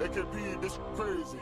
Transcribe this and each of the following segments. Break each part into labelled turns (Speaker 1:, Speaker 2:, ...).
Speaker 1: AKP, this crazy.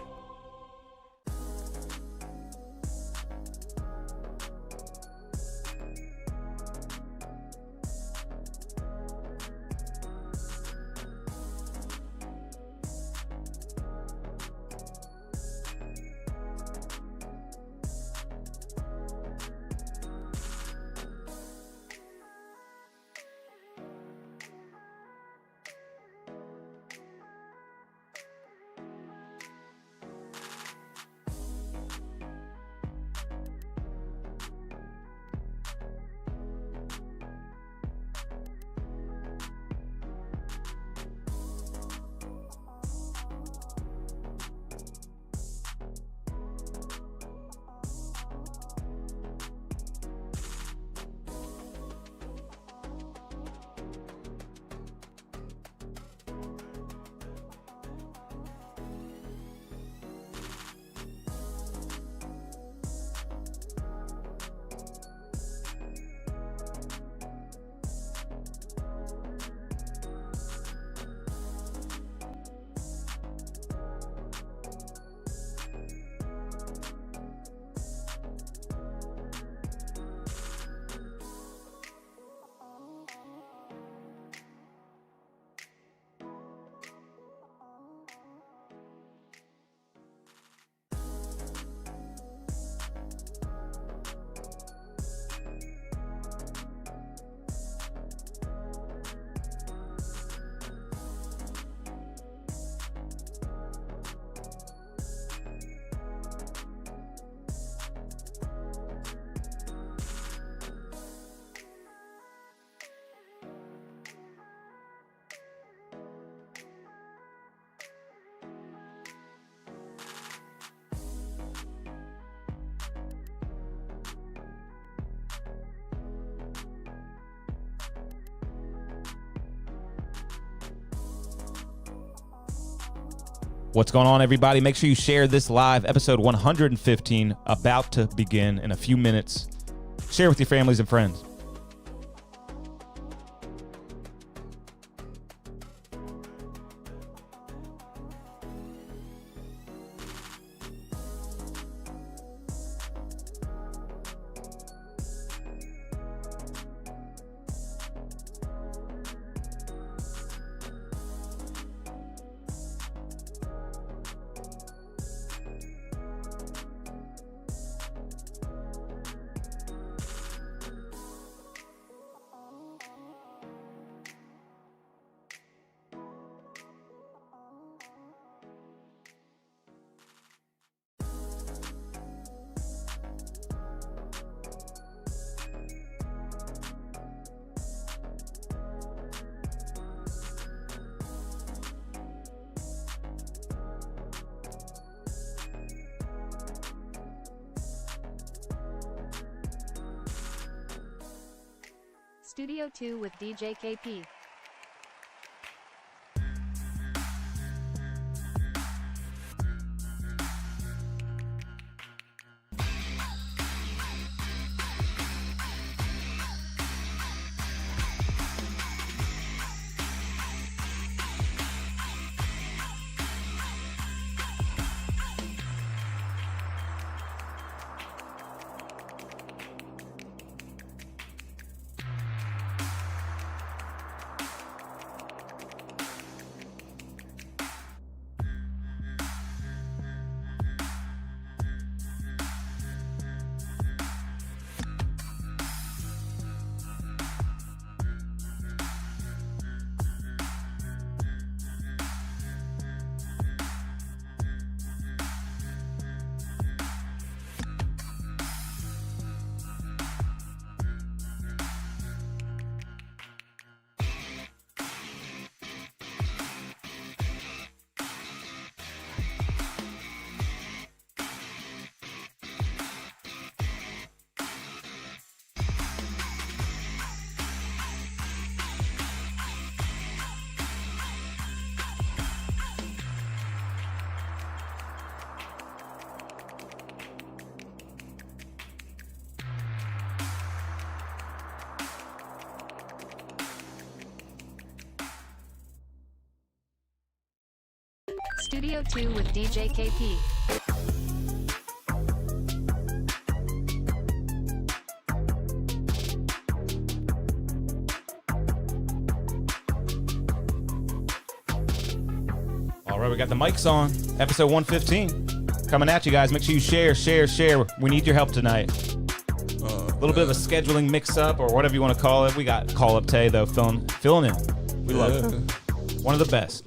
Speaker 2: What's going on, everybody? Make sure you share this live, episode 115, about to begin in a few minutes. Share with your families and friends.
Speaker 3: Studio 2 with DJ KP. Studio 2 with DJ KP.
Speaker 2: All right, we got the mics on. Episode 115 coming at you guys. Make sure you share. We need your help tonight. A little bit of a scheduling mix-up or whatever you want to call it. We got CallUp Tay, though, filling in. We love it. One of the best.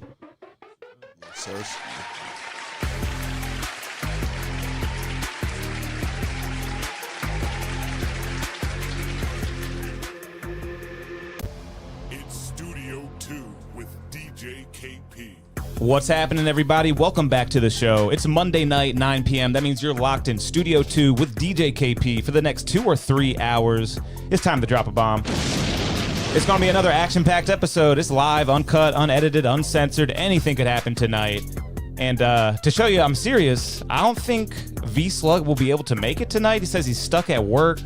Speaker 1: It's Studio 2 with DJ KP.
Speaker 2: What's happening, everybody? Welcome back to the show. It's Monday night, 9 p.m. That means you're locked in Studio 2 with DJ KP for the next 2 or 3 hours. It's time to drop a bomb. It's going to be another action-packed episode. It's live, uncut, unedited, uncensored. Anything could happen tonight. And to show you I'm serious, I don't think V-Slug will be able to make it tonight. He says he's stuck at work.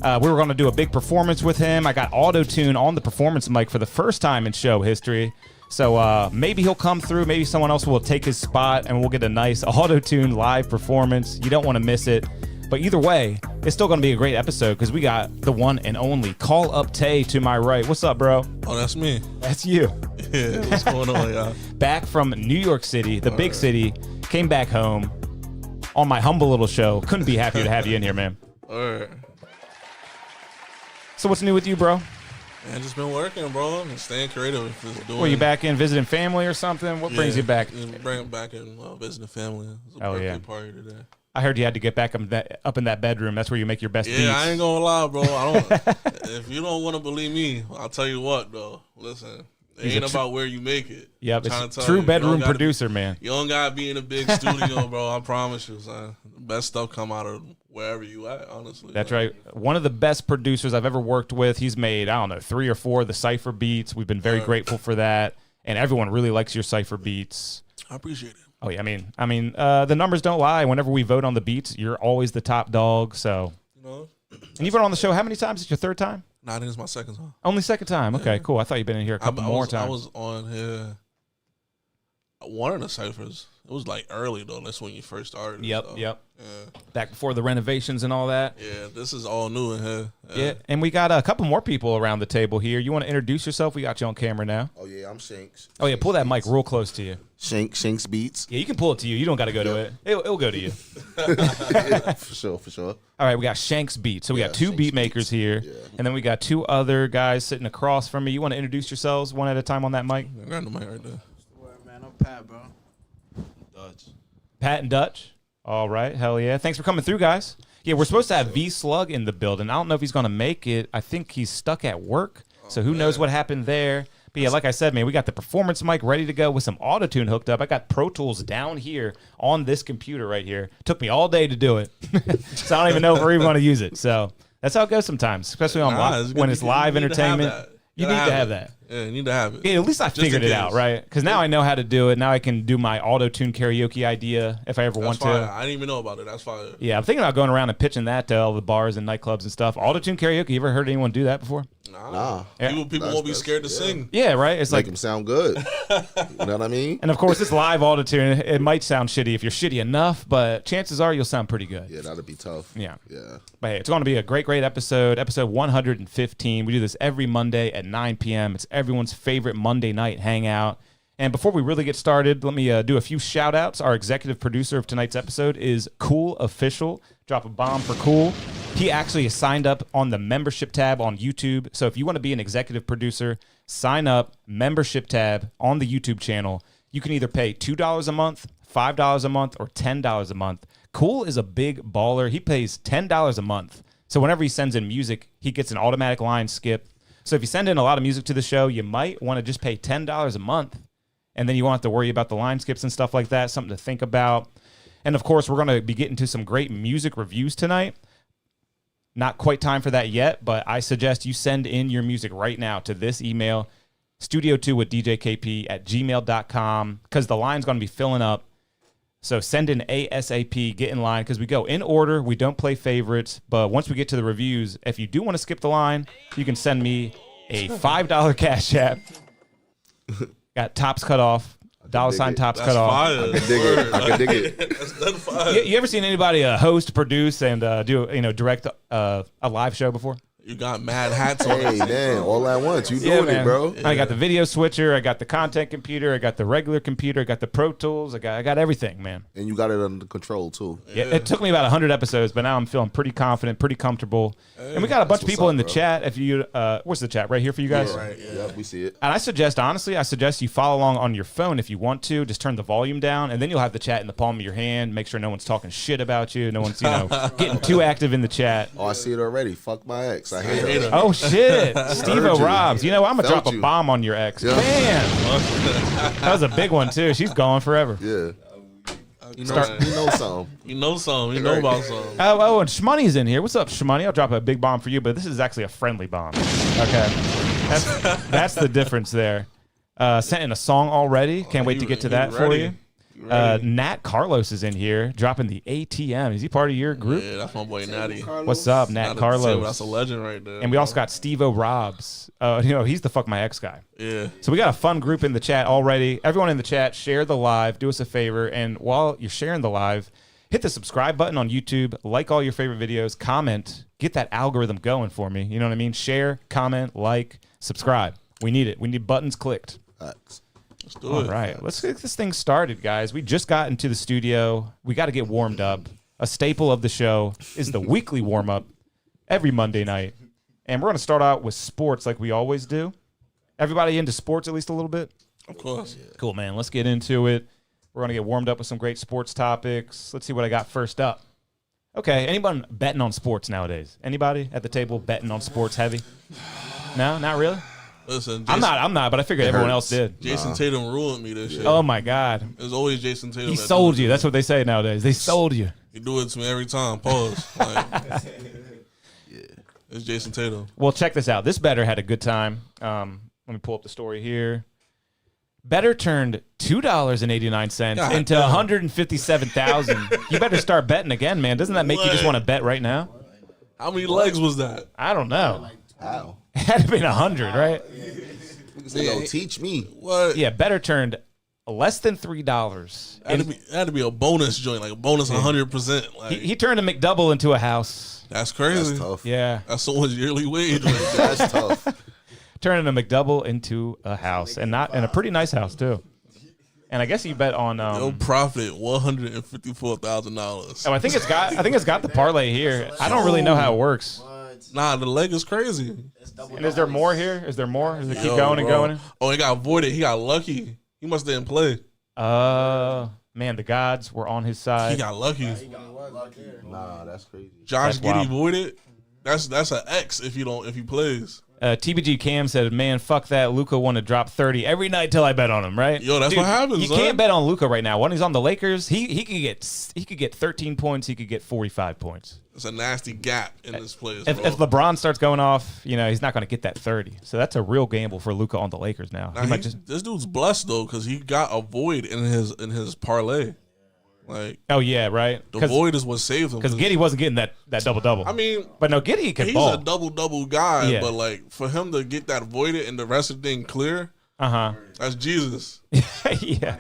Speaker 2: We were going to do a big performance with him. I got auto-tune on the performance mic for the first time in show history. So maybe he'll come through. Maybe someone else will take his spot and we'll get a nice auto-tune live performance. You don't want to miss it. But either way, it's still going to be a great episode because we got the one and only CallUp Tay to my right. What's up, bro?
Speaker 4: Oh, that's me.
Speaker 2: That's you.
Speaker 4: Yeah, what's going on, y'all?
Speaker 2: Back from New York City, the big city. Came back home on my humble little show. Couldn't be happier to have you in here, man.
Speaker 4: All right.
Speaker 2: So what's new with you, bro?
Speaker 4: Man, just been working, bro, and staying creative. Just doing,
Speaker 2: Were you back in visiting family or something? What brings you back?
Speaker 4: Just bring back and visiting family. It was a
Speaker 2: Oh,
Speaker 4: birthday
Speaker 2: yeah.
Speaker 4: party today.
Speaker 2: I heard you had to get back up in that bedroom. That's where you make your best beats.
Speaker 4: Yeah, I ain't gonna lie, bro. I don't. If you don't want to believe me, I'll tell you what, though. Listen, it
Speaker 2: He's
Speaker 4: ain't
Speaker 2: a
Speaker 4: about where you make it.
Speaker 2: Yep,
Speaker 4: I'm trying
Speaker 2: it's
Speaker 4: to tell
Speaker 2: true
Speaker 4: you,
Speaker 2: bedroom producer, man.
Speaker 4: You don't gotta be in a big studio, bro. I promise you, son. The best stuff come out of wherever you at, honestly.
Speaker 2: That's right. One of the best producers I've ever worked with. He's made, I don't know, 3 or 4 of the Cypher beats. We've been very grateful for that. And everyone really likes your Cypher beats.
Speaker 4: I appreciate it.
Speaker 2: Oh, yeah. I mean, the numbers don't lie. Whenever we vote on the beats, you're always the top dog. So,
Speaker 4: You know,
Speaker 2: and you've been on the show how many times? It's your third time?
Speaker 4: nah, this is my second time.
Speaker 2: Only second time. Okay, cool. I thought you'd been in here a couple more times.
Speaker 4: I was on here. One of the ciphers. It was like early though. That's when you first started.
Speaker 2: Yep,
Speaker 4: so,
Speaker 2: yep.
Speaker 4: Yeah,
Speaker 2: Back before the renovations and all that.
Speaker 4: yeah. This is all new in here.
Speaker 2: Yeah, and we got a couple more people around the table here. You want to introduce yourself? We got you on camera now.
Speaker 5: Oh yeah, I'm Shanks.
Speaker 2: Oh yeah, pull that mic real close to you.
Speaker 5: Shanks Beats.
Speaker 2: Yeah, you can pull it to you. You don't got to go to it. It'll go to you.
Speaker 5: Yeah, for sure.
Speaker 2: All right, we got Shanks Beats. So we
Speaker 5: Yeah,
Speaker 2: got 2
Speaker 5: Shanks
Speaker 2: beat makers
Speaker 5: Beats.
Speaker 2: here,
Speaker 5: Yeah.
Speaker 2: and then we got 2 other guys sitting across from me. You want to introduce yourselves one at a time on that mic?
Speaker 4: I got the mic right there.
Speaker 6: Word, man. I'm Pat, bro.
Speaker 4: Dutch.
Speaker 2: Pat and Dutch. All right, hell yeah. Thanks for coming through, guys. Yeah, we're supposed to have V-Slug in the building. I don't know if he's going to make it. I think he's stuck at work, so who knows what happened there. But yeah, like I said, man, we got the performance mic ready to go with some auto-tune hooked up. I got Pro Tools down here on this computer right here. Took me all day to do it, so I don't even know if we're even going to use it. So that's how it goes sometimes, especially on when it's live entertainment. You need to have that.
Speaker 4: Yeah, you need to have it.
Speaker 2: Yeah, at least I
Speaker 4: Just in
Speaker 2: figured it
Speaker 4: case.
Speaker 2: out, right? Because now I know how to do it. Now I can do my auto-tune karaoke idea if I ever
Speaker 4: That's
Speaker 2: want
Speaker 4: fire.
Speaker 2: to.
Speaker 4: I didn't even know about it. That's fire.
Speaker 2: Yeah, I'm thinking about going around and pitching that to all the bars and nightclubs and stuff. Auto-tune karaoke. You ever heard anyone do that before?
Speaker 5: Nah.
Speaker 2: Yeah.
Speaker 4: People won't be scared to sing.
Speaker 2: Yeah, right? It's
Speaker 5: Make
Speaker 2: like,
Speaker 5: them sound good. You know what I mean?
Speaker 2: and of course, it's live auto-tune. It might sound shitty if you're shitty enough, but chances are you'll sound pretty good.
Speaker 5: Yeah, that'd be tough.
Speaker 2: Yeah.
Speaker 5: Yeah.
Speaker 2: But hey, it's going to be a great episode 115. We do this every Monday at 9 p.m. It's everyone's favorite Monday night hangout. And before we really get started, let me do a few shout outs. Our executive producer of tonight's episode is Cool Official. Drop a bomb for Cool. He actually is signed up on the membership tab on YouTube. So if you want to be an executive producer, sign up, membership tab on the YouTube channel. You can either pay $2 a month, $5 a month, or $10 a month. Cool is a big baller. He pays $10 a month. So whenever he sends in music, he gets an automatic line skip. So if you send in a lot of music to the show, you might want to just pay $10 a month. And then you won't have to worry about the line skips and stuff like that. Something to think about. And of course, we're going to be getting to some great music reviews tonight. Not quite time for that yet, but I suggest you send in your music right now to this email, studio2 with djkp@gmail.com, because the line's going to be filling up. So send in ASAP, get in line, because we go in order. We don't play favorites, but once we get to the reviews, if you do want to skip the line, you can send me a $5 Cash App. Got tops cut off, $ tops
Speaker 4: That's
Speaker 2: cut off.
Speaker 4: fire.
Speaker 5: I can dig it. I can dig it.
Speaker 4: That's done fire.
Speaker 2: You ever seen anybody host, produce, and direct a live show before?
Speaker 4: You got mad hats on.
Speaker 5: Hey, man, all at once. You
Speaker 2: Yeah,
Speaker 5: doing
Speaker 2: man.
Speaker 5: it, bro.
Speaker 2: I got the video switcher, I got the content computer, I got the regular computer, I got the Pro Tools, I got everything, man.
Speaker 5: And you got it under control, too.
Speaker 2: Yeah, it took me about 100 episodes, but now I'm feeling pretty confident, pretty comfortable. And we got a bunch of
Speaker 5: what's
Speaker 2: people
Speaker 5: up,
Speaker 2: in the
Speaker 5: bro.
Speaker 2: chat. If you, where's the chat? Right here for you guys?
Speaker 4: Right, yeah.
Speaker 5: Yep, we see it.
Speaker 2: And I suggest you follow along on your phone if you want to. Just turn the volume down, and then you'll have the chat in the palm of your hand. Make sure no one's talking shit about you. No one's, getting too active in the chat.
Speaker 5: Oh, I see it already. Fuck my ex. I hate her.
Speaker 2: Oh, shit. Steve-O
Speaker 5: you.
Speaker 2: Robs. I'm going to
Speaker 5: Felt
Speaker 2: drop a
Speaker 5: you.
Speaker 2: bomb on your ex.
Speaker 5: Yeah.
Speaker 2: Damn. That was a big one, too. She's gone forever.
Speaker 5: Yeah.
Speaker 4: You know,
Speaker 5: You know something.
Speaker 4: you know something. You know about something.
Speaker 2: Oh, and Shmoney's in here. What's up, Shmoney? I'll drop a big bomb for you, but this is actually a friendly bomb. Okay. That's the difference there. Sent in a song already. Can't wait to get to that for
Speaker 4: ready.
Speaker 2: you. Nat Carlos is in here, dropping the ATM. Is he part of your group?
Speaker 4: Yeah, that's my boy Natty.
Speaker 2: What's up, Nat
Speaker 4: Not a
Speaker 2: Carlos?
Speaker 4: tip, That's a legend right there.
Speaker 2: And we also got Steve-O Robs. He's the fuck my ex guy.
Speaker 4: Yeah.
Speaker 2: So we got a fun group in the chat already. Everyone in the chat, share the live. Do us a favor. And while you're sharing the live, hit the subscribe button on YouTube. Like all your favorite videos. Comment. Get that algorithm going for me. You know what I mean? Share, comment, like, subscribe. We need it. We need buttons clicked.
Speaker 5: Facts.
Speaker 4: Let's do
Speaker 2: All
Speaker 4: it.
Speaker 2: right. Let's get this thing started, guys. We just got into the studio. We got to get warmed up. A staple of the show is the weekly warm-up every Monday night. And we're going to start out with sports like we always do. Everybody into sports at least a little bit?
Speaker 4: Of course.
Speaker 2: Cool, man. Let's get into it. We're going to get warmed up with some great sports topics. Let's see what I got first up. Okay, anybody betting on sports nowadays? Anybody at the table betting on sports heavy? No, not really?
Speaker 4: Listen,
Speaker 2: I'm not, but I figured everyone else
Speaker 5: hurts.
Speaker 2: did.
Speaker 4: Jason Tatum ruined me this year.
Speaker 2: Oh, my God.
Speaker 4: It's always Jason Tatum.
Speaker 2: He
Speaker 4: that
Speaker 2: sold
Speaker 4: do it.
Speaker 2: you. That's what they say nowadays. They sold you.
Speaker 4: He do it to me every time. Pause. Like, it's Jason Tatum.
Speaker 2: Well, check this out. This bettor had a good time. Let me pull up the story here. Bettor turned $2.89
Speaker 4: God
Speaker 2: into
Speaker 4: damn.
Speaker 2: $157,000. You better start betting again, man. Doesn't that make you just
Speaker 4: What?
Speaker 2: want to bet right now?
Speaker 4: How many legs was that?
Speaker 2: I don't know.
Speaker 5: How?
Speaker 2: It had to be 100, right?
Speaker 5: Teach me.
Speaker 4: What?
Speaker 2: Yeah, Bettor turned less than $3.
Speaker 4: It had to be a bonus joint, like a bonus 100%. Like
Speaker 2: He turned a McDouble into a house.
Speaker 4: that's crazy.
Speaker 5: That's tough.
Speaker 2: Yeah,
Speaker 4: That's someone's yearly wage. Right there.
Speaker 5: That's tough.
Speaker 2: turning a McDouble into a house, and a pretty nice house too. And I guess he bet on.
Speaker 4: No profit, $154,000.
Speaker 2: Oh, I think it's got the parlay here. I don't really know how it works.
Speaker 4: Nah, the leg is crazy.
Speaker 2: And is there more here? Is there more? Does it keep
Speaker 4: Yo,
Speaker 2: going and
Speaker 4: bro.
Speaker 2: going?
Speaker 4: Oh, he got voided. He got lucky. He must didn't play.
Speaker 2: Man, the gods were on his side.
Speaker 4: He got lucky.
Speaker 5: Nah, that's crazy.
Speaker 4: Josh
Speaker 2: That's wild.
Speaker 4: Giddey voided. That's an X if he plays.
Speaker 2: TBG Cam said, "Man, fuck that. Luka won to drop 30 every night till I bet on him." Right?
Speaker 4: Yo, that's what happens,
Speaker 2: You
Speaker 4: son.
Speaker 2: can't bet on Luka right now. When he's on the Lakers, he could get 13 points. He could get 45 points.
Speaker 4: It's a nasty gap in this place.
Speaker 2: If
Speaker 4: bro.
Speaker 2: LeBron starts going off, he's not going to get that 30. So that's a real gamble for Luka on the Lakers now.
Speaker 4: Now,
Speaker 2: He might just.
Speaker 4: this dude's blessed though, because he got a void in his parlay. Like
Speaker 2: Oh yeah, right.
Speaker 4: the void is what saved him.
Speaker 2: Because Giddey wasn't getting that double double.
Speaker 4: I mean,
Speaker 2: but no, Giddey can
Speaker 4: he's
Speaker 2: ball.
Speaker 4: a double guy,
Speaker 2: Yeah.
Speaker 4: but like for him to get that voided and the rest of the thing clear, that's Jesus.
Speaker 2: Yeah.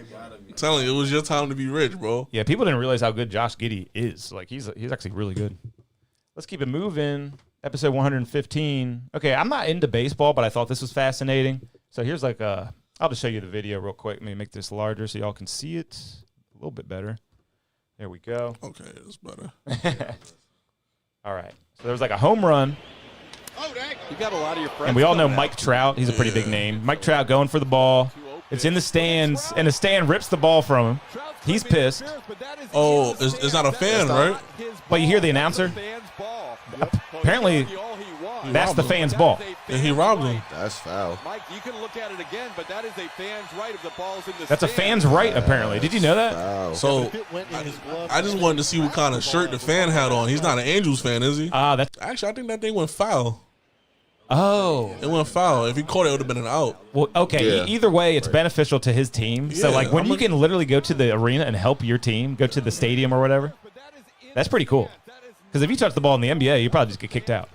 Speaker 4: I'm telling you, it was your time to be rich, bro.
Speaker 2: Yeah, people didn't realize how good Josh Giddey is. Like he's actually really good. Let's keep it moving. Episode 115. Okay, I'm not into baseball, but I thought this was fascinating. So here's I'll just show you the video real quick. Let me make this larger so y'all can see it a little bit better. There we go.
Speaker 4: Okay, it's better.
Speaker 2: All right. So there was a home run.
Speaker 6: You got a lot of your friends.
Speaker 2: And we all know
Speaker 6: coming out.
Speaker 2: Mike Trout. He's a pretty big name. Mike Trout going for the ball. It's in the stands, and the stand rips the ball from him. He's pissed.
Speaker 4: Oh, it's not a fan, right?
Speaker 2: But you hear the announcer? Apparently, that's the fan's ball.
Speaker 4: And he robbed him.
Speaker 5: That's foul.
Speaker 6: Mike, you can look at it again, but that is a fan's right if the ball's in the
Speaker 2: That's a
Speaker 6: stands.
Speaker 2: fan's right, apparently. Did you know that?
Speaker 5: Foul.
Speaker 4: So I just wanted to see what kind of shirt the fan had on. He's not an Angels fan, is he?
Speaker 2: That's.
Speaker 4: Actually, I think that thing went foul.
Speaker 2: Oh.
Speaker 4: It went foul. If he caught it, it would have been an out.
Speaker 2: Well, okay.
Speaker 5: Yeah.
Speaker 2: Either way, it's beneficial to his team. So,
Speaker 4: Yeah,
Speaker 2: when
Speaker 4: I'm
Speaker 2: you can literally go to the arena and help your team, go to the stadium or whatever, that's pretty cool. Because if you touch the ball in the NBA, you probably just get kicked out.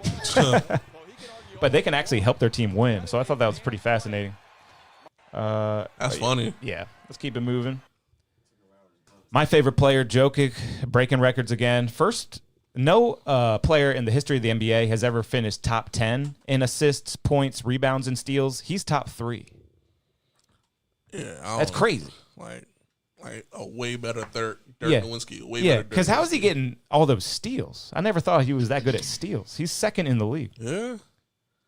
Speaker 2: But they can actually help their team win. So I thought that was pretty fascinating.
Speaker 4: That's funny.
Speaker 2: Yeah. Let's keep it moving. My favorite player, Jokic, breaking records again. First, no player in the history of the NBA has ever finished top 10 in assists, points, rebounds, and steals. He's top 3.
Speaker 4: Yeah,
Speaker 2: That's crazy.
Speaker 4: Like a way better Dirk
Speaker 2: Yeah.
Speaker 4: Nowitzki. Way
Speaker 2: Yeah,
Speaker 4: better
Speaker 2: because
Speaker 4: Dirk
Speaker 2: how is he
Speaker 4: Nowitzki.
Speaker 2: getting all those steals? I never thought he was that good at steals. He's second in the league.
Speaker 4: Yeah.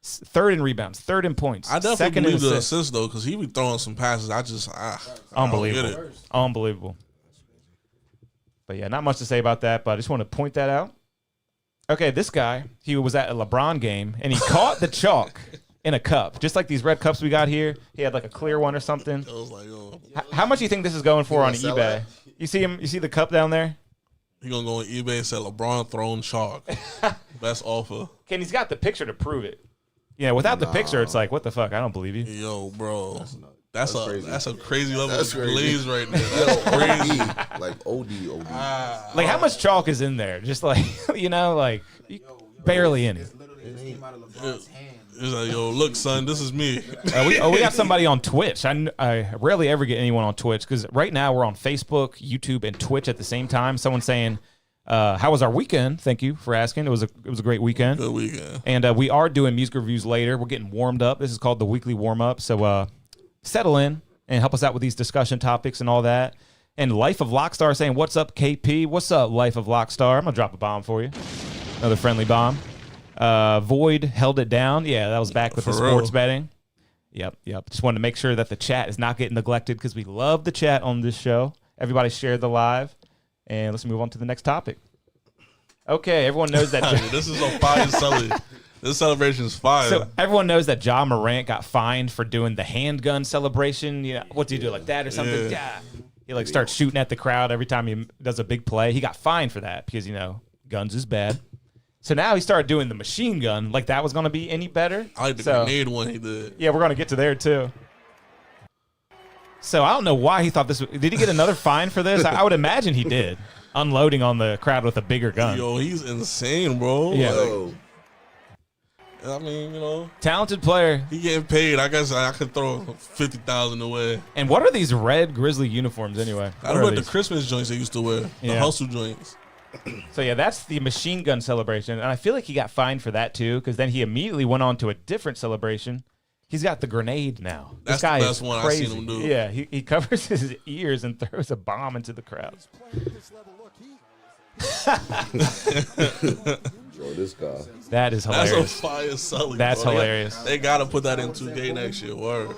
Speaker 2: Third in rebounds, third in points.
Speaker 4: I definitely
Speaker 2: second
Speaker 4: believe
Speaker 2: in
Speaker 4: the
Speaker 2: assists.
Speaker 4: assist though, because he be throwing some passes. I don't get
Speaker 2: Unbelievable.
Speaker 4: it.
Speaker 2: Unbelievable. But yeah, not much to say about that, but I just want to point that out. Okay, this guy, he was at a LeBron game, and he caught the chalk in a cup, just like these red cups we got here. He had like a clear one or something.
Speaker 4: I was like, oh,
Speaker 2: How much do you think this is going for on
Speaker 5: gonna sell
Speaker 2: eBay?
Speaker 5: it?
Speaker 2: You see him? You see the cup down there?
Speaker 4: he gonna go on eBay and say LeBron thrown chalk. Best offer.
Speaker 2: Ken, he's got the picture to prove it. Yeah, without the picture, it's like, what the fuck? I don't believe you.
Speaker 4: Yo, bro. That's
Speaker 5: crazy.
Speaker 4: a crazy level
Speaker 5: That's
Speaker 4: of
Speaker 5: crazy.
Speaker 4: glaze right there. That's crazy.
Speaker 5: Like OD.
Speaker 2: Like, how much chalk is in there? Just like, like barely any.
Speaker 4: It's like, yo, look, son, this is me.
Speaker 2: We got somebody on Twitch. I rarely ever get anyone on Twitch because right now we're on Facebook, YouTube, and Twitch at the same time. Someone's saying, how was our weekend? Thank you for asking. It was a great weekend.
Speaker 4: Good weekend.
Speaker 2: And we are doing music reviews later. We're getting warmed up. This is called the weekly warm up. So settle in and help us out with these discussion topics and all that. And Life of Lockstar saying, what's up, KP? What's up, Life of Lockstar? I'm going to drop a bomb for you. Another friendly bomb. Void held it down. Yeah, that was back with the
Speaker 4: For real.
Speaker 2: sports betting. Yep. Just wanted to make sure that the chat is not getting neglected because we love the chat on this show. Everybody share the live. And let's move on to the next topic. Okay, everyone knows that.
Speaker 4: This is a fire celebration. This celebration is fire.
Speaker 2: So everyone knows that Ja Morant got fined for doing the handgun celebration. You know, what do you do, like that or something? Yeah. He like starts shooting at the crowd every time he does a big play. He got fined for that because, guns is bad. So now he started doing the machine gun like that was going to be any better.
Speaker 4: I like the
Speaker 2: So,
Speaker 4: grenade one he did.
Speaker 2: yeah, we're going to get to there too. So I don't know why he thought this. Did he get another fine for this? I would imagine he did. Unloading on the crowd with a bigger gun.
Speaker 4: Yo, he's insane, bro.
Speaker 2: Yeah.
Speaker 5: Yo,
Speaker 4: I mean,
Speaker 2: Talented player.
Speaker 4: he getting paid. I guess I could throw 50,000 away.
Speaker 2: And what are these red Grizzly uniforms anyway?
Speaker 4: I
Speaker 2: What
Speaker 4: don't
Speaker 2: are
Speaker 4: know the
Speaker 2: these?
Speaker 4: Christmas joints they used to wear. The
Speaker 2: Yeah.
Speaker 4: hustle joints.
Speaker 2: So yeah, that's the machine gun celebration, and I feel like he got fined for that too, because then he immediately went on to a different celebration. He's got the grenade now.
Speaker 4: That's
Speaker 2: This guy
Speaker 4: the best
Speaker 2: is
Speaker 4: one I've
Speaker 2: crazy.
Speaker 4: seen him do.
Speaker 2: Yeah, he covers his ears and throws a bomb into the crowd.
Speaker 5: yo, this guy.
Speaker 2: That is
Speaker 4: That's a
Speaker 2: hilarious.
Speaker 4: fire selling.
Speaker 2: That's
Speaker 4: bro.
Speaker 2: hilarious.
Speaker 4: They gotta put that in 2K next year. Word.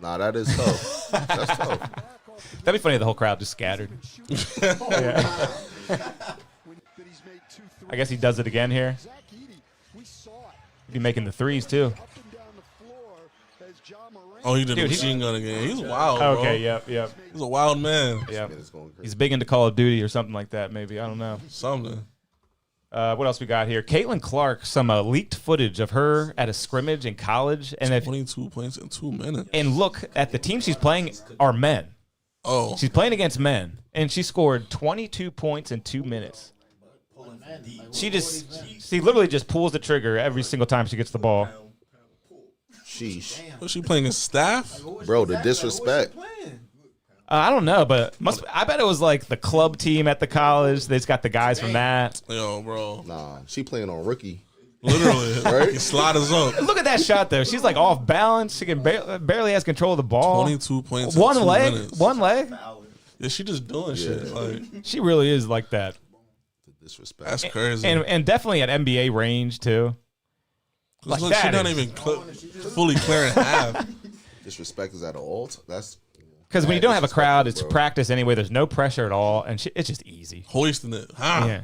Speaker 5: Nah, that is tough. That's tough.
Speaker 2: That'd be funny if the whole crowd just scattered. Yeah. I guess he does it again here. He'd be making the threes too.
Speaker 4: Oh, he did
Speaker 2: Dude,
Speaker 4: the
Speaker 2: he-
Speaker 4: machine gun again. He's wild, bro.
Speaker 2: Okay, yep.
Speaker 4: He's a wild man.
Speaker 5: It's going crazy.
Speaker 2: He's big into Call of Duty or something like that, maybe. I don't know.
Speaker 4: Something.
Speaker 2: What else we got here? Caitlin Clark, some leaked footage of her at a scrimmage in college, and
Speaker 4: 22 points in 2 minutes.
Speaker 2: look at the team she's playing are men.
Speaker 4: Oh,
Speaker 2: She's playing against men, and she scored 22 points in 2 minutes. She literally just pulls the trigger every single time she gets the ball.
Speaker 5: Sheesh.
Speaker 4: was she playing his staff?
Speaker 5: Bro, the disrespect.
Speaker 2: I don't know, but I bet it was like the club team at the college. They just got the guys from that.
Speaker 4: Yo, bro.
Speaker 5: Nah, she playing on rookie.
Speaker 4: Literally.
Speaker 5: Right?
Speaker 4: He slid us up.
Speaker 2: Look at that shot, though. She's like off balance. She can barely has control of the ball.
Speaker 4: 22 points
Speaker 2: One
Speaker 4: in 2
Speaker 2: leg.
Speaker 4: minutes.
Speaker 2: One leg.
Speaker 4: Yeah, she just doing shit. Like,
Speaker 2: She really is like that.
Speaker 5: The disrespect.
Speaker 4: that's crazy.
Speaker 2: And definitely at NBA range, too. like
Speaker 4: look,
Speaker 2: that
Speaker 4: she not
Speaker 2: is-
Speaker 4: even fully clearing half.
Speaker 5: Disrespect is at an alt. That's
Speaker 2: Because when you don't have a crowd, it's
Speaker 5: disrespectful, bro.
Speaker 2: practice anyway. There's no pressure at all, and it's just easy.
Speaker 4: Hoisting it. Huh?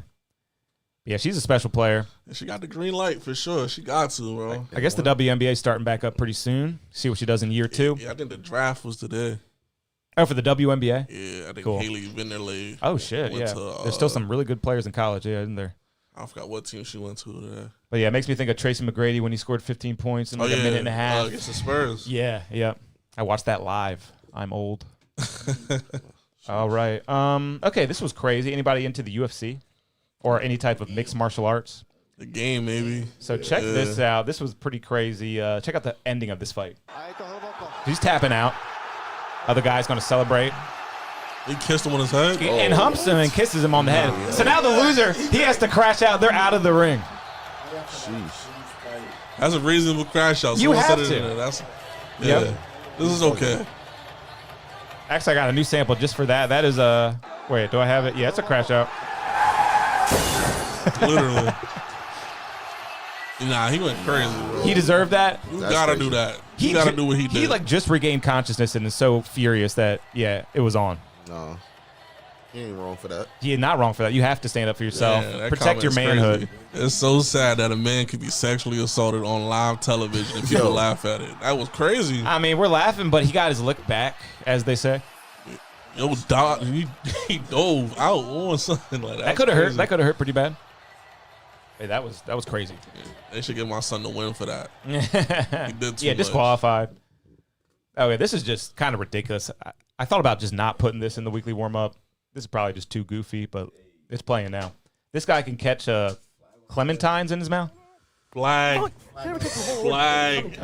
Speaker 2: Yeah, she's a special player.
Speaker 4: And she got the green light for sure. She got to, bro.
Speaker 2: I guess the WNBA is starting back up pretty soon. See what she does in year 2.
Speaker 4: Yeah, I think the draft was today.
Speaker 2: Oh, for the WNBA?
Speaker 4: Yeah, I think
Speaker 2: Cool.
Speaker 4: Haley Vinderley.
Speaker 2: Oh, shit,
Speaker 4: went
Speaker 2: yeah.
Speaker 4: to,
Speaker 2: There's still some really good players in college, yeah, isn't there?
Speaker 4: I forgot what team she went to today.
Speaker 2: But yeah, it makes me think of Tracy McGrady when he scored 15 points in like a minute and a half.
Speaker 4: Against the Spurs.
Speaker 2: Yeah. I watched that live. I'm old. All right. Okay, this was crazy. Anybody into the UFC or any type of mixed martial arts?
Speaker 4: The game, maybe.
Speaker 2: So check this out. This was pretty crazy. Check out the ending of this fight. He's tapping out. Other guy's going to celebrate.
Speaker 4: He kissed him on his head.
Speaker 2: And humps him and kisses him on the head. So now the loser, he has to crash out. They're out of the ring.
Speaker 5: Sheesh.
Speaker 4: That's a reasonable crash out.
Speaker 2: You
Speaker 4: Someone
Speaker 2: have
Speaker 4: said it
Speaker 2: to.
Speaker 4: in there. That's,
Speaker 2: Yep.
Speaker 4: This is okay.
Speaker 2: Actually, I got a new sample just for that. That is a... Wait, do I have it? Yeah, it's a crash out.
Speaker 4: Literally. Nah, he went crazy, bro.
Speaker 2: He deserved that.
Speaker 4: You
Speaker 5: That's
Speaker 4: gotta
Speaker 5: crazy.
Speaker 4: do that. You gotta do what he did.
Speaker 2: He like just regained consciousness and is so furious that, yeah, it was on.
Speaker 5: No. He ain't wrong for that.
Speaker 2: You're not wrong for that. You have to stand up for yourself.
Speaker 4: Yeah, that
Speaker 2: Protect your
Speaker 4: comment is
Speaker 2: manhood.
Speaker 4: crazy. It's so sad that a man could be sexually assaulted on live television and people laugh at it. That was crazy.
Speaker 2: I mean, we're laughing, but he got his lick back, as they say.
Speaker 4: Yo, he dove out on something like that.
Speaker 2: That could have hurt. That could have hurt pretty bad. Hey, that was crazy.
Speaker 4: They should give my son the win for that. He did too
Speaker 2: Yeah,
Speaker 4: much.
Speaker 2: disqualified. Oh yeah, this is just kind of ridiculous. I thought about just not putting this in the weekly warm up. This is probably just too goofy, but it's playing now. This guy can catch clementines in his mouth.
Speaker 4: Flag. Flag.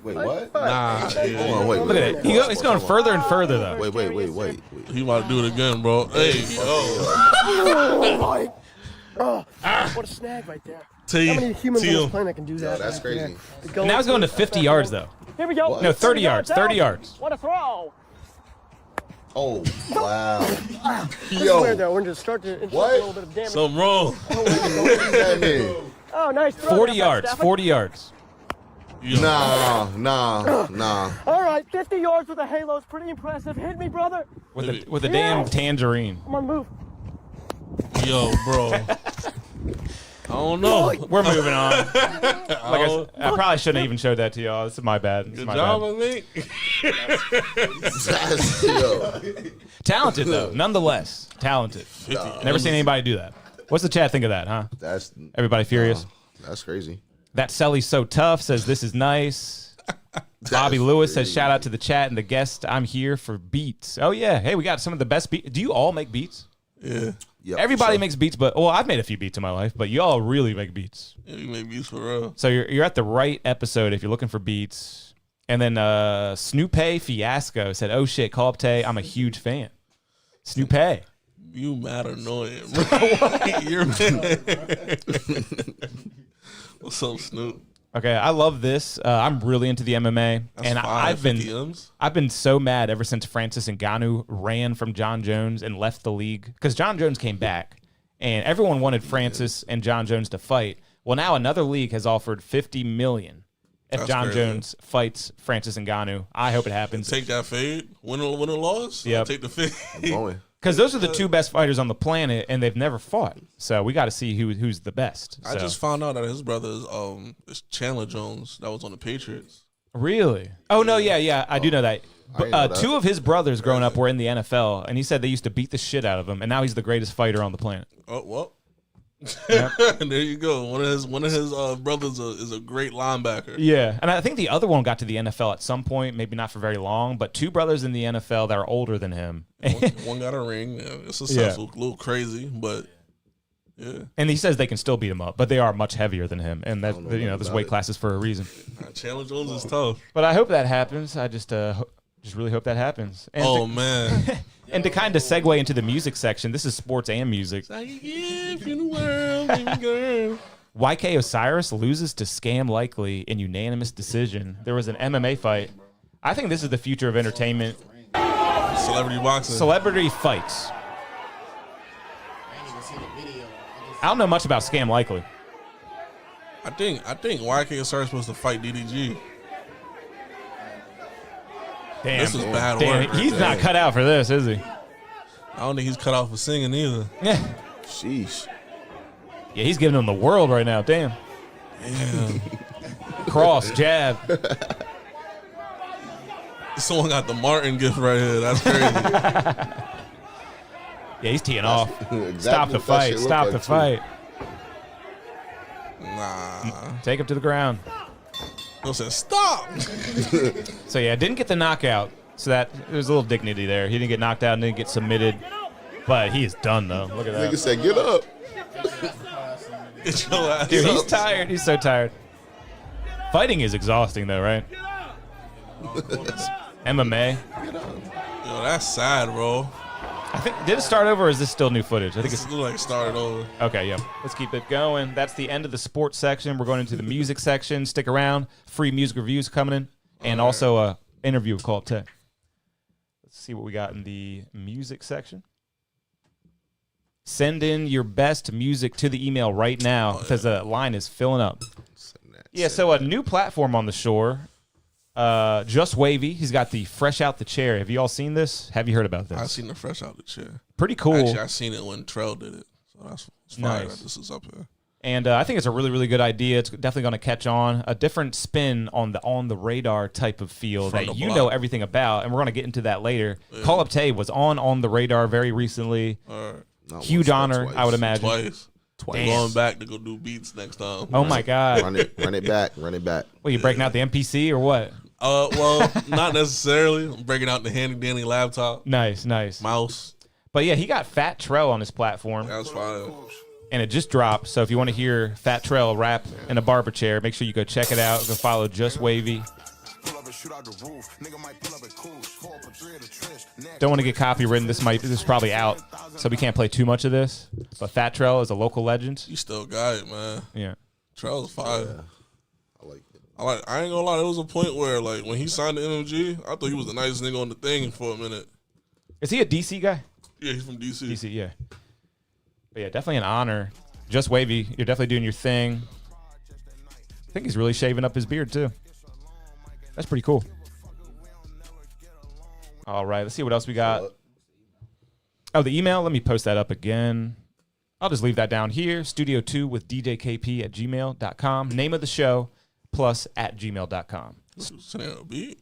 Speaker 5: Wait, what?
Speaker 4: Nah. Yeah.
Speaker 5: Hold on, wait.
Speaker 2: Look at it. He's going further and further though.
Speaker 5: Wait.
Speaker 4: He about to do it again, bro. Hey.
Speaker 7: What a snag right there.
Speaker 4: T.
Speaker 7: How many humans on this
Speaker 4: T.
Speaker 7: planet can do that?
Speaker 5: That's crazy.
Speaker 2: Now he's going to 50 yards though.
Speaker 7: Here we go.
Speaker 5: What?
Speaker 2: No, 30 yards. 30 yards.
Speaker 7: What a throw.
Speaker 5: Oh, wow.
Speaker 7: This is
Speaker 5: Yo.
Speaker 7: weird, though. We're going to start to inflict
Speaker 5: What?
Speaker 7: a little bit of damage.
Speaker 4: Something wrong.
Speaker 5: What does that mean?
Speaker 7: Oh, nice throw.
Speaker 2: 40
Speaker 7: there,
Speaker 2: yards.
Speaker 7: Stafford.
Speaker 2: 40 yards.
Speaker 4: Yo.
Speaker 5: Nah.
Speaker 7: All right, 50 yards with a halo is pretty impressive. Hit me, brother.
Speaker 2: With a damn tangerine.
Speaker 7: Come on, move.
Speaker 4: Yo, bro. I don't know.
Speaker 2: We're moving on. I probably shouldn't have even showed that to y'all. This is my bad. This is
Speaker 4: Good
Speaker 2: my
Speaker 4: job,
Speaker 2: bad.
Speaker 4: I think.
Speaker 5: Yo.
Speaker 2: Talented though, nonetheless. Talented. Never seen anybody do that. What's the chat think of that, huh?
Speaker 5: That's
Speaker 2: Everybody furious?
Speaker 5: That's crazy.
Speaker 2: That Selly's so tough says this is nice. Bobby Lewis says shout out to the chat and the guest. I'm here for beats. Oh yeah. Hey, we got some of the best beats. Do you all make beats?
Speaker 4: Yeah.
Speaker 5: Yep,
Speaker 2: Everybody
Speaker 5: so-
Speaker 2: makes beats, but I've made a few beats in my life, but y'all really make beats.
Speaker 4: Yeah, you make beats for real.
Speaker 2: So you're at the right episode if you're looking for beats. And then Snoopay Fiasco said, "Oh shit, CallUp Tay, I'm a huge fan." Snoopay.
Speaker 4: You mad annoying, bro. You're What's up, Snoop?
Speaker 2: Okay, I love this. I'm really into the MMA,
Speaker 4: That's
Speaker 2: and
Speaker 4: fine,
Speaker 2: I've been
Speaker 4: 50 M's.
Speaker 2: I've been so mad ever since Francis Ngannou ran from John Jones and left the league because John Jones came back, and everyone wanted Francis and John Jones to fight. Well, now another league has offered $50 million if
Speaker 4: That's
Speaker 2: John
Speaker 4: crazy.
Speaker 2: Jones fights Francis Ngannou. I hope it happens
Speaker 4: Take that fade. Win or loss.
Speaker 2: Yep.
Speaker 4: Take the fade.
Speaker 5: Going.
Speaker 2: because those are the two best fighters on the planet, and they've never fought. So we got to see who's the best.
Speaker 4: I
Speaker 2: So-
Speaker 4: just found out that his brother is Chandler Jones that was on the Patriots.
Speaker 2: Really? Oh no, yeah, I do know that.
Speaker 5: I didn't know that.
Speaker 2: Two of his brothers growing up were in the NFL, and he said they used to beat the shit out of him, and now he's the greatest fighter on the planet.
Speaker 4: Oh well.
Speaker 2: Yep.
Speaker 4: There you go. One of his brothers is a great linebacker.
Speaker 2: Yeah, and I think the other one got to the NFL at some point, maybe not for very long, but two brothers in the NFL that are older than him.
Speaker 4: One got a ring. Yeah, it's successful. A little crazy, but yeah.
Speaker 2: And he says they can still beat him up, but they are much heavier than him, and that
Speaker 5: know
Speaker 2: there's
Speaker 5: about
Speaker 2: weight
Speaker 5: it.
Speaker 2: classes for a reason.
Speaker 4: Chandler Jones is tough.
Speaker 2: But I hope that happens. I just really hope that happens. And
Speaker 4: Oh
Speaker 2: to,
Speaker 4: man.
Speaker 2: and to kind of segue into the music section, this is sports and music. YK Osiris loses to Scam Likely in unanimous decision. There was an MMA fight. I think this is the future of entertainment.
Speaker 4: Celebrity boxing.
Speaker 2: Celebrity fights. I don't know much about Scam Likely.
Speaker 4: I think YK is supposed to fight DDG.
Speaker 2: Damn.
Speaker 4: This is bad
Speaker 2: Damn,
Speaker 4: work.
Speaker 2: he's not cut out for this, is he?
Speaker 4: I don't think he's cut off for singing either.
Speaker 2: Yeah.
Speaker 5: Sheesh.
Speaker 2: Yeah, he's giving them the world right now. Damn.
Speaker 4: Damn.
Speaker 2: Cross, jab.
Speaker 4: Someone got the Martin gift right here. That's crazy.
Speaker 2: Yeah, he's teeing off.
Speaker 5: Exactly
Speaker 2: Stop the
Speaker 5: what that
Speaker 2: fight.
Speaker 5: shit look
Speaker 2: Stop
Speaker 5: like,
Speaker 2: the
Speaker 5: too.
Speaker 2: fight.
Speaker 4: Nah.
Speaker 2: Take him to the ground.
Speaker 4: No said stop.
Speaker 2: So yeah, didn't get the knockout. So that there's a little dignity there. He didn't get knocked out and didn't get submitted. But he is done though. Look at
Speaker 5: Nigga
Speaker 2: that.
Speaker 5: said, get up.
Speaker 4: Get your ass
Speaker 2: Dude, he's
Speaker 4: up.
Speaker 2: tired. He's so tired. Fighting is exhausting though, right? MMA.
Speaker 4: Yo, that's sad, bro.
Speaker 2: I think did it start over or is this still new footage? I think
Speaker 4: It's
Speaker 2: it's
Speaker 4: like started over.
Speaker 2: okay. Yeah, let's keep it going. That's the end of the sports section. We're going into the music section. Stick around. Free music reviews coming in, and also a interview with CallUp Tay. Let's see what we got in the music section. Send in your best music to the email right now because the line is filling up. Yeah, so a new platform on the shore. Just Wavy. He's got the Fresh Out the Chair. Have you all seen this? Have you heard about this?
Speaker 4: I seen the Fresh Out the Chair.
Speaker 2: Pretty cool.
Speaker 4: Actually, I seen it when Trell did it. So that's fire
Speaker 2: Nice.
Speaker 4: that this is up here.
Speaker 2: And I think it's a really, really good idea. It's definitely going to catch on. A different spin on the radar type of feel
Speaker 4: From
Speaker 2: that
Speaker 4: the
Speaker 2: you
Speaker 4: block.
Speaker 2: know everything about, and we're going to get into that later. CallUp Tay was on the radar very recently.
Speaker 4: All right.
Speaker 5: Not
Speaker 2: Huge
Speaker 5: once, but
Speaker 2: honor,
Speaker 5: twice.
Speaker 2: I would imagine.
Speaker 4: Twice.
Speaker 2: Damn.
Speaker 4: Going back to go do beats next time.
Speaker 2: Oh my God!
Speaker 5: Run it back. Run it back.
Speaker 2: What, you breaking out the MPC or what?
Speaker 4: Well, not necessarily. I'm breaking out the handy dandy laptop,
Speaker 2: Nice.
Speaker 4: mouse.
Speaker 2: But yeah, he got Fat Trell on his platform,
Speaker 4: That's fire.
Speaker 2: and it just dropped. So if you want to hear Fat Trell rap in a barber chair, make sure you go check it out. Go follow Just Wavy. Don't want to get copywritten. This is probably out, so we can't play too much of this. But Fat Trell is a local legend.
Speaker 4: You still got it, man.
Speaker 2: Yeah.
Speaker 4: Trell's fire.
Speaker 5: I like it.
Speaker 4: I ain't gonna lie. There was a point where, like, when he signed to MMG, I thought he was the nicest nigga on the thing for a minute.
Speaker 2: Is he a DC guy?
Speaker 4: Yeah, he's from DC.
Speaker 2: DC, yeah. But yeah, definitely an honor. Just Wavy, you're definitely doing your thing. I think he's really shaving up his beard too. That's pretty cool. All right, let's see what else we got. Oh, the email. Let me post that up again. I'll just leave that down here. Studio2 with djkp@gmail.com. Name of the show plus @gmail.com.
Speaker 4: Send out a beat.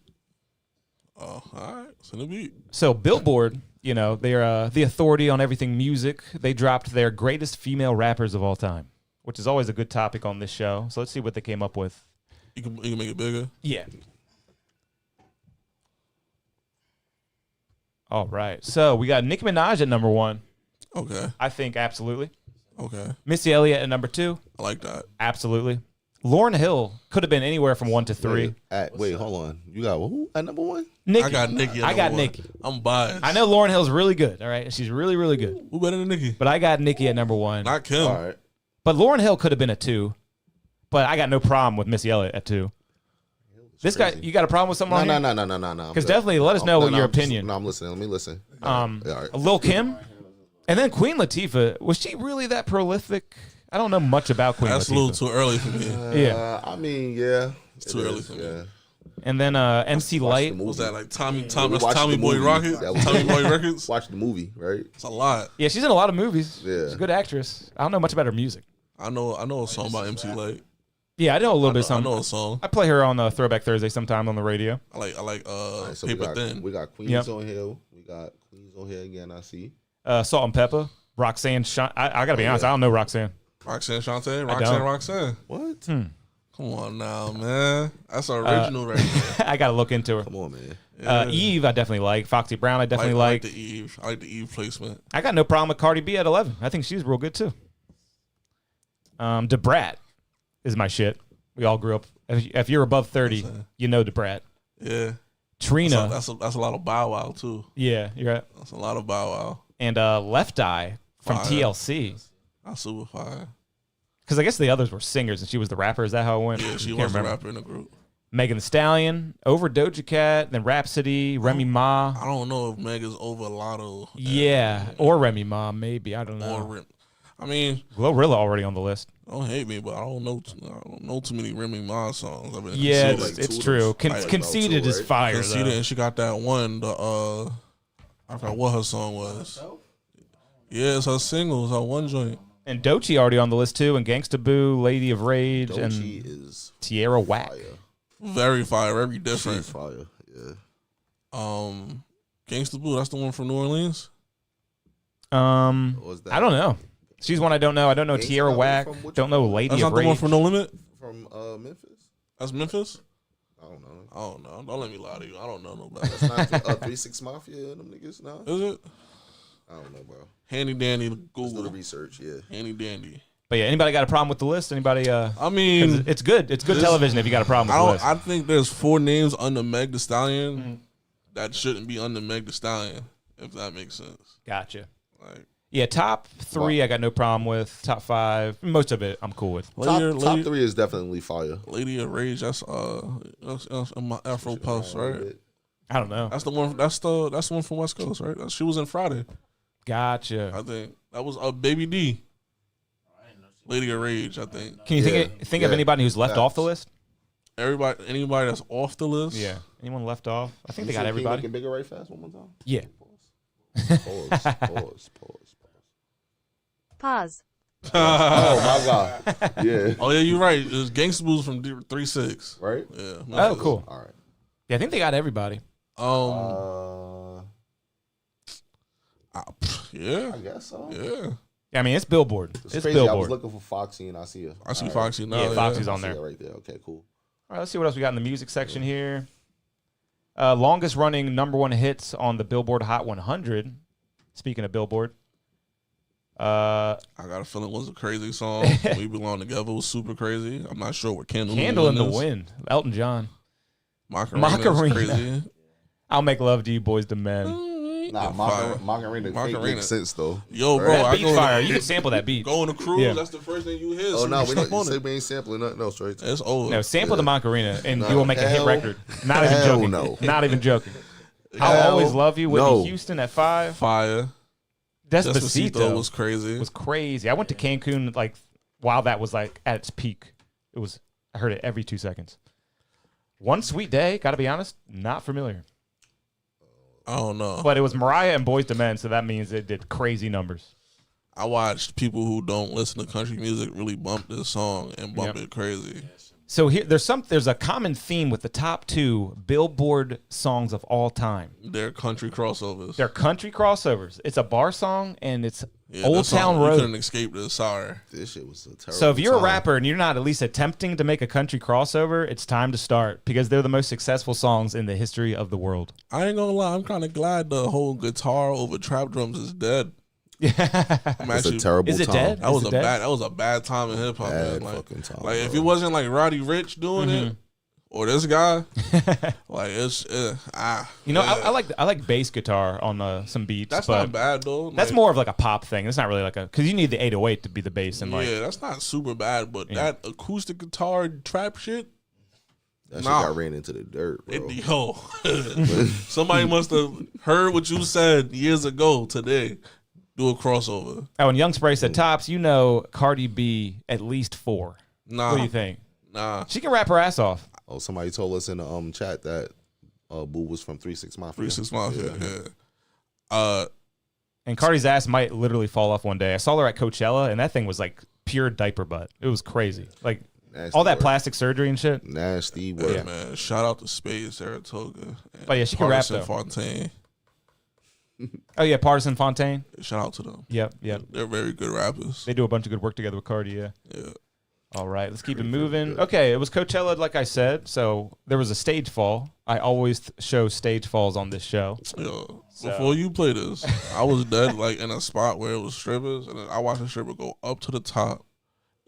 Speaker 4: Oh, all right. Send a beat.
Speaker 2: So Billboard, you know, they're the authority on everything music. They dropped their greatest female rappers of all time, which is always a good topic on this show. So let's see what they came up with.
Speaker 4: You can make it bigger.
Speaker 2: Yeah. All right. So we got Nicki Minaj at number 1.
Speaker 4: Okay.
Speaker 2: I think absolutely.
Speaker 4: Okay.
Speaker 2: Missy Elliott at number 2.
Speaker 4: I like that.
Speaker 2: Absolutely. Lauryn Hill could have been anywhere from 1 to 3.
Speaker 5: Wait, hold on. You got who at number 1?
Speaker 2: Nicki.
Speaker 4: I got Nicki.
Speaker 2: I got Nicki.
Speaker 4: I'm biased.
Speaker 2: I know Lauryn Hill's really good. All right. She's really, really good.
Speaker 4: Who better than Nicki?
Speaker 2: But I got Nicki at number 1.
Speaker 4: Not Kim.
Speaker 5: All right.
Speaker 2: But Lauryn Hill could have been a 2. But I got no problem with Missy Elliott at 2. This guy, you got a problem with something on here?
Speaker 5: No.
Speaker 2: Because definitely let us know what your opinion.
Speaker 5: I'm listening. Let me listen. All right.
Speaker 2: Lil Kim, and then Queen Latifah. Was she really that prolific? I don't know much about Queen
Speaker 4: That's
Speaker 2: Latifah.
Speaker 4: a little too early for me.
Speaker 2: Yeah.
Speaker 5: I mean, yeah.
Speaker 4: It's too early for me.
Speaker 5: Yeah.
Speaker 2: And then MC Light.
Speaker 5: the movie.
Speaker 4: Was that like Tommy
Speaker 5: We watched
Speaker 4: Boy
Speaker 5: the movie.
Speaker 4: Rocket?
Speaker 5: That was-
Speaker 4: Tommy Boy Records?
Speaker 5: Watch the movie, right?
Speaker 4: It's a lot.
Speaker 2: Yeah, she's in a lot of movies.
Speaker 5: Yeah.
Speaker 2: She's a good actress. I don't know much about her music.
Speaker 4: I know a song about MC Light.
Speaker 2: Yeah, I know a little bit of
Speaker 4: I
Speaker 2: something.
Speaker 4: know a song.
Speaker 2: I play her on Throwback Thursday sometime on the radio.
Speaker 4: I like
Speaker 5: All right, so
Speaker 4: Paper Thin.
Speaker 5: we got Queens
Speaker 2: Yep.
Speaker 5: on here. We got Queens on here again. I see.
Speaker 2: Salt and Pepper. Roxanne. I got to be honest. I don't know Roxanne.
Speaker 4: Roxanne Shante.
Speaker 2: don't.
Speaker 4: Roxanne.
Speaker 5: What?
Speaker 4: Come on now, man. That's original right there.
Speaker 2: I got to look into her.
Speaker 5: Come on, man.
Speaker 2: Eve, I definitely like. Foxy Brown, I definitely
Speaker 4: I
Speaker 2: like.
Speaker 4: like the Eve. I like the Eve placement.
Speaker 2: I got no problem with Cardi B at 11. I think she's real good too. DeBrat is my shit. We all grew up. If you're above 30, you know DeBrat.
Speaker 4: Yeah.
Speaker 2: Trina.
Speaker 4: That's a lot of Bow Wow too.
Speaker 2: Yeah, you're right.
Speaker 4: That's a lot of Bow Wow.
Speaker 2: And Left Eye from
Speaker 4: Fire.
Speaker 2: TLC.
Speaker 4: That's super fire.
Speaker 2: Because I guess the others were singers and she was the rapper. Is that how it went?
Speaker 4: Yeah, she
Speaker 2: Can't
Speaker 4: was a
Speaker 2: remember.
Speaker 4: rapper in the group.
Speaker 2: Megan Thee Stallion, over Doja Cat, then Rhapsody, Remy Ma.
Speaker 4: I don't know if Meg is over Lotto.
Speaker 2: Yeah, or Remy Ma, maybe. I don't know.
Speaker 4: Or Rim. I mean,
Speaker 2: Glorilla already on the list.
Speaker 4: don't hate me, but I don't know too many Remy Ma songs. I mean,
Speaker 2: Yeah,
Speaker 4: Conceited.
Speaker 2: it's true.
Speaker 5: Like
Speaker 2: Conceited
Speaker 5: two,
Speaker 2: is
Speaker 5: right?
Speaker 2: fire,
Speaker 4: Conceited,
Speaker 2: though.
Speaker 4: and she got that one. I forgot what her song was. Yeah, it's her singles, her one joint.
Speaker 2: And Doechii already on the list, too. And Gangsta Boo, Lady of Rage, and
Speaker 5: Doechii is
Speaker 2: Tierra Whack.
Speaker 5: fire.
Speaker 4: Very fire, very different.
Speaker 5: She's fire. Yeah.
Speaker 4: Gangsta Boo, that's the one from New Orleans.
Speaker 5: What was that?
Speaker 2: I don't know. She's one I don't know. I don't know
Speaker 5: Gangsta
Speaker 2: Tierra
Speaker 5: Boo
Speaker 2: Whack.
Speaker 5: from which
Speaker 2: Don't know
Speaker 5: one?
Speaker 2: Lady
Speaker 4: That's
Speaker 2: of
Speaker 4: not the
Speaker 2: Rage.
Speaker 4: one from No Limit.
Speaker 5: From Memphis.
Speaker 4: That's Memphis.
Speaker 5: I don't know.
Speaker 4: I don't know. Don't let me lie to you. I don't know nobody.
Speaker 5: That's not 3-6 Mafia and them niggas now.
Speaker 4: Is it?
Speaker 5: I don't know, bro.
Speaker 4: Handy dandy
Speaker 5: Let's do the
Speaker 4: Google.
Speaker 5: research. Yeah.
Speaker 4: Handy dandy.
Speaker 2: But yeah, anybody got a problem with the list? Anybody?
Speaker 4: I
Speaker 2: 'Cause
Speaker 4: mean,
Speaker 2: it's good. It's good television if you got a problem with the list.
Speaker 4: I think there's 4 names under Meg Thee Stallion that shouldn't be under Meg Thee Stallion, if that makes sense.
Speaker 2: Gotcha.
Speaker 4: Like,
Speaker 2: Yeah, top 3 I got no problem with. Top 5, most of it I'm cool with.
Speaker 5: Top 3 is definitely fire.
Speaker 4: Lady of Rage, that's my Afro Puffs, right?
Speaker 2: I don't know.
Speaker 4: That's the one. That's the one from West Coast, right? She was in Friday.
Speaker 2: Gotcha.
Speaker 4: I think that was Baby D. Lady of Rage, I think.
Speaker 2: Can you think of anybody who's left off the list?
Speaker 4: Anybody that's off the list?
Speaker 2: Yeah. Anyone left off? I think they
Speaker 5: You
Speaker 2: got
Speaker 5: see
Speaker 2: everybody.
Speaker 5: King Bigger right fast one more time.
Speaker 2: Yeah.
Speaker 5: Pause.
Speaker 3: Pause.
Speaker 5: Oh my god. Yeah.
Speaker 4: Oh yeah, you're right. It was Gangsta Blues from 3-6.
Speaker 5: Right.
Speaker 4: Yeah.
Speaker 2: Oh, cool.
Speaker 5: All right.
Speaker 2: Yeah, I think they got everybody.
Speaker 4: Yeah.
Speaker 5: I guess so.
Speaker 4: Yeah.
Speaker 2: Yeah, I mean, it's Billboard. It's
Speaker 5: crazy.
Speaker 2: Billboard.
Speaker 5: I was looking for Foxy and I see her.
Speaker 4: I see
Speaker 5: All right.
Speaker 4: Foxy now.
Speaker 2: Yeah, Foxy's
Speaker 5: I
Speaker 2: on
Speaker 5: see
Speaker 2: there.
Speaker 5: her right there. Okay, cool.
Speaker 2: All right, let's see what else we got in the music section here. Longest running #1 hits on the Billboard Hot 100. Speaking of Billboard.
Speaker 4: I got a feeling it was a crazy song. We Belong Together was super crazy. I'm not sure what Candle
Speaker 2: Candle in the
Speaker 4: is.
Speaker 2: Wind. Elton John.
Speaker 4: Macarena. Is crazy.
Speaker 2: I'll Make Love to You, Boys to Men.
Speaker 5: Nah, Macarena makes sense though.
Speaker 4: Yo, bro,
Speaker 2: That
Speaker 4: I
Speaker 2: beat
Speaker 4: go
Speaker 2: fire. You can sample that beat.
Speaker 4: go on a cruise.
Speaker 2: Yeah.
Speaker 4: That's the first thing you hear.
Speaker 5: Oh
Speaker 4: so
Speaker 5: no,
Speaker 4: you step on it.
Speaker 5: we ain't sampling nothing else, right?
Speaker 4: It's over.
Speaker 2: No, sample the Macarena, and
Speaker 5: No,
Speaker 2: you will make a hit
Speaker 5: hell-
Speaker 2: record. Not even
Speaker 5: hell
Speaker 2: joking.
Speaker 5: no.
Speaker 2: Not even joking. I'll
Speaker 5: Hell
Speaker 2: Always Love You, Whitney
Speaker 5: no.
Speaker 2: Houston at 5.
Speaker 4: Fire.
Speaker 2: Despacito
Speaker 4: was crazy.
Speaker 2: was crazy. I went to Cancun like while that was like at its peak. I heard it every 2 seconds. One Sweet Day, gotta be honest, not familiar.
Speaker 4: I don't know.
Speaker 2: But it was Mariah and Boyz II Men, so that means it did crazy numbers.
Speaker 4: I watched people who don't listen to country music really bump this song and bump
Speaker 2: Yep.
Speaker 4: it crazy.
Speaker 2: So here, there's a common theme with the top 2 Billboard songs of all time.
Speaker 4: They're country crossovers.
Speaker 2: They're country crossovers. It's a bar song and it's
Speaker 4: Yeah,
Speaker 2: Old
Speaker 4: that song,
Speaker 2: Town
Speaker 4: You
Speaker 2: Road.
Speaker 4: couldn't escape this. Sorry.
Speaker 5: This shit was a terrible.
Speaker 2: So if you're a
Speaker 5: time.
Speaker 2: rapper and you're not at least attempting to make a country crossover, it's time to start because they're the most successful songs in the history of the world.
Speaker 4: I ain't gonna lie. I'm kind of glad the whole guitar over trap drums is dead. I'm
Speaker 5: it's
Speaker 4: actually,
Speaker 5: a terrible
Speaker 2: Is it
Speaker 5: time.
Speaker 2: dead?
Speaker 4: That was
Speaker 2: Is
Speaker 4: a
Speaker 2: it dead?
Speaker 4: bad. That was a bad time in hip hop.
Speaker 5: Bad
Speaker 4: Like,
Speaker 5: fucking time,
Speaker 4: like if
Speaker 5: bro.
Speaker 4: it wasn't like Roddy Ricch doing it, or this guy, like it's
Speaker 2: You know, I like bass guitar on some beats.
Speaker 4: that's
Speaker 2: but
Speaker 4: not bad though.
Speaker 2: That's
Speaker 4: Like,
Speaker 2: more of like a pop thing. It's not really like because you need the 808 to be the bass and like
Speaker 4: yeah, that's not super bad. But
Speaker 2: Yeah.
Speaker 4: that acoustic guitar trap shit,
Speaker 5: That shit
Speaker 4: Nah.
Speaker 5: got ran into the dirt, bro.
Speaker 4: yo, somebody must have heard what you said years ago today. Do a crossover.
Speaker 2: Oh, and Young Spray said tops. You know, Cardi B at least 4.
Speaker 4: Nah,
Speaker 2: What do you think?
Speaker 4: Nah,
Speaker 2: She can rap her ass off.
Speaker 5: Oh, somebody told us in the chat that Boo was from 3-6 Mafia.
Speaker 4: 3-6 Mafia. Yeah.
Speaker 2: And Cardi's ass might literally fall off one day. I saw her at Coachella, and that thing was like pure diaper butt. It was crazy. Like
Speaker 5: Nasty
Speaker 2: all that
Speaker 5: work.
Speaker 2: plastic surgery and shit.
Speaker 5: Nasty
Speaker 4: Yeah,
Speaker 5: work.
Speaker 4: man. Shout out to Space, Saratoga. And
Speaker 2: Oh, yeah, she can rap,
Speaker 4: Partisan
Speaker 2: though.
Speaker 4: Fontaine.
Speaker 2: Oh yeah, Partisan Fontaine.
Speaker 4: Shout out to them.
Speaker 2: Yep.
Speaker 4: They're very good rappers.
Speaker 2: They do a bunch of good work together with Cardi. Yeah.
Speaker 4: Yeah.
Speaker 2: All right, let's keep it moving. Okay, it was Coachella, like I said. So there was a stage fall. I always show stage falls on this show.
Speaker 4: Yo, before you play this, I was dead like in a spot where it was strippers, and then I watched a stripper go up to the top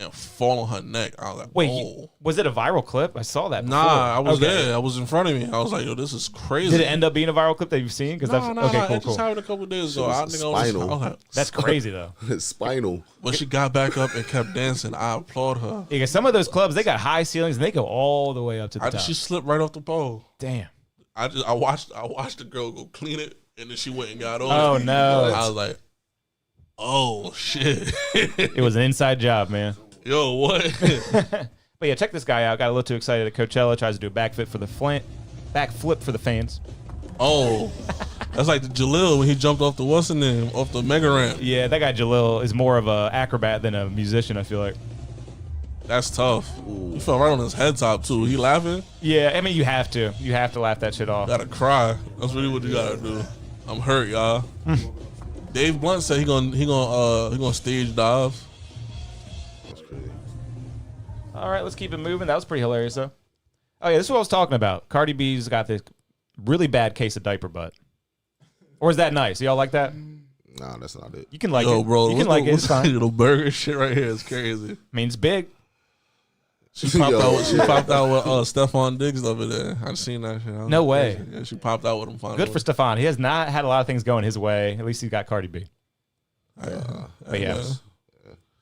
Speaker 4: and fall on her neck. I was like,
Speaker 2: Wait,
Speaker 4: whoa.
Speaker 2: was it a viral clip? I saw that. Before.
Speaker 4: Nah, I was
Speaker 2: Okay.
Speaker 4: there. I was in front of me. I was like, yo, this is crazy.
Speaker 2: Did it end up being a viral clip that you've seen? Because
Speaker 4: Nah,
Speaker 2: that's okay.
Speaker 4: it
Speaker 2: Cool,
Speaker 4: just
Speaker 2: cool.
Speaker 4: happened a couple days ago.
Speaker 5: Shit
Speaker 4: I
Speaker 5: was
Speaker 4: think I was
Speaker 5: spinal.
Speaker 4: like,
Speaker 2: That's crazy though.
Speaker 5: Spinal.
Speaker 4: when she got back up and kept dancing, I applaud her.
Speaker 2: Yeah, 'cause some of those clubs they got high ceilings and they go all the way up to the top.
Speaker 4: She slipped right off the pole.
Speaker 2: Damn.
Speaker 4: I watched the girl go clean it, and then she went and got on.
Speaker 2: Oh,
Speaker 4: it.
Speaker 2: no.
Speaker 4: I was like, oh shit.
Speaker 2: It was an inside job, man.
Speaker 4: Yo, what?
Speaker 2: But yeah, check this guy out. Got a little too excited at Coachella. Tries to do a backflip for the fans.
Speaker 4: Oh, that's like the Jalil when he jumped off the what's the name off the mega ramp.
Speaker 2: Yeah, that guy Jalil is more of a acrobat than a musician. I feel like.
Speaker 4: That's tough. He fell right on his head top too. He laughing.
Speaker 2: Yeah, I mean you have to laugh that shit off.
Speaker 4: Gotta cry. That's really what you gotta do. I'm hurt, y'all. Dave Blunt said he gonna stage dive.
Speaker 2: All right, let's keep it moving. That was pretty hilarious though. Oh yeah, this is what I was talking about. Cardi B's got this really bad case of diaper butt. Or is that nice? Y'all like that?
Speaker 5: Nah, that's not it.
Speaker 2: You can like
Speaker 4: Yo,
Speaker 2: it.
Speaker 4: bro,
Speaker 2: You can like it. It's fine.
Speaker 4: The burger shit right here is crazy.
Speaker 2: I mean, it's big.
Speaker 4: She popped out. She popped out with Stephon Diggs over there. I've seen that shit.
Speaker 2: No way.
Speaker 4: Crazy. Yeah, she popped out with him finally.
Speaker 2: Good for Stephon. He has not had a lot of things going his way. At least he's got Cardi B. But yeah.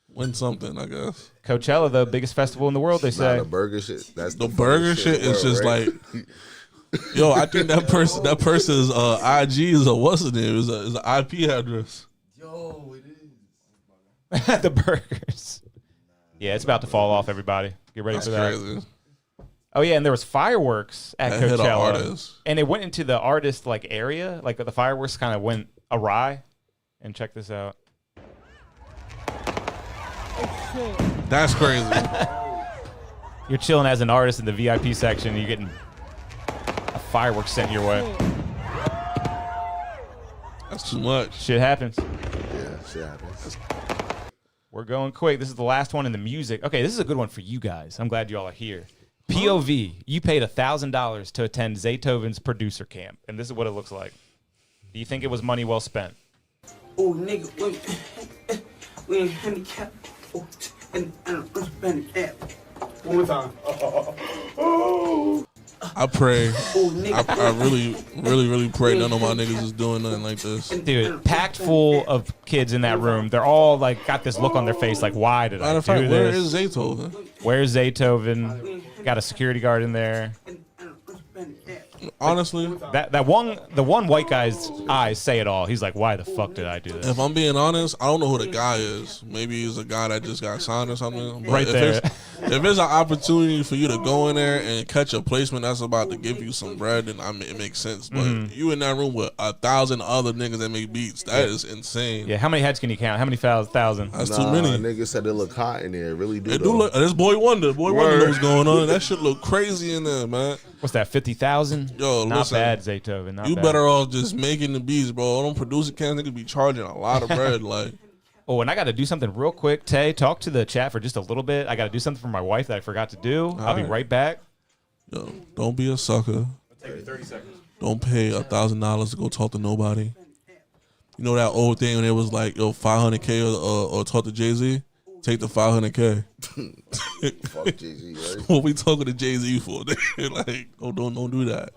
Speaker 4: Win something, I guess.
Speaker 2: Coachella, the biggest festival in the world, they say.
Speaker 5: The burger shit. That's
Speaker 4: The burger shit is just
Speaker 5: right?
Speaker 4: like, yo, I think that person's IG is what's the name? Is an IP address.
Speaker 5: Yo, it is.
Speaker 2: The burgers. Yeah, it's about to fall off, everybody. Get ready
Speaker 4: That's
Speaker 2: for that.
Speaker 4: crazy.
Speaker 2: Oh, yeah, and there was fireworks at
Speaker 4: That hit an
Speaker 2: Coachella.
Speaker 4: artist.
Speaker 2: And it went into the artist like area. Like the fireworks kind of went awry. And check this out.
Speaker 4: That's crazy.
Speaker 2: You're chilling as an artist in the VIP section, and you're getting a fireworks sent your way.
Speaker 4: That's too much.
Speaker 2: Shit happens.
Speaker 5: Yeah, shit happens.
Speaker 2: We're going quick. This is the last one in the music. Okay, this is a good one for you guys. I'm glad you all are here. POV, you paid $1,000 to attend Zaytoven's producer camp, and this is what it looks like. Do you think it was money well spent?
Speaker 8: Oh, nigga, we ain't handicapped. Oh, and I'm app.
Speaker 7: One more time.
Speaker 4: I pray.
Speaker 8: Oh, nigga.
Speaker 4: I really pray none of my niggas is doing nothing like this.
Speaker 2: Dude, packed full of kids in that room. They're all like got this look on their face like, why did I
Speaker 4: Matter of
Speaker 2: do
Speaker 4: fact, where
Speaker 2: this?
Speaker 4: is Zaytoven?
Speaker 2: Where's Zaytoven? Got a security guard in there.
Speaker 4: Honestly,
Speaker 2: The one white guy's eyes say it all. He's like, why the fuck did I do this?
Speaker 4: if I'm being honest, I don't know who the guy is. Maybe he's a guy that just got signed or something. But
Speaker 2: Right
Speaker 4: if
Speaker 2: there.
Speaker 4: If there's an opportunity for you to go in there and catch a placement that's about to give you some bread, then it makes sense. But you in that room with 1,000 other niggas that make beats, that is insane.
Speaker 2: Yeah, how many heads can you count? How many thousand?
Speaker 4: That's too many.
Speaker 5: Niggas said it look hot in there. It really do.
Speaker 4: It
Speaker 5: though.
Speaker 4: do look. This Boy Wonder. Boy Wonder
Speaker 5: Word.
Speaker 4: knows what's going on. That shit look crazy in there, man.
Speaker 2: What's that, 50,000?
Speaker 4: Yo,
Speaker 2: Not
Speaker 4: listen,
Speaker 2: bad, Zaytoven. Not
Speaker 4: You
Speaker 2: bad.
Speaker 4: better off just making the beats, bro. All them producer cats niggas be charging a lot of bread. Like,
Speaker 2: Oh, and I got to do something real quick. Tay, talk to the chat for just a little bit. I got to do something for my wife that I forgot to do. I'll be
Speaker 4: right.
Speaker 2: right back.
Speaker 4: yo, don't be a sucker.
Speaker 2: Take me 30 seconds.
Speaker 4: Don't pay $1,000 to go talk to nobody. You know that old thing when it was like, yo, 500K or talk to Jay-Z? Take the 500K.
Speaker 5: Fuck Jay-Z, right?
Speaker 4: What we talking to Jay-Z for? Like, don't do that.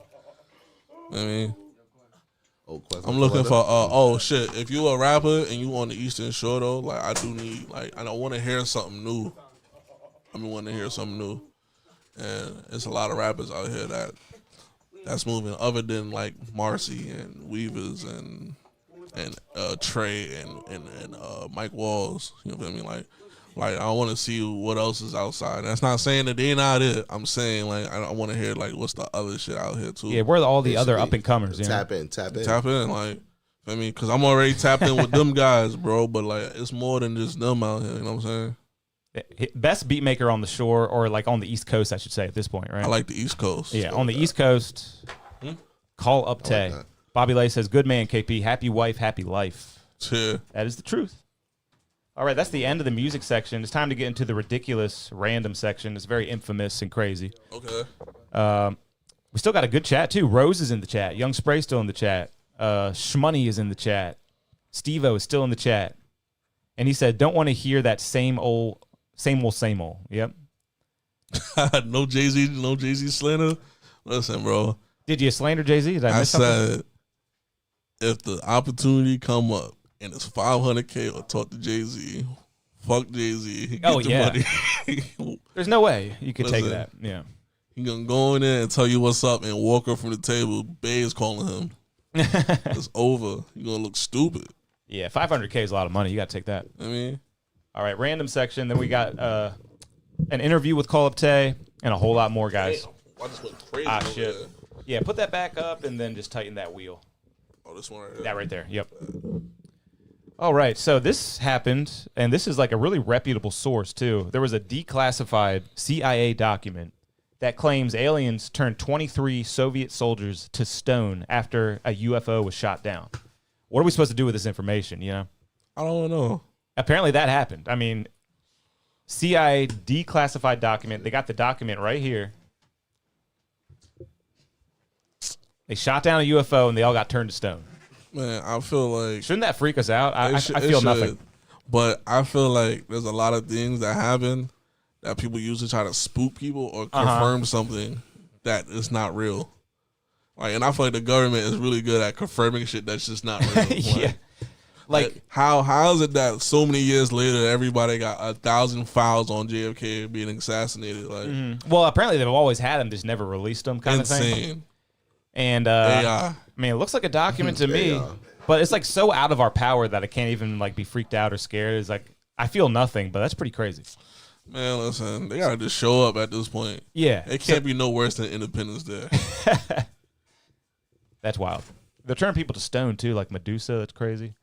Speaker 4: I mean,
Speaker 5: Oh, question
Speaker 4: I'm looking
Speaker 5: for
Speaker 4: for shit. If you a rapper and you on the Eastern Shore though, like I do need I don't want to hear something new. I want to hear something new, and it's a lot of rappers out here that's moving other than like Marcy and Weavers and Trey and Mike Walls. You know what I mean? Like I want to see what else is outside. That's not saying that they not it. I'm saying like I want to hear like what's the other shit out here too.
Speaker 2: Yeah, we're all the other up and comers. You know?
Speaker 5: Tap in.
Speaker 4: Tap in, like, I mean, because I'm already tapped in with them guys, bro. But like, it's more than just them out here. You know what I'm saying?
Speaker 2: Best beat maker on the shore, or like on the East Coast, I should say at this point, right?
Speaker 4: I like the East Coast.
Speaker 2: Yeah, on the East Coast, CallUp Tay.
Speaker 5: that.
Speaker 2: Bobby Lay says, "Good man, KP. Happy wife, happy life."
Speaker 4: Yeah.
Speaker 2: That is the truth. All right, that's the end of the music section. It's time to get into the ridiculous, random section. It's very infamous and crazy.
Speaker 4: Okay.
Speaker 2: We still got a good chat, too. Rose is in the chat. Young Spray still in the chat. Shmoney is in the chat. Steve-O is still in the chat. And he said, don't want to hear that same old. Yep.
Speaker 4: no Jay-Z slander. Listen, bro.
Speaker 2: Did you slander Jay-Z? Did I
Speaker 4: I
Speaker 2: miss something?
Speaker 4: said, if the opportunity come up and it's 500K or talk to Jay-Z, fuck Jay-Z. Get
Speaker 2: Oh,
Speaker 4: the
Speaker 2: yeah.
Speaker 4: money.
Speaker 2: There's no way you could take
Speaker 4: Listen.
Speaker 2: that. Yeah.
Speaker 4: He gonna go in there and tell you what's up and walk up from the table. Bay is calling him. It's over. You gonna look stupid.
Speaker 2: Yeah, 500K is a lot of money. You got to take that.
Speaker 4: I mean,
Speaker 2: All right, random section. Then we got an interview with CallUp Tay and a whole lot more, guys.
Speaker 4: I just went crazy.
Speaker 2: Ah,
Speaker 4: over
Speaker 2: shit.
Speaker 4: there.
Speaker 2: Yeah, put that back up and then just tighten that wheel.
Speaker 4: Oh, this one right here.
Speaker 2: That right there. Yep. All right, so this happened, and this is like a really reputable source, too. There was a declassified CIA document that claims aliens turned 23 Soviet soldiers to stone after a UFO was shot down. What are we supposed to do with this information, you know?
Speaker 4: I don't know.
Speaker 2: Apparently that happened. I mean, CIA declassified document. They got the document right here. They shot down a UFO, and they all got turned to stone.
Speaker 4: Man, I feel like
Speaker 2: Shouldn't that freak us out? I
Speaker 4: it
Speaker 2: feel
Speaker 4: should.
Speaker 2: nothing.
Speaker 4: But I feel like there's a lot of things that happen that people use to try to spook people or confirm something that is not real. Like, and I feel like the government is really good at confirming shit that's just not real.
Speaker 2: Yeah. Like
Speaker 4: how is it that so many years later everybody got 1,000 files on JFK being assassinated? Like,
Speaker 2: well, apparently they've always had them, just never released them, kind of thing.
Speaker 4: insane.
Speaker 2: And
Speaker 4: AI.
Speaker 2: I mean, it looks like a document to me, but it's like so out of our power that I can't even like be freaked out or scared. It's like I feel nothing, but that's pretty crazy.
Speaker 4: Man, listen, they gotta just show up at this point.
Speaker 2: Yeah,
Speaker 4: It can't be no worse than Independence Day.
Speaker 2: That's wild. They're turning people to stone too, like Medusa. That's crazy.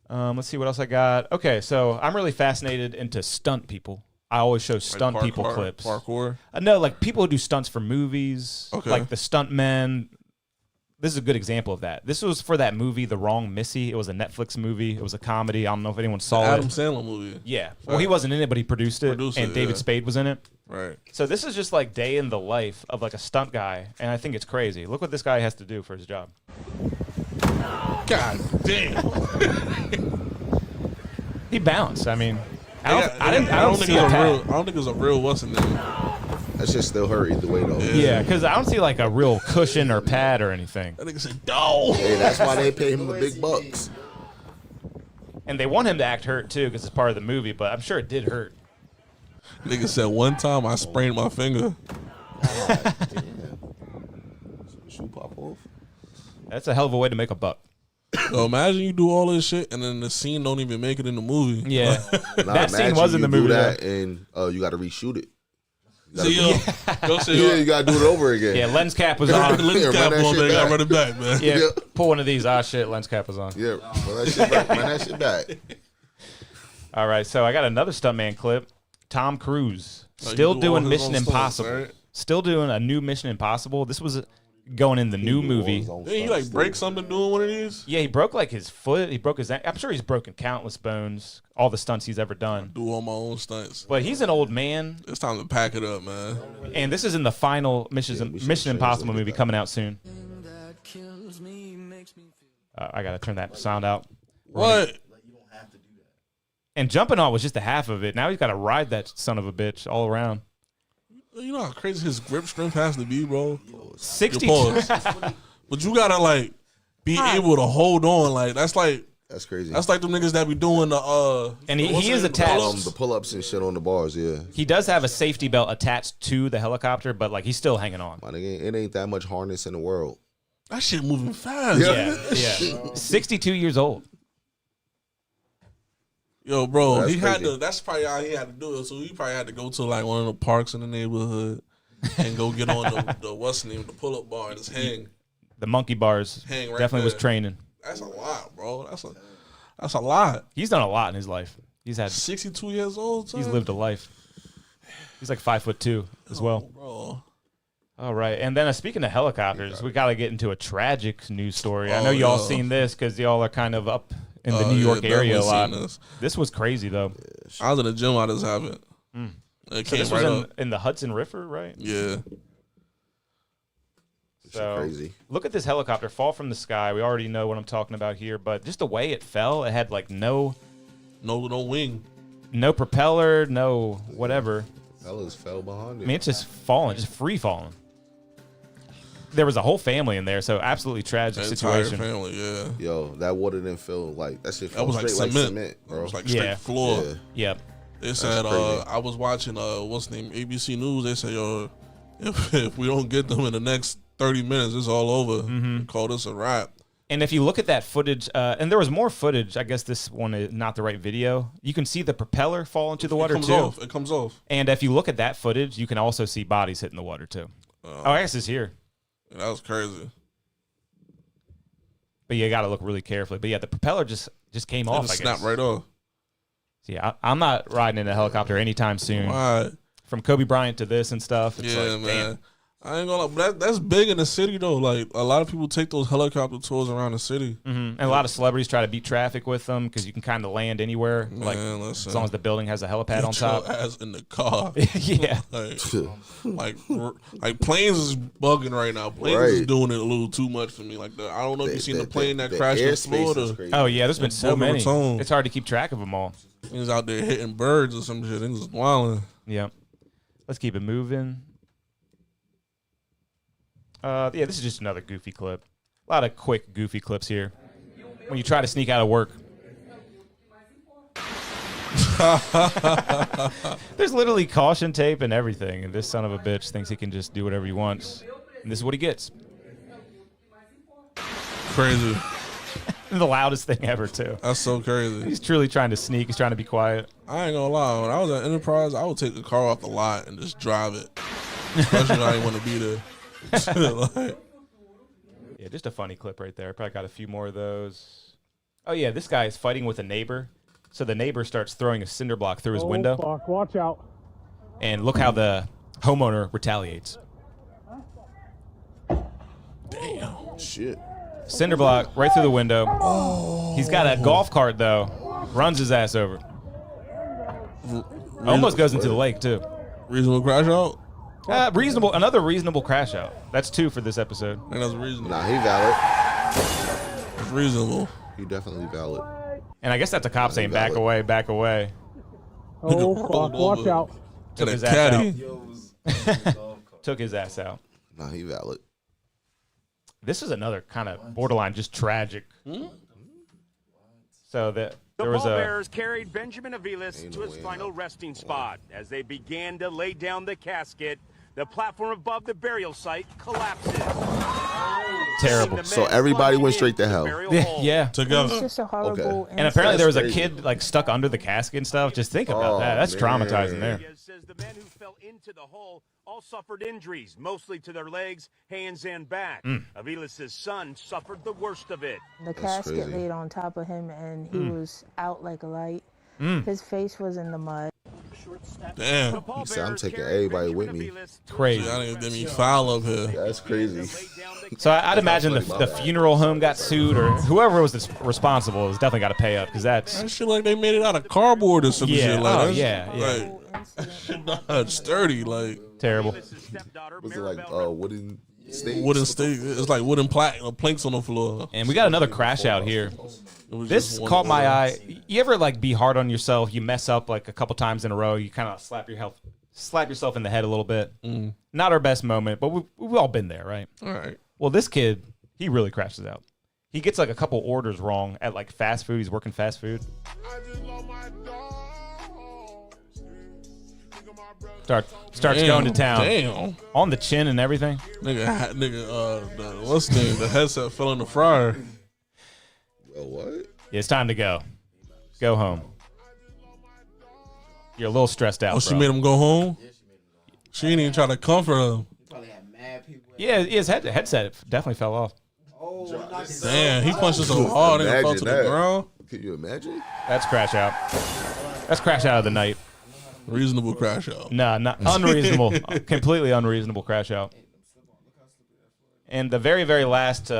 Speaker 2: Let's see what else I got. Okay, so I'm really fascinated into stunt people. I always show stunt people clips.
Speaker 4: Parkour.
Speaker 2: No, like people who do stunts for movies,
Speaker 4: Okay.
Speaker 2: like the stunt men. This is a good example of that. This was for that movie, The Wrong Missy. It was a Netflix movie. It was a comedy. I don't know if anyone saw
Speaker 4: Adam
Speaker 2: it.
Speaker 4: Sandler movie.
Speaker 2: Yeah. Well, he wasn't in it, but he produced it,
Speaker 4: Produced
Speaker 2: and
Speaker 4: it,
Speaker 2: David
Speaker 4: yeah.
Speaker 2: Spade was in it.
Speaker 4: Right.
Speaker 2: So this is just like day in the life of like a stunt guy, and I think it's crazy. Look what this guy has to do for his job.
Speaker 4: God damn.
Speaker 2: He bounced. I mean, I
Speaker 4: don't
Speaker 2: don't
Speaker 4: think
Speaker 2: see
Speaker 4: it's
Speaker 2: a
Speaker 4: a
Speaker 2: pad.
Speaker 4: real. I don't think it's a real what's in there.
Speaker 5: That shit still hurt either way though.
Speaker 2: Yeah, because I don't see like a real cushion or pad or anything.
Speaker 4: That nigga said, "No."
Speaker 5: Hey, that's why they pay him the big bucks.
Speaker 2: And they want him to act hurt too, because it's part of the movie. But I'm sure it did hurt.
Speaker 4: Nigga said one time I sprained my finger.
Speaker 5: Shoe pop off.
Speaker 2: That's a hell of a way to make a buck.
Speaker 4: So imagine you do all this shit and then the scene don't even make it in the movie.
Speaker 2: Yeah,
Speaker 5: Nah,
Speaker 2: that scene
Speaker 5: imagine
Speaker 2: was in the
Speaker 5: you do
Speaker 2: movie.
Speaker 5: that and you got to reshoot it.
Speaker 4: See, yo say,
Speaker 5: Yeah, you got to do it over again.
Speaker 2: Yeah, lens cap was on.
Speaker 4: lens
Speaker 5: Yeah,
Speaker 4: cap
Speaker 5: run that
Speaker 4: on,
Speaker 5: shit
Speaker 4: man. Gotta
Speaker 5: back.
Speaker 4: run it back, man.
Speaker 2: Yeah,
Speaker 5: Yeah.
Speaker 2: pull one of these. Ah, shit, lens cap was on.
Speaker 5: Yeah, run that shit back. Run that shit back.
Speaker 2: All right, so I got another stuntman clip. Tom Cruise
Speaker 4: Oh,
Speaker 2: still
Speaker 4: you do all
Speaker 2: doing
Speaker 4: his
Speaker 2: Mission
Speaker 4: own stunts,
Speaker 2: Impossible.
Speaker 4: right?
Speaker 2: Still doing a new Mission Impossible. This was going in the new movie.
Speaker 4: Didn't he like break something doing one of these?
Speaker 2: Yeah, he broke like his foot. He broke his. I'm sure he's broken countless bones. All the stunts he's ever done.
Speaker 4: Do all my own stunts.
Speaker 2: But he's an old man,
Speaker 4: It's time to pack it up, man.
Speaker 2: and this is in the final Mission Impossible movie coming out soon. I gotta turn that sound out.
Speaker 4: What?
Speaker 2: And jumping on was just a half of it. Now he's got to ride that son of a bitch all around.
Speaker 4: You know how crazy his grip strength has to be, bro?
Speaker 2: 60.
Speaker 4: Pause. But you gotta like be able to hold on. Like that's like
Speaker 5: That's crazy.
Speaker 4: them niggas that be doing the
Speaker 2: And he
Speaker 4: what's
Speaker 2: is
Speaker 4: it, the
Speaker 2: attached.
Speaker 4: pull-ups?
Speaker 5: The pull-ups and shit on the bars, yeah.
Speaker 2: He does have a safety belt attached to the helicopter, but like he's still hanging on.
Speaker 5: My nigga, it ain't that much harness in the world.
Speaker 4: That shit moving fast.
Speaker 2: Yeah. 62 years old.
Speaker 4: Yo, bro,
Speaker 5: That's
Speaker 4: he had
Speaker 5: crazy.
Speaker 4: to. That's probably how he had to do it. So he probably had to go to like one of the parks in the neighborhood and go get on the what's the name, the pull-up bar and just hang.
Speaker 2: The monkey bars
Speaker 4: Hang right
Speaker 2: definitely was
Speaker 4: there.
Speaker 2: training.
Speaker 4: That's a lot, bro. That's a lot.
Speaker 2: He's done a lot in his life. He's
Speaker 4: 62 years old. Son?
Speaker 2: he's lived a life. He's like 5'2" as well.
Speaker 4: Bro.
Speaker 2: All right, and then speaking of helicopters, we got to get into a tragic news story. I know
Speaker 4: Oh,
Speaker 2: y'all
Speaker 4: yeah.
Speaker 2: seen this because y'all are kind of up in the
Speaker 4: Oh,
Speaker 2: New
Speaker 4: yeah,
Speaker 2: York area a
Speaker 4: definitely
Speaker 2: lot.
Speaker 4: seen this.
Speaker 2: This was crazy though.
Speaker 4: I was in the gym. I just haven't. It
Speaker 2: So
Speaker 4: came
Speaker 2: this was
Speaker 4: right
Speaker 2: in,
Speaker 4: up.
Speaker 2: in the Hudson River, right?
Speaker 4: Yeah.
Speaker 2: So
Speaker 5: Crazy.
Speaker 2: look at this helicopter fall from the sky. We already know what I'm talking about here, but just the way it fell, it had like no
Speaker 4: No wing.
Speaker 2: propeller, no whatever.
Speaker 5: Fellas fell behind it.
Speaker 2: I mean, it's just falling, just free falling. There was a whole family in there, so absolutely tragic
Speaker 4: The entire
Speaker 2: situation.
Speaker 4: family, yeah.
Speaker 5: Yo, that water didn't feel like that shit
Speaker 4: That
Speaker 5: felt
Speaker 4: was like
Speaker 5: straight
Speaker 4: cement.
Speaker 5: like cement, bro.
Speaker 4: It was like straight
Speaker 2: Yeah.
Speaker 4: floor.
Speaker 5: Yeah.
Speaker 2: Yep.
Speaker 4: They said,
Speaker 5: crazy.
Speaker 4: I was watching, what's the name, ABC News. They said, yo, if we don't get them in the next 30 minutes, it's all over.
Speaker 2: Mm-hmm.
Speaker 4: Call this a wrap.
Speaker 2: And if you look at that footage, and there was more footage, I guess this one is not the right video. You can see the propeller fall into the water
Speaker 4: It comes
Speaker 2: too.
Speaker 4: off. It comes off.
Speaker 2: And if you look at that footage, you can also see bodies hitting the water too. Oh, I guess it's here.
Speaker 4: Yeah, that was crazy.
Speaker 2: But you got to look really carefully. But yeah, the propeller just came off,
Speaker 4: It
Speaker 2: I
Speaker 4: snapped
Speaker 2: guess.
Speaker 4: right off.
Speaker 2: So yeah, I'm not riding in a helicopter anytime soon.
Speaker 4: Why?
Speaker 2: From Kobe Bryant to this and stuff. It's
Speaker 4: Yeah,
Speaker 2: like,
Speaker 4: man.
Speaker 2: damn.
Speaker 4: I ain't gonna lie, but that's big in the city though. Like a lot of people take those helicopter tours around the city,
Speaker 2: And a lot of celebrities try to beat traffic with them because you can kind of land anywhere, like
Speaker 4: listen,
Speaker 2: as long as the building has a helipad on
Speaker 4: get your
Speaker 2: top.
Speaker 4: ass in the car.
Speaker 2: Yeah,
Speaker 4: like planes is bugging right now. Planes is doing it a little too much for me. Like I don't know if you've seen the plane that crashed in Florida.
Speaker 2: oh yeah, there's been so
Speaker 4: Boca
Speaker 2: many.
Speaker 4: Raton.
Speaker 2: It's hard to keep track of them all.
Speaker 4: He's out there hitting birds or some shit. He's wilding.
Speaker 2: Yeah, let's keep it moving. Yeah, this is just another goofy clip. A lot of quick, goofy clips here. When you try to sneak out of work. There's literally caution tape and everything, and this son of a bitch thinks he can just do whatever he wants. And this is what he gets.
Speaker 4: Crazy.
Speaker 2: The loudest thing ever, too.
Speaker 4: That's so crazy.
Speaker 2: He's truly trying to sneak. He's trying to be quiet.
Speaker 4: I ain't gonna lie. When I was at Enterprise, I would take the car off the lot and just drive it. Especially when I didn't want to be there. Like,
Speaker 2: Yeah, just a funny clip right there. Probably got a few more of those. Oh, yeah, this guy is fighting with a neighbor. So the neighbor starts throwing a cinder block through his window.
Speaker 7: Fuck, watch out.
Speaker 2: And look how the homeowner retaliates.
Speaker 4: damn.
Speaker 5: Shit.
Speaker 2: Cinder block right through the window. He's got a golf cart, though. Runs his ass over. Almost goes into the lake, too.
Speaker 4: Reasonable crash out?
Speaker 2: Reasonable. Another reasonable crash out. That's 2 for this episode.
Speaker 4: I think that's reasonable.
Speaker 5: Nah, he valid.
Speaker 4: It's reasonable.
Speaker 5: He definitely valid.
Speaker 2: And I guess that's a cop saying, back away, back away.
Speaker 7: Oh, fuck, watch out.
Speaker 2: Took
Speaker 4: And
Speaker 2: his
Speaker 4: a
Speaker 2: ass
Speaker 4: caddy.
Speaker 2: out. Took his ass out.
Speaker 5: Nah, he valid.
Speaker 2: This is another kind of borderline just tragic. So there was a...
Speaker 6: Pallbearers carried Benjamin Aviles to his final resting spot. As they began to lay down the casket, the platform above the burial site collapses.
Speaker 2: Terrible.
Speaker 5: So everybody went straight to hell.
Speaker 2: Yeah.
Speaker 4: Together.
Speaker 9: It's just a horrible.
Speaker 2: And apparently there was a
Speaker 5: That's
Speaker 2: kid like stuck under the casket and stuff. Just think about that. That's
Speaker 5: man.
Speaker 2: traumatizing there.
Speaker 6: Says the men who fell into the hole all suffered injuries, mostly to their legs, hands, and back. Aviles' son suffered the worst of it.
Speaker 9: The casket
Speaker 5: crazy.
Speaker 9: laid on top of him, and he was out like a light. His face was in the mud.
Speaker 4: Damn.
Speaker 5: He said, I'm taking everybody with me.
Speaker 2: Crazy.
Speaker 4: I didn't get me foul up here.
Speaker 5: That's crazy.
Speaker 2: So I'd imagine
Speaker 5: funny
Speaker 2: the
Speaker 5: about that.
Speaker 2: funeral home got sued, or whoever was responsible has definitely got to pay up because that's
Speaker 4: That shit like they made it out of cardboard or some
Speaker 2: Yeah.
Speaker 4: shit. Like,
Speaker 2: Oh,
Speaker 4: that's,
Speaker 2: yeah, yeah.
Speaker 4: Like, sturdy. Like,
Speaker 2: terrible.
Speaker 5: Was it like wooden stakes?
Speaker 4: wooden stake. It's like wooden planks on the floor.
Speaker 2: And we got another crash out here.
Speaker 4: It was
Speaker 2: This
Speaker 4: just one
Speaker 2: caught my
Speaker 4: order.
Speaker 2: eye. You ever like be hard on yourself? You mess up like a couple times in a row. You kind of slap yourself in the head a little bit. Not our best moment, but we've all been there, right?
Speaker 4: All right.
Speaker 2: Well, this kid, he really crashes out. He gets like a couple orders wrong at like fast food. He's working fast food. Starts going to town
Speaker 4: Damn.
Speaker 2: on the chin and everything.
Speaker 4: What's the name? The headset fell in the fryer.
Speaker 5: Well, what?
Speaker 2: Yeah, it's time to go. Go home. You're a little stressed out.
Speaker 4: Oh, she
Speaker 2: bro.
Speaker 4: made him go home? She didn't even try to comfort him.
Speaker 2: Yeah, his headset definitely fell off.
Speaker 4: Damn, he punched her so hard and it fell to the ground.
Speaker 5: Can you imagine?
Speaker 2: That's crash out. That's crash out of the night.
Speaker 4: Reasonable crash out.
Speaker 2: Nah, not unreasonable. Completely unreasonable crash out. And the very, very last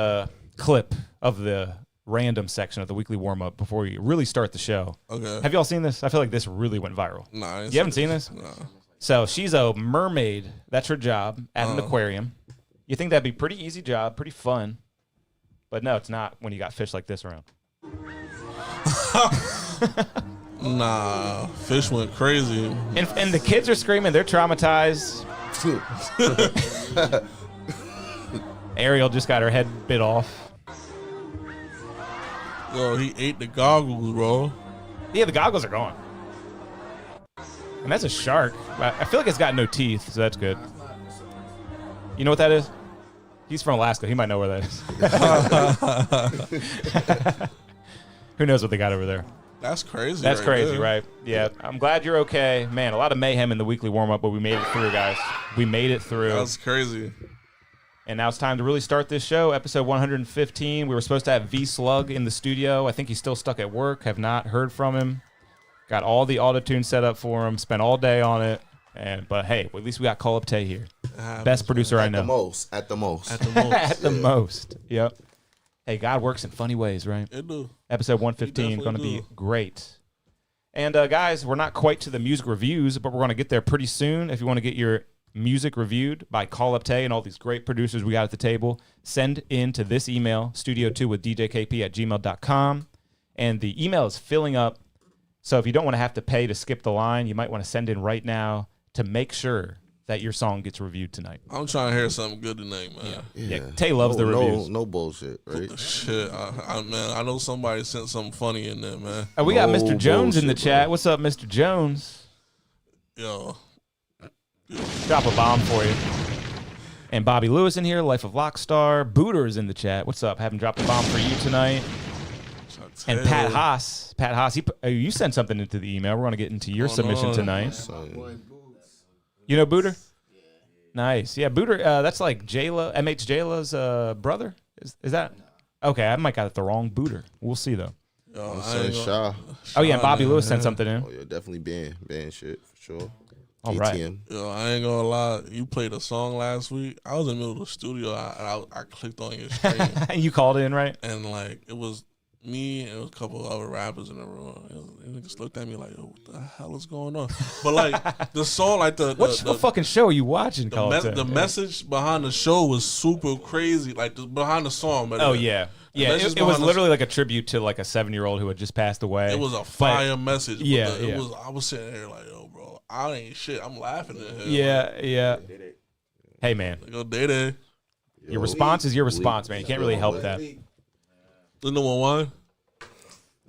Speaker 2: clip of the random section of the weekly warm-up before we really start the show.
Speaker 4: Okay.
Speaker 2: Have y'all seen this? I feel like this really went viral.
Speaker 4: Nah, I ain't
Speaker 2: You haven't seen this?
Speaker 4: Nah.
Speaker 2: So she's a mermaid. That's her job at an aquarium. You think that'd be pretty easy job, pretty fun. But no, it's not when you got fish like this around.
Speaker 4: Nah, fish went crazy.
Speaker 2: And the kids are screaming. They're traumatized. Ariel just got her head bit off.
Speaker 4: Yo, he ate the goggles, bro.
Speaker 2: Yeah, the goggles are gone. And that's a shark. I feel like it's got no teeth, so that's good. You know what that is? He's from Alaska. He might know where that is. Who knows what they got over there?
Speaker 4: That's crazy.
Speaker 2: That's
Speaker 4: right
Speaker 2: crazy,
Speaker 4: there.
Speaker 2: right? Yeah. I'm glad you're okay. Man, a lot of mayhem in the weekly warm-up, but we made it through, guys. We made it through.
Speaker 4: That's crazy.
Speaker 2: And now it's time to really start this show, episode 115. We were supposed to have V-Slug in the studio. I think he's still stuck at work. Have not heard from him. Got all the auto-tune set up for him. Spent all day on it. But hey, at least we got CallUp Tay here. Best producer I
Speaker 5: At
Speaker 2: know.
Speaker 5: the most. At the most.
Speaker 4: At the most.
Speaker 2: At the most. Yep. Hey, God works in funny ways, right?
Speaker 4: It do.
Speaker 2: Episode
Speaker 4: He
Speaker 2: 115 going to
Speaker 4: definitely
Speaker 2: be
Speaker 4: do.
Speaker 2: great. And guys, we're not quite to the music reviews, but we're going to get there pretty soon. If you want to get your music reviewed by CallUp Tay and all these great producers we got at the table, send in to this email, studio2withdjkp@gmail.com. And the email is filling up. So if you don't want to have to pay to skip the line, you might want to send in right now to make sure that your song gets reviewed tonight.
Speaker 4: I'm trying to hear something good tonight, man.
Speaker 2: Yeah, Tay loves the reviews.
Speaker 5: No bullshit, right?
Speaker 4: Shit, man, I know somebody sent something funny in there, man.
Speaker 2: We got
Speaker 5: No
Speaker 2: Mr. Jones in the
Speaker 5: bullshit,
Speaker 2: chat.
Speaker 5: bro.
Speaker 2: What's up, Mr. Jones?
Speaker 4: Yo,
Speaker 2: Drop a bomb for you. And Bobby Lewis in here, Life of Lockstar. Booter is in the chat. What's up? Haven't dropped a bomb for you tonight. And Pat Haas. Pat Haas, you sent something into the email. We're going to get into your submission tonight. You know Booter? Nice. Yeah, Booter, that's like Jayla, MH Jayla's brother? Is that? Okay, I might got it the wrong Booter. We'll see, though.
Speaker 4: Yo,
Speaker 5: I'm
Speaker 4: I
Speaker 5: saying
Speaker 4: ain't
Speaker 5: Shaw.
Speaker 2: Oh, yeah, and Bobby
Speaker 4: man,
Speaker 2: Lewis sent
Speaker 4: man.
Speaker 2: something in.
Speaker 5: Oh, yeah, definitely band shit, for sure.
Speaker 2: All right.
Speaker 5: ATM.
Speaker 4: Yo, I ain't gonna lie. You played a song last week. I was in the middle of the studio. I clicked on your screen,
Speaker 2: And you called in, right?
Speaker 4: and like it was me and a couple of other rappers in the room. And niggas looked at me like, "Yo, what the hell is going on?" But like the song, like
Speaker 2: What fucking show are you watching, Call Up Tay?
Speaker 4: the message behind the show was super crazy. Like behind the song, man.
Speaker 2: Oh, yeah. Yeah,
Speaker 4: message
Speaker 2: it was
Speaker 4: behind the-
Speaker 2: literally like a tribute to like a 7-year-old who had just passed away.
Speaker 4: It was a
Speaker 2: But-
Speaker 4: fire message. But
Speaker 2: yeah,
Speaker 4: it
Speaker 2: yeah.
Speaker 4: was. I was sitting there like, "Yo, bro, I ain't shit. I'm laughing at him."
Speaker 2: Yeah. Hey, man.
Speaker 4: Like, yo, Day.
Speaker 2: Your response is your response, man. You can't really help that.
Speaker 4: The number one.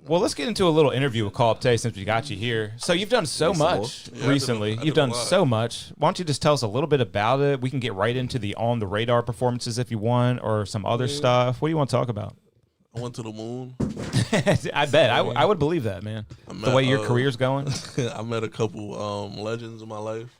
Speaker 2: Well, let's get into a little interview with CallUp Tay since we got you here. So you've done so much
Speaker 4: Yeah, I
Speaker 2: recently.
Speaker 4: did a
Speaker 2: You've done
Speaker 4: lot.
Speaker 2: so much. Why don't you just tell us a little bit about it? We can get right into the on the radar performances if you want, or some other stuff. What do you want to talk about?
Speaker 4: I went to the moon.
Speaker 2: I bet I would believe that, man. The
Speaker 4: met,
Speaker 2: way your career's going.
Speaker 4: I met a couple legends in my life.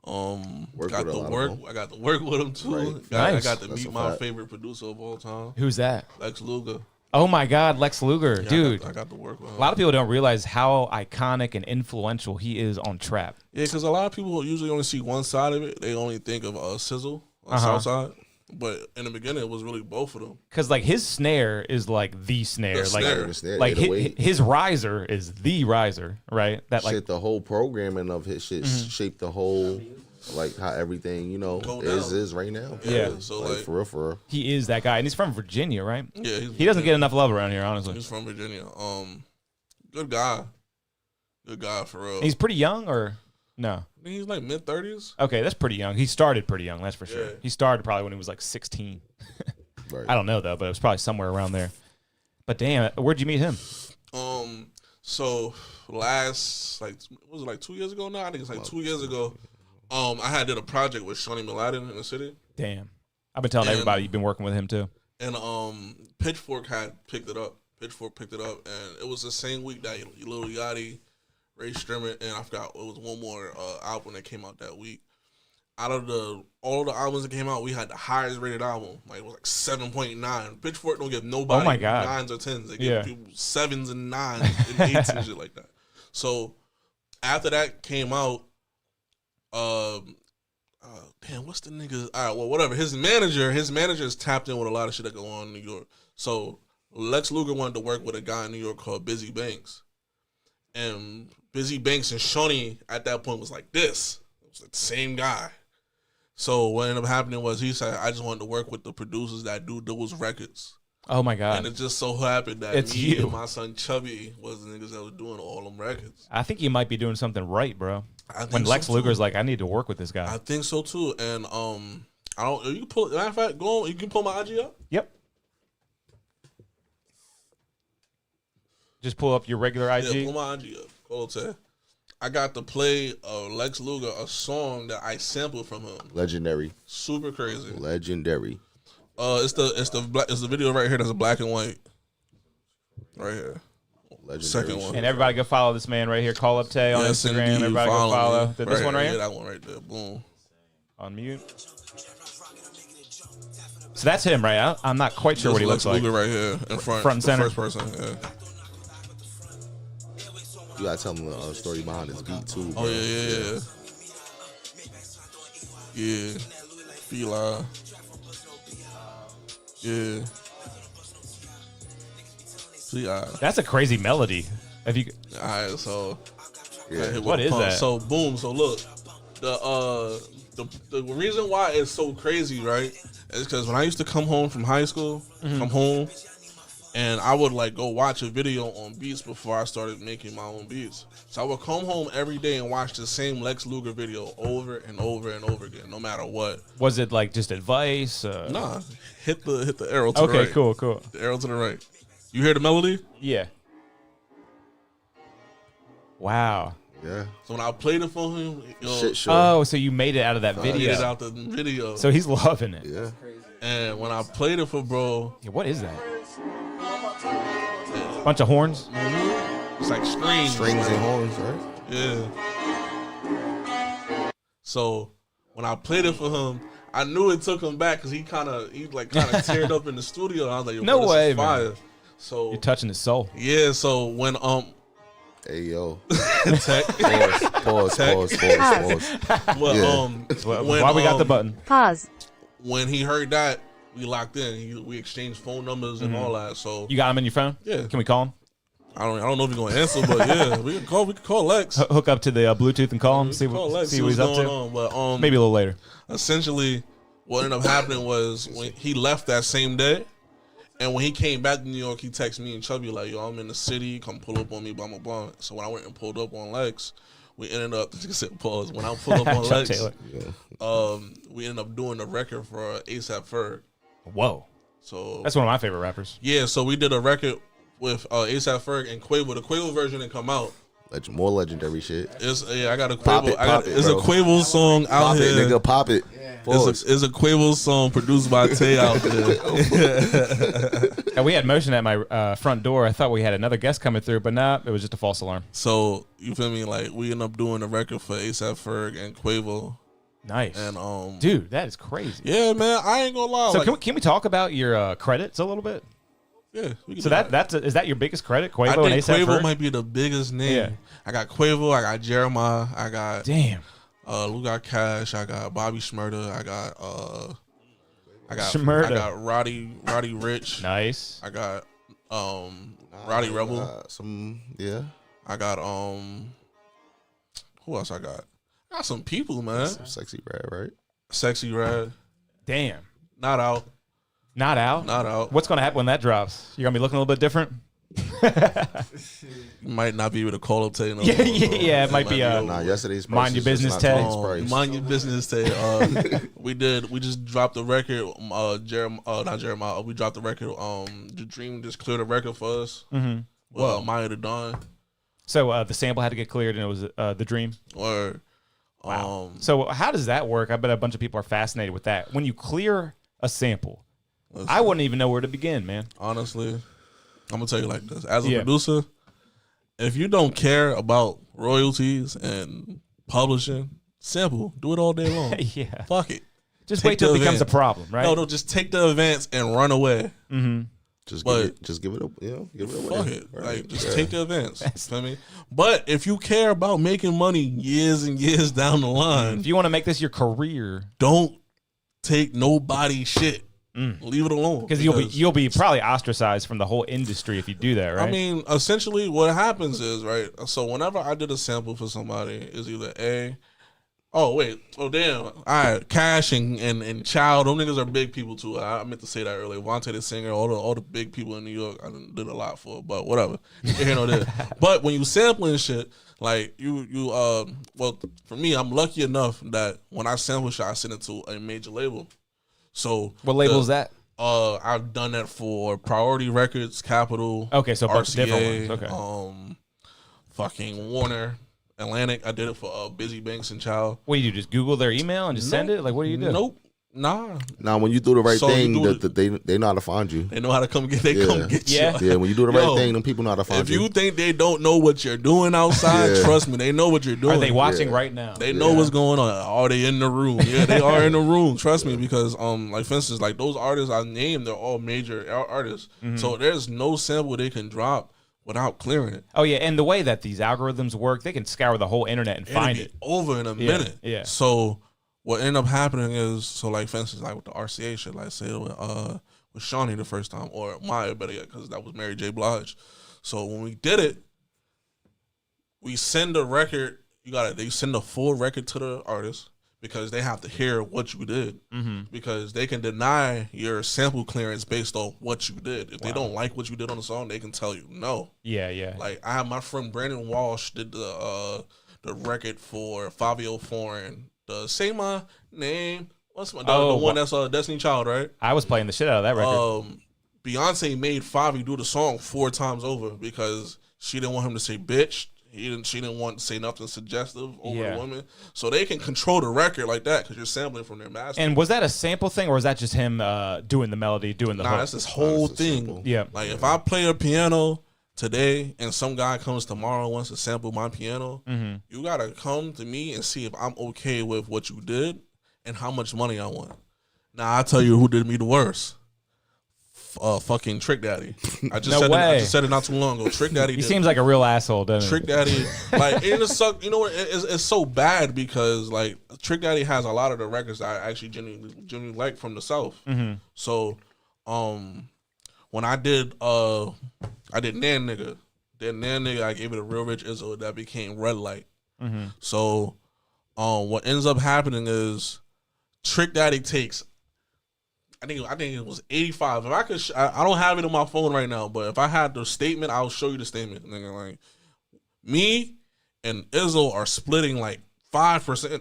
Speaker 5: Got to work.
Speaker 4: I got to work with them too.
Speaker 5: Right.
Speaker 2: Nice.
Speaker 4: I got to
Speaker 5: That's
Speaker 4: meet
Speaker 5: a
Speaker 4: my
Speaker 5: fact.
Speaker 4: favorite producer of all time,
Speaker 2: Who's that?
Speaker 4: Lex Luger.
Speaker 2: Oh my God, Lex Luger,
Speaker 4: Yeah,
Speaker 2: dude.
Speaker 4: I got to work with him.
Speaker 2: A lot of people don't realize how iconic and influential he is on trap.
Speaker 4: Yeah, because a lot of people usually only see one side of it. They only think of Sizzle on Southside. But in the beginning, it was really both of them.
Speaker 2: Because like his snare is like the snare,
Speaker 4: The
Speaker 2: like
Speaker 4: snare.
Speaker 5: The snare,
Speaker 2: like
Speaker 5: yeah, the way-
Speaker 2: his riser is the riser, right? That like
Speaker 5: Shit, the whole programming of his shit shaped the whole, like how everything,
Speaker 4: Go
Speaker 5: is right now.
Speaker 2: Yeah.
Speaker 4: So
Speaker 5: Like,
Speaker 4: like,
Speaker 5: for real.
Speaker 2: he is that guy, and he's from Virginia, right?
Speaker 4: yeah,
Speaker 2: He doesn't get enough love around here, honestly.
Speaker 4: He's from Virginia. Good guy. Good guy for real.
Speaker 2: He's pretty young, or no?
Speaker 4: I think he's like mid-30s.
Speaker 2: Okay, that's pretty young. He started pretty young, that's for sure.
Speaker 4: Yeah.
Speaker 2: He started probably when he was like 16.
Speaker 5: Right.
Speaker 2: I don't know though, but it was probably somewhere around there. But damn, where'd you meet him?
Speaker 4: So last was it like 2 years ago now? I think it's like 2 years ago. I did a project with Shawnee Mladen in the city,
Speaker 2: Damn, I've been telling
Speaker 4: And-
Speaker 2: everybody you've been working with him too.
Speaker 4: and Pitchfork had picked it up. Pitchfork picked it up, and it was the same week that Lil Yachty, Ray Strimmer, and I forgot it was one more album that came out that week. Out of all the albums that came out, we had the highest rated album. Like it was like 7.9. Pitchfork don't give nobody
Speaker 2: Oh my God.
Speaker 4: 9s or 10s. They give
Speaker 2: Yeah.
Speaker 4: people 7s and 9s and 8s and shit like that. So after that came out, damn, what's the nigga? All right, well, whatever. His manager is tapped in with a lot of shit that go on in New York. So Lex Luger wanted to work with a guy in New York called Busy Banks. And Busy Banks and Shawnee at that point was like this. It was the same guy. So what ended up happening was he said, I just wanted to work with the producers that do those records.
Speaker 2: Oh my God,
Speaker 4: And it just so happened that
Speaker 2: It's
Speaker 4: me
Speaker 2: you.
Speaker 4: and my son Chubby was the niggas that was doing all them records.
Speaker 2: I think you might be doing something right, bro.
Speaker 4: I think
Speaker 2: When
Speaker 4: so,
Speaker 2: Lex
Speaker 4: too.
Speaker 2: Luger's like, I need to work with this guy.
Speaker 4: I think so too. And I don't. You can pull. Matter of fact, go on. You can pull my IG up.
Speaker 2: Yep. Just pull up your regular
Speaker 4: Yeah,
Speaker 2: IG.
Speaker 4: pull my IG up. Call Tay. I got to play Lex Luger a song that I sampled from him.
Speaker 5: Legendary.
Speaker 4: Super crazy.
Speaker 5: Legendary.
Speaker 4: It's the video right here. That's a black and white. Right here.
Speaker 5: Legendary.
Speaker 4: Second one.
Speaker 2: And everybody go follow this man right here, CallUp Tay on
Speaker 4: Yes,
Speaker 2: Instagram.
Speaker 4: indeed.
Speaker 2: Everybody go follow.
Speaker 4: me.
Speaker 2: This one right
Speaker 4: Yeah,
Speaker 2: here?
Speaker 4: that one right there. Boom.
Speaker 2: On mute. So that's him, right? I'm not quite sure
Speaker 4: This
Speaker 2: what he
Speaker 4: Lex
Speaker 2: looks like.
Speaker 4: Luger right here in front.
Speaker 2: Front and
Speaker 4: the
Speaker 2: center.
Speaker 4: First person. Yeah.
Speaker 5: You gotta tell them the story behind this beat too.
Speaker 4: Oh
Speaker 5: bro.
Speaker 4: yeah. Yeah. Fila. Yeah. See,
Speaker 2: That's a crazy melody. Have you?
Speaker 4: all right, so
Speaker 5: Yeah.
Speaker 2: What is that?
Speaker 4: So boom. So look, the reason why it's so crazy, right, is because when I used to come home from high school, come home, and I would like go watch a video on beats before I started making my own beats. So I would come home every day and watch the same Lex Luger video over and over and over again, no matter what.
Speaker 2: Was it like just advice?
Speaker 4: Nah, hit the arrow to the right.
Speaker 2: Okay, cool.
Speaker 4: The arrow to the right. You hear the melody?
Speaker 2: Yeah. Wow.
Speaker 5: Yeah.
Speaker 4: So when I played it for him,
Speaker 5: Shit show.
Speaker 2: Oh, so you made it out of that
Speaker 4: I
Speaker 2: video.
Speaker 4: get it out the video.
Speaker 2: So he's loving it.
Speaker 5: Yeah.
Speaker 4: And when I played it for bro,
Speaker 2: Yeah, what is that? Bunch of horns.
Speaker 4: it's like strings.
Speaker 5: Strings and horns, right?
Speaker 4: Yeah. So when I played it for him, I knew it took him back because he kind of teared up in the studio. And I was like,
Speaker 2: No
Speaker 4: bro, this
Speaker 2: way,
Speaker 4: is fire.
Speaker 2: man.
Speaker 4: So
Speaker 2: You're touching his soul.
Speaker 4: yeah. So when
Speaker 5: Hey yo.
Speaker 4: tech,
Speaker 5: Pause.
Speaker 4: but,
Speaker 5: Yeah.
Speaker 4: when
Speaker 2: Why we got the button?
Speaker 3: Pause.
Speaker 4: when he heard that, we locked in. We exchanged phone numbers and all that. So
Speaker 2: You got him in your phone?
Speaker 4: Yeah.
Speaker 2: Can we call him?
Speaker 4: I don't know if he's gonna answer, but yeah, we can call Lex.
Speaker 2: Hook up to the Bluetooth and call him. See
Speaker 4: Call
Speaker 2: what
Speaker 4: Lex,
Speaker 2: see what he's up
Speaker 4: what's
Speaker 2: to.
Speaker 4: going on. But
Speaker 2: Maybe a little later.
Speaker 4: essentially, what ended up happening was when he left that same day, and when he came back to New York, he texted me and Chubby like, "Yo, I'm in the city. Come pull up on me, blah blah blah." So when I went and pulled up on Lex, we ended up. Pause. When I pulled up on
Speaker 2: Chuck
Speaker 4: Lex,
Speaker 2: Taylor.
Speaker 4: we ended up doing a record for ASAP Ferg.
Speaker 2: Whoa.
Speaker 4: So
Speaker 2: That's one of my favorite rappers.
Speaker 4: yeah, so we did a record with ASAP Ferg and Quavo. The Quavo version didn't come out.
Speaker 5: More legendary shit.
Speaker 4: I got a
Speaker 5: Pop
Speaker 4: Quavo.
Speaker 5: it, pop it,
Speaker 4: It's a
Speaker 5: bro.
Speaker 4: Quavo song out
Speaker 5: Pop
Speaker 4: here.
Speaker 5: it, nigga. Pop it. Pause.
Speaker 4: It's a Quavo song produced by Tay out there.
Speaker 2: And we had motion at my front door. I thought we had another guest coming through, but nah, it was just a false alarm.
Speaker 4: So you feel me? Like we ended up doing a record for ASAP Ferg and Quavo.
Speaker 2: Nice.
Speaker 4: And
Speaker 2: Dude, that is crazy.
Speaker 4: yeah, man, I ain't gonna lie.
Speaker 2: So
Speaker 4: like,
Speaker 2: can we talk about your credits a little bit?
Speaker 4: yeah, we can
Speaker 2: So
Speaker 4: do
Speaker 2: is that your biggest credit, Quavo
Speaker 4: I
Speaker 2: and
Speaker 4: think
Speaker 2: ASAP
Speaker 4: Quavo
Speaker 2: Ferg?
Speaker 4: might be the biggest name.
Speaker 2: Yeah.
Speaker 4: I got Quavo, I got Jeremiah, I got
Speaker 2: Damn.
Speaker 4: Lou got Cash, I got Bobby Shmurda, I got
Speaker 2: Shmurda.
Speaker 4: I got Roddy Rich,
Speaker 2: Nice.
Speaker 4: I got Roddy Rebel,
Speaker 5: Yeah.
Speaker 4: I got who else I got? I got some people, man.
Speaker 5: Some sexy rad, right?
Speaker 4: Sexy Red,
Speaker 2: Damn.
Speaker 4: not out,
Speaker 2: Not out?
Speaker 4: not out.
Speaker 2: What's going to happen when that drops? You're going to be looking a little bit different?
Speaker 4: Might not be able to call up Tay. No
Speaker 2: Yeah,
Speaker 4: more,
Speaker 2: yeah,
Speaker 4: bro.
Speaker 2: it might be,
Speaker 4: over.
Speaker 5: Nah, yesterday's price
Speaker 2: Mind your
Speaker 5: is just
Speaker 2: business,
Speaker 5: not
Speaker 2: Tay.
Speaker 5: today's price.
Speaker 4: Mind your business, Tay. We just dropped the record. Not Jeremiah. We dropped the record. The Dream just cleared the record for us.
Speaker 2: Mm-hmm.
Speaker 4: Well, Maya the Dawn.
Speaker 2: So the sample had to get cleared, and it was The Dream?
Speaker 4: Or
Speaker 2: Wow. So how does that work? I bet a bunch of people are fascinated with that. When you clear a sample, I wouldn't even know where to begin, man.
Speaker 4: honestly, I'm gonna tell you like this. As a
Speaker 2: Yeah.
Speaker 4: producer, if you don't care about royalties and publishing, sample. Do it all day long.
Speaker 2: Yeah.
Speaker 4: Fuck it.
Speaker 2: Just
Speaker 4: Take
Speaker 2: wait till
Speaker 4: the
Speaker 2: it becomes a
Speaker 4: advance.
Speaker 2: problem, right?
Speaker 4: No, just take the advance and run away.
Speaker 2: Mm-hmm.
Speaker 5: Just
Speaker 4: But-
Speaker 5: give it up. Give it away.
Speaker 4: Fuck it.
Speaker 5: Right.
Speaker 4: Like, just
Speaker 5: Yeah.
Speaker 4: take the advance. Feel me? But if you care about making money years and years down the line,
Speaker 2: If you want to make this your career,
Speaker 4: don't take nobody's shit. Leave it alone.
Speaker 2: because you'll be probably ostracized from the whole industry if you do that, right?
Speaker 4: I mean, essentially what happens is, right, so whenever I did a sample for somebody, is either all right, Cash and Child, them niggas are big people too. I meant to say that earlier. Vontae the singer, all the big people in New York, I did a lot for, but whatever. You hear no there. But when you sampling shit, like well, for me, I'm lucky enough that when I sample shit, I send it to a major label. So
Speaker 2: what label is that?
Speaker 4: I've done that for Priority Records, Capitol.
Speaker 2: Okay, so a bunch of
Speaker 4: RCA,
Speaker 2: different ones. Okay.
Speaker 4: Fucking Warner, Atlantic. I did it for Busy Banks and Child.
Speaker 2: What do you do? Just Google their email and just send it? Like, what do you do?
Speaker 4: Nope. Nah.
Speaker 5: Now, when you do the right
Speaker 4: So you
Speaker 5: thing,
Speaker 4: do
Speaker 5: they know how to find you.
Speaker 4: They know how to come get. Come get
Speaker 2: Yeah.
Speaker 4: you.
Speaker 5: Yeah, when you do the right
Speaker 4: Yo,
Speaker 5: thing, them people know how to find
Speaker 4: If
Speaker 5: you.
Speaker 4: you think they don't know what you're doing outside,
Speaker 5: Yeah.
Speaker 4: trust me, they know what you're doing.
Speaker 2: Are they watching
Speaker 5: Yeah.
Speaker 2: right now?
Speaker 4: They know what's going on. Are they in the room? Yeah, they are in the room. Trust me, because like for instance, like those artists I named, they're all major artists. So there's no sample they can drop without clearing it.
Speaker 2: Oh, yeah, and the way that these algorithms work, they can scour the whole internet and
Speaker 4: It'll
Speaker 2: find
Speaker 4: be
Speaker 2: it.
Speaker 4: over in a
Speaker 2: Yeah,
Speaker 4: minute.
Speaker 2: yeah.
Speaker 4: So what ended up happening is, so like for instance, like with the RCA shit, like say with Shawnee the first time, or Maya better yet, because that was Mary J. Blige. So when we did it, we send a record. They send a full record to the artist because they have to hear what you did. Because they can deny your sample clearance based on what you did. If they don't like what you did on the song, they can tell you no.
Speaker 2: Yeah.
Speaker 4: Like I have my friend Brandon Walsh did the record for Fabio Foreign. The Say My Name. What's the one that's Destiny Child, right?
Speaker 2: I was playing the shit out of that record.
Speaker 4: Beyonce made Favi do the song 4 times over because she didn't want him to say bitch. She didn't want to say nothing suggestive over the woman. So they can control the record like that because you're sampling from their master.
Speaker 2: And was that a sample thing, or was that just him doing the melody, doing the hook?
Speaker 4: That's this whole thing.
Speaker 2: Yeah.
Speaker 4: Like if I play a piano today and some guy comes tomorrow and wants to sample my piano, you got to come to me and see if I'm okay with what you did and how much money I want. Now, I'll tell you who did me the worst. Fucking Trick Daddy. I just said it not too long ago. Trick Daddy.
Speaker 2: He seems like a real asshole, doesn't
Speaker 4: Trick Daddy. Like it suck. You know what? It's so bad because like Trick Daddy has a lot of the records that I actually genuinely like from the South. So, when I did Nan Nigga, I gave it a Real Rich Izzo that became Red Light. So, what ends up happening is Trick Daddy takes. I think it was 85. If I could, I don't have it on my phone right now, but if I had the statement, I'll show you the statement. Nigga, like me and Izzo are splitting like 5%.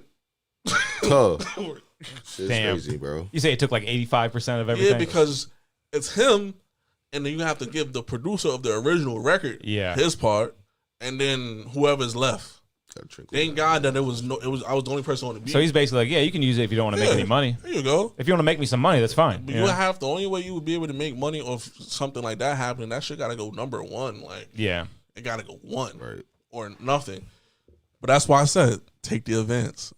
Speaker 5: Shit's crazy, bro.
Speaker 2: You say it took like 85% of everything?
Speaker 4: Yeah, because it's him, and then you have to give the producer of the original record his part, and then whoever's left. Thank God that I was the only person on the beat.
Speaker 2: So he's basically like, yeah, you can use it if you don't want to make any money.
Speaker 4: There you go.
Speaker 2: If you want to make me some money, that's fine.
Speaker 4: But the only way you would be able to make money off something like that happening, that shit gotta go number one. Like, it gotta go one, right, or nothing. But that's why I said take the advance.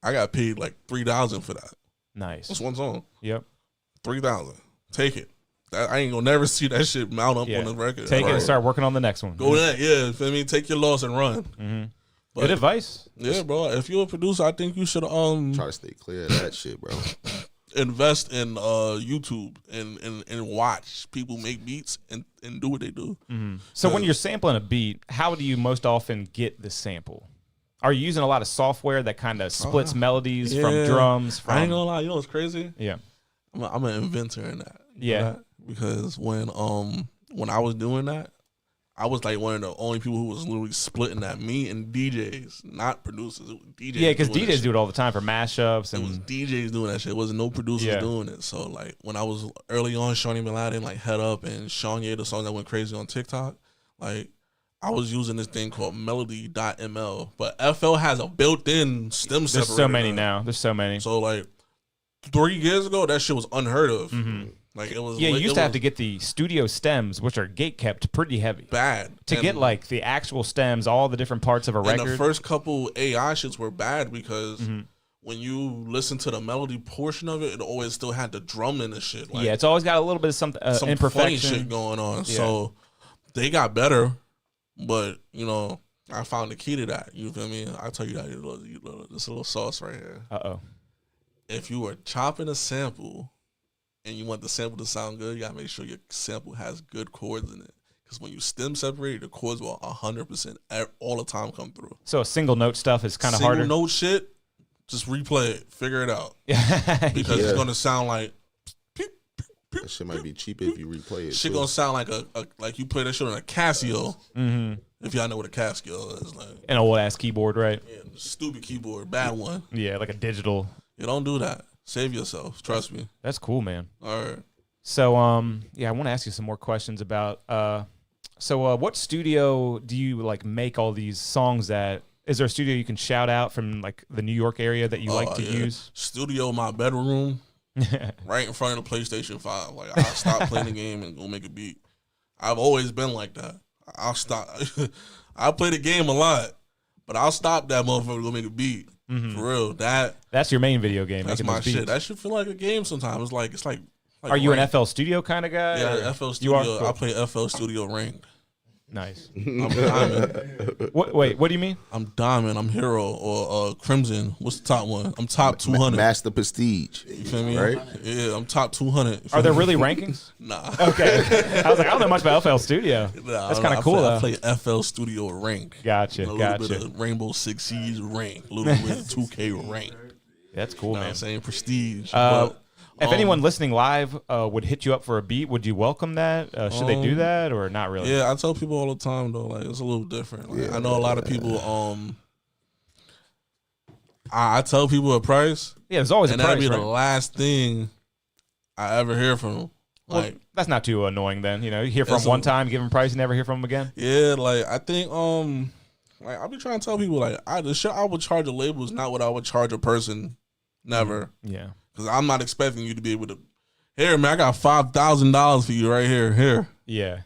Speaker 4: I got paid like $3,000 for that.
Speaker 2: Nice.
Speaker 4: That's one song.
Speaker 2: Yep.
Speaker 4: $3,000. Take it. I ain't gonna never see that shit mount up on the record.
Speaker 2: Take it and start working on the next one.
Speaker 4: Go that, feel me? Take your loss and run. But,
Speaker 2: good advice.
Speaker 4: Yeah, bro. If you're a producer, I think you should
Speaker 5: try to stay clear of that shit, bro.
Speaker 4: Invest in YouTube and watch people make beats and do what they do.
Speaker 2: So when you're sampling a beat, how do you most often get the sample? Are you using a lot of software that kind of splits melodies from drums?
Speaker 4: I ain't gonna lie. You know what's crazy?
Speaker 2: Yeah,
Speaker 4: I'm an inventor in that.
Speaker 2: You know that?
Speaker 4: Because when I was doing that, I was like one of the only people who was literally splitting that. Me and DJs, not producers. It was DJs.
Speaker 2: Yeah, because DJs do it all the time for mashups. And
Speaker 4: it was DJs doing that shit. It wasn't no producers doing it. So like when I was early on, Shawnee Aladdin, like Head Up and Shanye, the song that went crazy on TikTok, like I was using this thing called Melody.ml. But FL has a built-in stem separator.
Speaker 2: There's so many now. There's so many.
Speaker 4: So like 3 years ago, that shit was unheard of. Like it was.
Speaker 2: Yeah, you used to have to get the studio stems, which are gate kept pretty heavy.
Speaker 4: Bad.
Speaker 2: To get like the actual stems, all the different parts of a record.
Speaker 4: And the first couple AI shits were bad because when you listen to the melody portion of it, it always still had the drum in the shit. Like,
Speaker 2: it's always got a little bit of some imperfection.
Speaker 4: Funny shit going on. Yeah. So they got better, but you know, I found the key to that. You feel me? I'll tell you that. This little sauce right here. If you are chopping a sample and you want the sample to sound good, you gotta make sure your sample has good chords in it. Because when you stem separate, the chords will 100% all the time come through.
Speaker 2: So single note stuff is kind of harder.
Speaker 4: Single note shit, just replay it, figure it out. Because it's gonna sound like
Speaker 5: that shit might be cheaper if you replay it.
Speaker 4: Shit gonna sound like like you play that shit on a Casio. If y'all know what a Casio is, like
Speaker 2: an old ass keyboard, right?
Speaker 4: Yeah, stupid keyboard, bad one.
Speaker 2: Yeah, like a digital.
Speaker 4: You don't do that. Save yourself. Trust me.
Speaker 2: That's cool, man.
Speaker 4: All right.
Speaker 2: So, I want to ask you some more questions about. What studio do you like make all these songs at? Is there a studio you can shout out from like the New York area that you like to use?
Speaker 4: Studio, my bedroom, right in front of the PlayStation 5. Like I'll stop playing the game and go make a beat. I've always been like that. I'll stop. I play the game a lot, but I'll stop that motherfucker to go make a beat. For real,
Speaker 2: that's your main video game.
Speaker 4: That's my shit. That should feel like a game sometimes. It's like
Speaker 2: are you an FL Studio kind of guy?
Speaker 4: Yeah, FL Studio. Cool. I play FL Studio Ranked.
Speaker 2: Nice.
Speaker 4: I'm Diamond.
Speaker 2: Wait, what do you mean?
Speaker 4: I'm Diamond. I'm Hero or Crimson. What's the top one? I'm top 200.
Speaker 5: Master Prestige.
Speaker 4: You feel me?
Speaker 5: Right?
Speaker 4: Yeah, I'm top 200.
Speaker 2: Are there really rankings?
Speaker 4: Nah.
Speaker 2: Okay. I was like, I don't know much about FL Studio.
Speaker 4: Nah,
Speaker 2: That's kind of cool, though.
Speaker 4: I play FL Studio rank.
Speaker 2: Gotcha,
Speaker 4: A little bit of Rainbow Six Siege rank. A little bit of 2K rank.
Speaker 2: That's cool,
Speaker 4: What
Speaker 2: man.
Speaker 4: I'm saying? Prestige.
Speaker 2: If anyone listening live would hit you up for a beat, would you welcome that? Should they do that or not really?
Speaker 4: Yeah, I tell people all the time though, like it's a little different. Like, I know a lot of people. I tell people a price.
Speaker 2: Yeah, there's always a
Speaker 4: and
Speaker 2: price,
Speaker 4: that'd be
Speaker 2: right?
Speaker 4: the last thing I ever hear from them.
Speaker 2: Well,
Speaker 4: Like
Speaker 2: that's not too annoying then. You know, you hear from
Speaker 4: That's
Speaker 2: them one
Speaker 4: a-
Speaker 2: time, give them a price, you never hear from them again.
Speaker 4: yeah, like I think like I be trying to tell people like the shit I would charge a label is not what I would charge a person. Never.
Speaker 2: Yeah.
Speaker 4: Because I'm not expecting you to be able to. Here, man, I got $5,000 for you right here. Here.
Speaker 2: Yeah.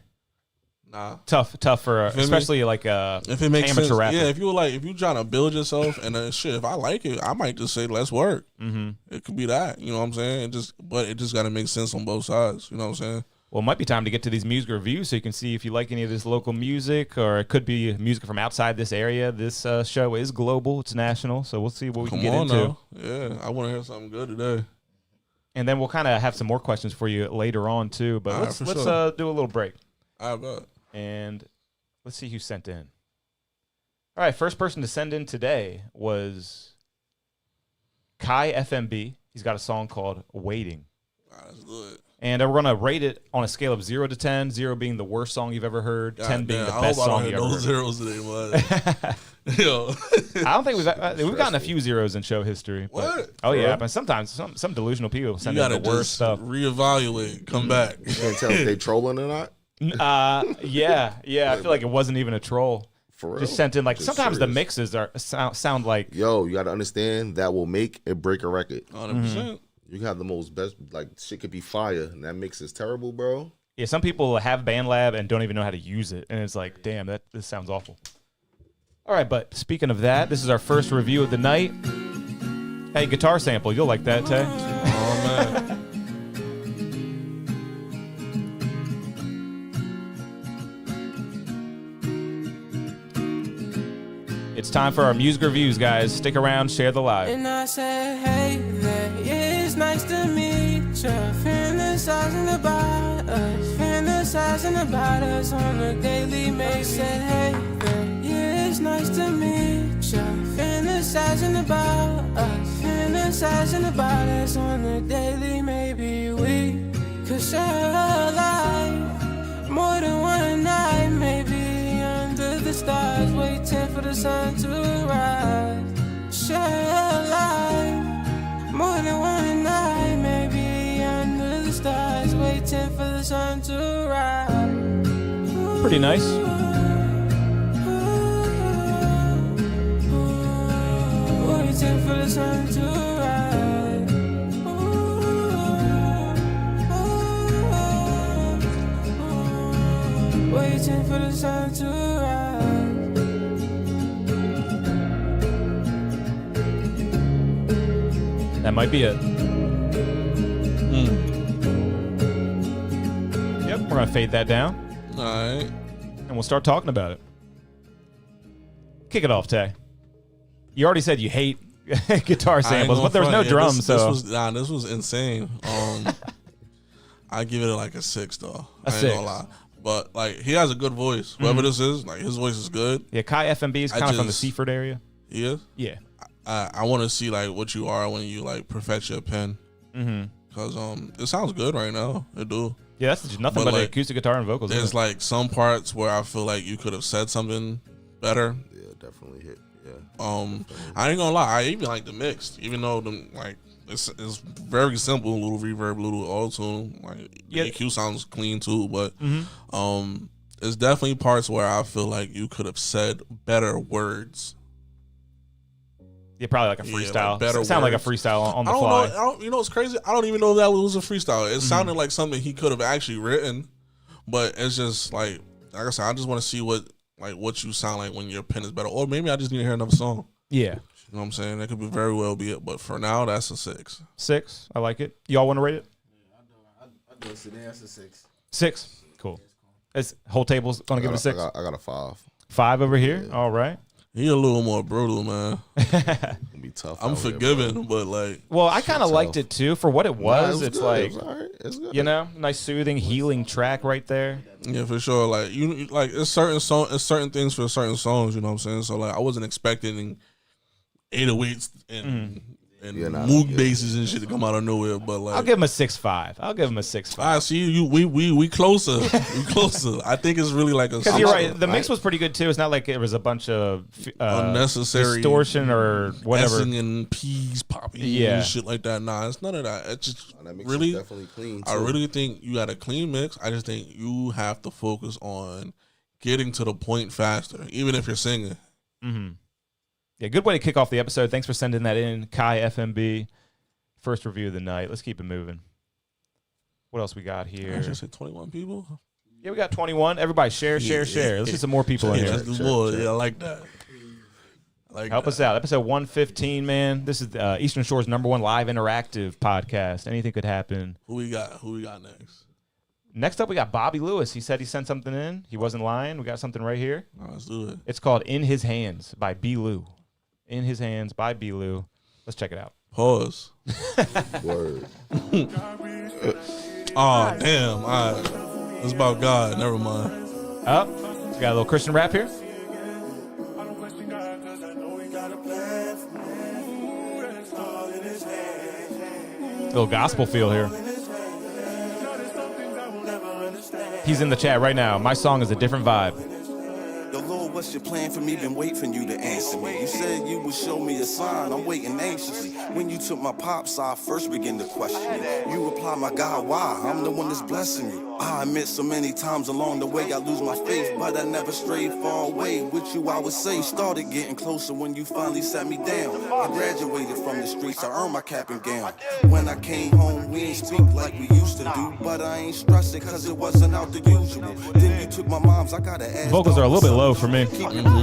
Speaker 4: Nah.
Speaker 2: Tough for
Speaker 4: feel me?
Speaker 2: especially like
Speaker 4: If it makes
Speaker 2: amateur
Speaker 4: sense,
Speaker 2: rapper.
Speaker 4: yeah. If you trying to build yourself and shit, if I like it, I might just say let's work.
Speaker 2: Mm-hmm.
Speaker 4: It could be that, you know what I'm saying? But it just got to make sense on both sides. You know what I'm saying?
Speaker 2: Well, it might be time to get to these music reviews so you can see if you like any of this local music, or it could be music from outside this area. This show is global; it's national, so we'll see what we can get into.
Speaker 4: Now. Yeah, I want to hear something good today.
Speaker 2: And then we'll kind of have some more questions for you later on too. But
Speaker 4: All right,
Speaker 2: let's
Speaker 4: for
Speaker 2: do a little break,
Speaker 4: I bet.
Speaker 2: and let's see who sent in. All right, first person to send in today was Kai FMB. He's got a song called "Waiting."
Speaker 4: That's good.
Speaker 2: And we're going to rate it on a scale of 0 to 10, 0 being the worst song you've ever heard, 10 being the best song you've ever heard.
Speaker 4: Zeros today, man. Yo.
Speaker 2: I don't think we've gotten a few zeros in show history. But,
Speaker 4: What?
Speaker 2: Oh, yeah. But sometimes some delusional people send
Speaker 4: You
Speaker 2: in
Speaker 4: got
Speaker 2: the
Speaker 4: to
Speaker 2: worst
Speaker 4: just
Speaker 2: stuff.
Speaker 4: reevaluate, come back.
Speaker 5: You can't tell if they trolling or not.
Speaker 2: Yeah. I feel like it wasn't even a troll.
Speaker 5: For real.
Speaker 2: Just sent in like
Speaker 5: Just
Speaker 2: sometimes the
Speaker 5: serious.
Speaker 2: mixes sound like
Speaker 5: Yo, you got to understand that will make or break a record.
Speaker 4: 100%.
Speaker 5: You can have the most best, like shit could be fire, and that mix is terrible, bro.
Speaker 2: yeah. Some people have BandLab and don't even know how to use it, and it's like, damn, this sounds awful. All right, but speaking of that, this is our first review of the night. Hey, guitar sample, you'll like that, Tay.
Speaker 4: Oh, man.
Speaker 2: It's time for our music reviews, guys. Stick around, share the live.
Speaker 8: And I said, hey there, yeah, it's nice to meet ya. Fantasizing about us, fantasizing about us on a daily basis. I said, hey there, yeah, it's nice to meet ya. Fantasizing about us, fantasizing about us on a daily. Maybe we could share a life, more than one night, maybe under the stars, waiting for the sun to rise. Share a life, more than one night, maybe under the stars, waiting for the sun to rise.
Speaker 2: Pretty nice.
Speaker 8: Waiting for the sun to rise. Waiting for the sun to rise.
Speaker 2: That might be it. Yep, we're going to fade that down,
Speaker 4: All right.
Speaker 2: and we'll start talking about it. Kick it off, Tay. You already said you hate guitar
Speaker 4: I ain't
Speaker 2: samples,
Speaker 4: gonna
Speaker 2: but there was no
Speaker 4: front. Yeah,
Speaker 2: drums,
Speaker 4: this
Speaker 2: so...
Speaker 4: this was insane. I give it like a 6 though.
Speaker 2: A
Speaker 4: I ain't
Speaker 2: 6.
Speaker 4: gonna lie. But like he has a good voice. Whoever this is, like his voice is good.
Speaker 2: Yeah, Kai FMB is
Speaker 4: I
Speaker 2: kind of from the
Speaker 4: just-
Speaker 2: Seaford area.
Speaker 4: He is.
Speaker 2: Yeah.
Speaker 4: I want to see like what you are when you like perfect your pen.
Speaker 2: Mm-hmm.
Speaker 4: Cause it sounds good right now. It do.
Speaker 2: Yeah, that's just nothing
Speaker 4: But,
Speaker 2: but
Speaker 4: like,
Speaker 2: acoustic guitar and vocals.
Speaker 4: There's
Speaker 2: isn't it?
Speaker 4: like some parts where I feel like you could have said something better.
Speaker 5: Yeah, definitely hit. Yeah.
Speaker 4: I ain't gonna lie. I even like the mixed, even though it's very simple, little reverb, little auto tune. Like
Speaker 2: Yeah.
Speaker 4: the EQ sounds clean too, but there's definitely parts where I feel like you could have said better words.
Speaker 2: Yeah, probably like a
Speaker 4: Yeah, like
Speaker 2: freestyle.
Speaker 4: better
Speaker 2: It sounded like a
Speaker 4: words.
Speaker 2: freestyle on the
Speaker 4: I don't
Speaker 2: fly.
Speaker 4: know. You know what's crazy? I don't even know if that was a freestyle. It sounded like something he could have actually written, but it's just like I said, I just want to see what you sound like when your pen is better, or maybe I just need to hear another song.
Speaker 2: Yeah.
Speaker 4: You know what I'm saying? That could be very well be it, but for now, that's a 6.
Speaker 2: 6. I like it. Y'all want to rate it?
Speaker 10: I do a sedan. That's a 6.
Speaker 2: 6. Cool. Is whole table's gonna give it a 6?
Speaker 5: I got a 5.
Speaker 2: 5 over here. All right.
Speaker 4: He a little more brutal, man.
Speaker 5: Gonna be tough.
Speaker 4: I'm
Speaker 5: out here,
Speaker 4: forgiving, but like,
Speaker 2: Well, I kind of
Speaker 5: tough.
Speaker 2: liked it too for what it was.
Speaker 5: Nah,
Speaker 2: It's
Speaker 5: good.
Speaker 2: like
Speaker 5: It was all right. It's good.
Speaker 2: you know, nice soothing, healing track right there.
Speaker 4: yeah, for sure. Like you, like it's certain things for certain songs. You know what I'm saying? So like, I wasn't expecting 808s and
Speaker 5: Yeah, nah,
Speaker 4: moog
Speaker 5: yeah.
Speaker 4: basses and shit to come out of nowhere. But like,
Speaker 2: I'll give him a 6.5. I'll give him a 6.5.
Speaker 4: I see you. We closer. We closer. I think it's really like a.
Speaker 2: Because you're right, the mix was pretty good too. It's not like it was a bunch of
Speaker 4: unnecessary
Speaker 2: distortion or whatever.
Speaker 4: S-ing and P's popping and shit like that. Nah, it's none of that. It's just
Speaker 5: That mix
Speaker 4: really
Speaker 5: is definitely clean.
Speaker 4: I
Speaker 5: too.
Speaker 4: really think you got a clean mix. I just think you have to focus on getting to the point faster, even if you're singing.
Speaker 2: Mm-hmm. Yeah, good way to kick off the episode. Thanks for sending that in, Kai FMB. First review of the night. Let's keep it moving. What else we got here?
Speaker 4: I just said 21 people.
Speaker 2: Yeah, we got 21. Everybody share. Let's get some more people in
Speaker 4: Yeah,
Speaker 2: here.
Speaker 4: let's do more. Yeah, I like that.
Speaker 2: Help us out. Episode 115, man. This is Eastern Shore's #1 live interactive podcast. Anything could happen.
Speaker 4: Who we got next?
Speaker 2: Next up, we got Bobby Lewis. He said he sent something in. He wasn't lying. We got something right here.
Speaker 4: Let's do it.
Speaker 2: It's called In His Hands by B. Lou. In His Hands by B. Lou. Let's check it out.
Speaker 4: Pause.
Speaker 5: Word.
Speaker 4: Oh, damn. All right. It's about God. Never mind.
Speaker 2: Up. We got a little Christian rap here. Little gospel feel here. He's in the chat right now. My song is a different vibe.
Speaker 10: Yo, Lord, what's your plan for me? Been waiting for you to answer me. You said you would show me a sign. I'm waiting anxiously. When you took my pops, I first began to question you. You reply, my God, why? I'm the one that's blessing you. I admit so many times along the way I lose my faith, but I never strayed far away. With you, I would say, started getting closer when you finally sat me down. I graduated from the streets, I earned my cap and gown. When I came home, we ain't speak like we used to do, but I ain't stressing cause it wasn't out the usual. Then you took my mom's, I gotta ask.
Speaker 2: Vocals are a little bit low for me.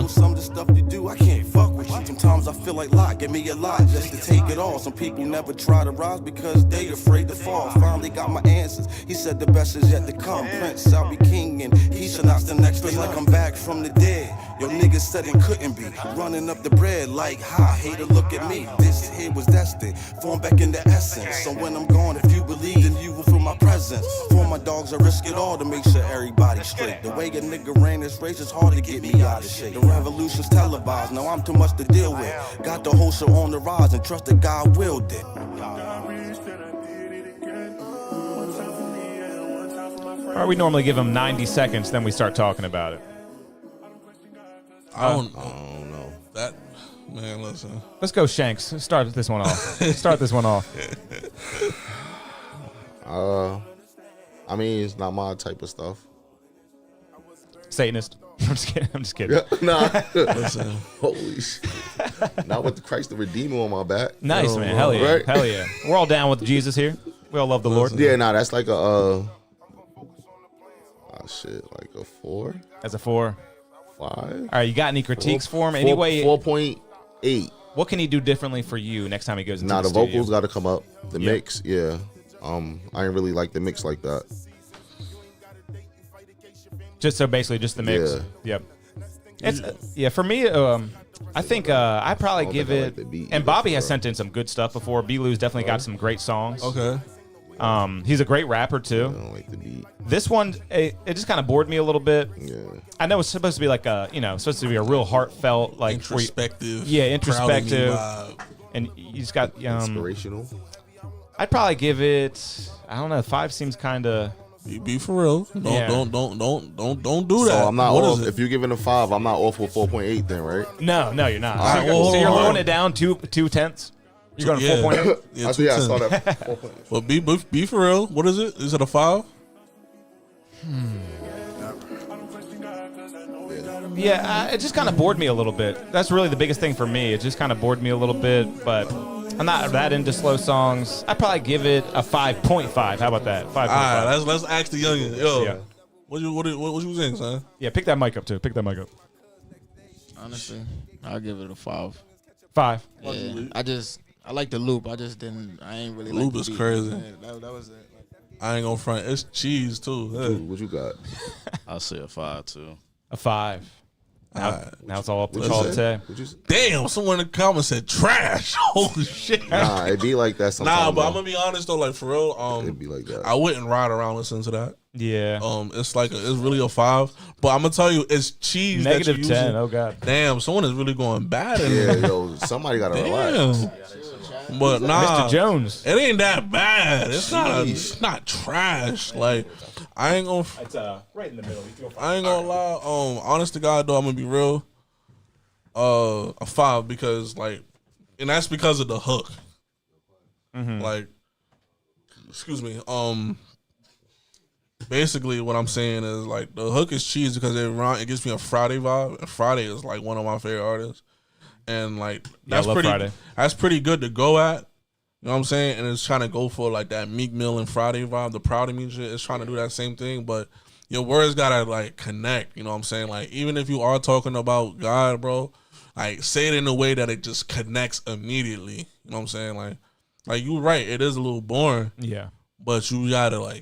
Speaker 10: Some of the stuff you do, I can't fuck with you. Sometimes I feel like lot, give me a lot just to take it all. Some people never try to rise because they afraid to fall. Finally got my answers. He said the best is yet to come. Prince, I'll be king and he should not the next. Feel like I'm back from the dead. Yo, niggas said it couldn't be. Running up the bread like, ha, hater, look at me. This here was destined. Form back into essence. So when I'm gone, if you believe, then you will feel my presence. For my dogs, I risk it all to make sure everybody's straight. The way a nigga ran this race is hard to get me out of shape. The revolution's televised, now I'm too much to deal with. Got the whole show on the rise and trust that God willed it.
Speaker 2: All right, we normally give them 90 seconds, then we start talking about it.
Speaker 4: I don't know. That, man, listen.
Speaker 2: Let's go, Shanks. Start this one off.
Speaker 5: I mean, it's not my type of stuff.
Speaker 2: Satanist. I'm just kidding.
Speaker 5: Yeah, nah.
Speaker 4: Listen.
Speaker 5: Holy shit. Not with the Christ the Redeemer on my back.
Speaker 2: Nice, man. Hell yeah.
Speaker 5: Right?
Speaker 2: Hell yeah. We're all down with Jesus here. We all love the Lord.
Speaker 5: Yeah, nah, that's like a like a 4.
Speaker 2: As a 4.
Speaker 5: 5.
Speaker 2: All right, you got any critiques for him? Anyway,
Speaker 5: 4.8.
Speaker 2: What can he do differently for you next time he goes into
Speaker 5: Nah,
Speaker 2: the
Speaker 5: the
Speaker 2: studio?
Speaker 5: vocals got to come up. The
Speaker 2: Yep.
Speaker 5: mix, yeah. I ain't really like the mix like that.
Speaker 2: Just so basically just the mix.
Speaker 5: Yeah.
Speaker 2: Yep. It's for me. I think I probably
Speaker 5: don't
Speaker 2: give
Speaker 5: think I
Speaker 2: it.
Speaker 5: like the beat
Speaker 2: And
Speaker 5: either,
Speaker 2: Bobby has
Speaker 5: bro.
Speaker 2: sent in some good stuff before. B-Lou's definitely got some great songs.
Speaker 4: Okay.
Speaker 2: He's a great rapper
Speaker 5: I
Speaker 2: too.
Speaker 5: don't like the beat.
Speaker 2: This one, it just kind of bored me a little bit.
Speaker 5: Yeah.
Speaker 2: I know it's supposed to be like supposed to be a real heartfelt, like
Speaker 4: Introspective.
Speaker 2: introspective.
Speaker 4: Proud of me vibe.
Speaker 2: And you just got
Speaker 5: Inspirational.
Speaker 2: I'd probably give it. I don't know. 5 seems kind of.
Speaker 4: Be for real. Don't do that.
Speaker 5: So I'm not
Speaker 4: What
Speaker 5: off.
Speaker 4: is it?
Speaker 5: If you're giving a 5, I'm not off with 4.8 then, right?
Speaker 2: No, you're not.
Speaker 4: right,
Speaker 2: So you're
Speaker 4: hold on.
Speaker 2: lowering it down 2/10. You're going to 4.8.
Speaker 4: Yeah,
Speaker 5: I think I saw
Speaker 4: 210.
Speaker 5: that 4.8.
Speaker 4: But be for real. What is it? Is it a 5?
Speaker 2: Yeah, it just kind of bored me a little bit. That's really the biggest thing for me. It just kind of bored me a little bit, but I'm not that into slow songs. I'd probably give it a 5.5. How about that? 5.5.
Speaker 4: All right, let's ask the youngin. Yo,
Speaker 2: Yeah.
Speaker 4: what you think, son?
Speaker 2: Yeah, pick that mic up too. Pick that mic up.
Speaker 11: Honestly, I'll give it a 5.
Speaker 2: 5.
Speaker 11: Yeah, I like the loop. I ain't really
Speaker 4: Loop
Speaker 11: like the
Speaker 4: is
Speaker 11: beat.
Speaker 4: crazy.
Speaker 11: Yeah, that was it.
Speaker 4: I ain't gonna front. It's cheese too.
Speaker 5: Dude, what you got?
Speaker 11: I'll say a 5 too.
Speaker 2: A 5. Now it's all up to CallUp Tay.
Speaker 4: Damn, someone in the comments said trash. Holy shit.
Speaker 5: Nah, it be like that sometimes.
Speaker 4: Nah, but I'm gonna be honest though, like for real,
Speaker 5: it'd be like that.
Speaker 4: I wouldn't ride around listening to that.
Speaker 2: Yeah.
Speaker 4: It's like it's really a 5. But I'm gonna tell you, it's cheese.
Speaker 2: Negative
Speaker 4: that you're
Speaker 2: 10.
Speaker 4: using.
Speaker 2: Oh god.
Speaker 4: Damn, someone is really going bad in
Speaker 5: Yeah,
Speaker 4: there.
Speaker 5: yo, somebody gotta relax.
Speaker 4: But nah,
Speaker 2: Mr. Jones.
Speaker 4: it ain't that bad. It's not trash. Like I ain't gonna.
Speaker 2: It's right in the middle.
Speaker 4: I ain't gonna lie. Honest to God though, I'm gonna be real. A 5 because like, and that's because of the hook. Like, excuse me. Basically, what I'm saying is like the hook is cheese because it gives me a Friday vibe. And Friday is like one of my favorite artists, and like
Speaker 2: I love Friday.
Speaker 4: That's pretty good to go at. You know what I'm saying? And it's trying to go for like that Meek Mill and Friday vibe. The Proud of Me shit is trying to do that same thing, but your words gotta like connect. You know what I'm saying? Like even if you are talking about God, bro, like say it in a way that it just connects immediately. You know what I'm saying? Like you're right. It is a little boring.
Speaker 2: Yeah.
Speaker 4: But you gotta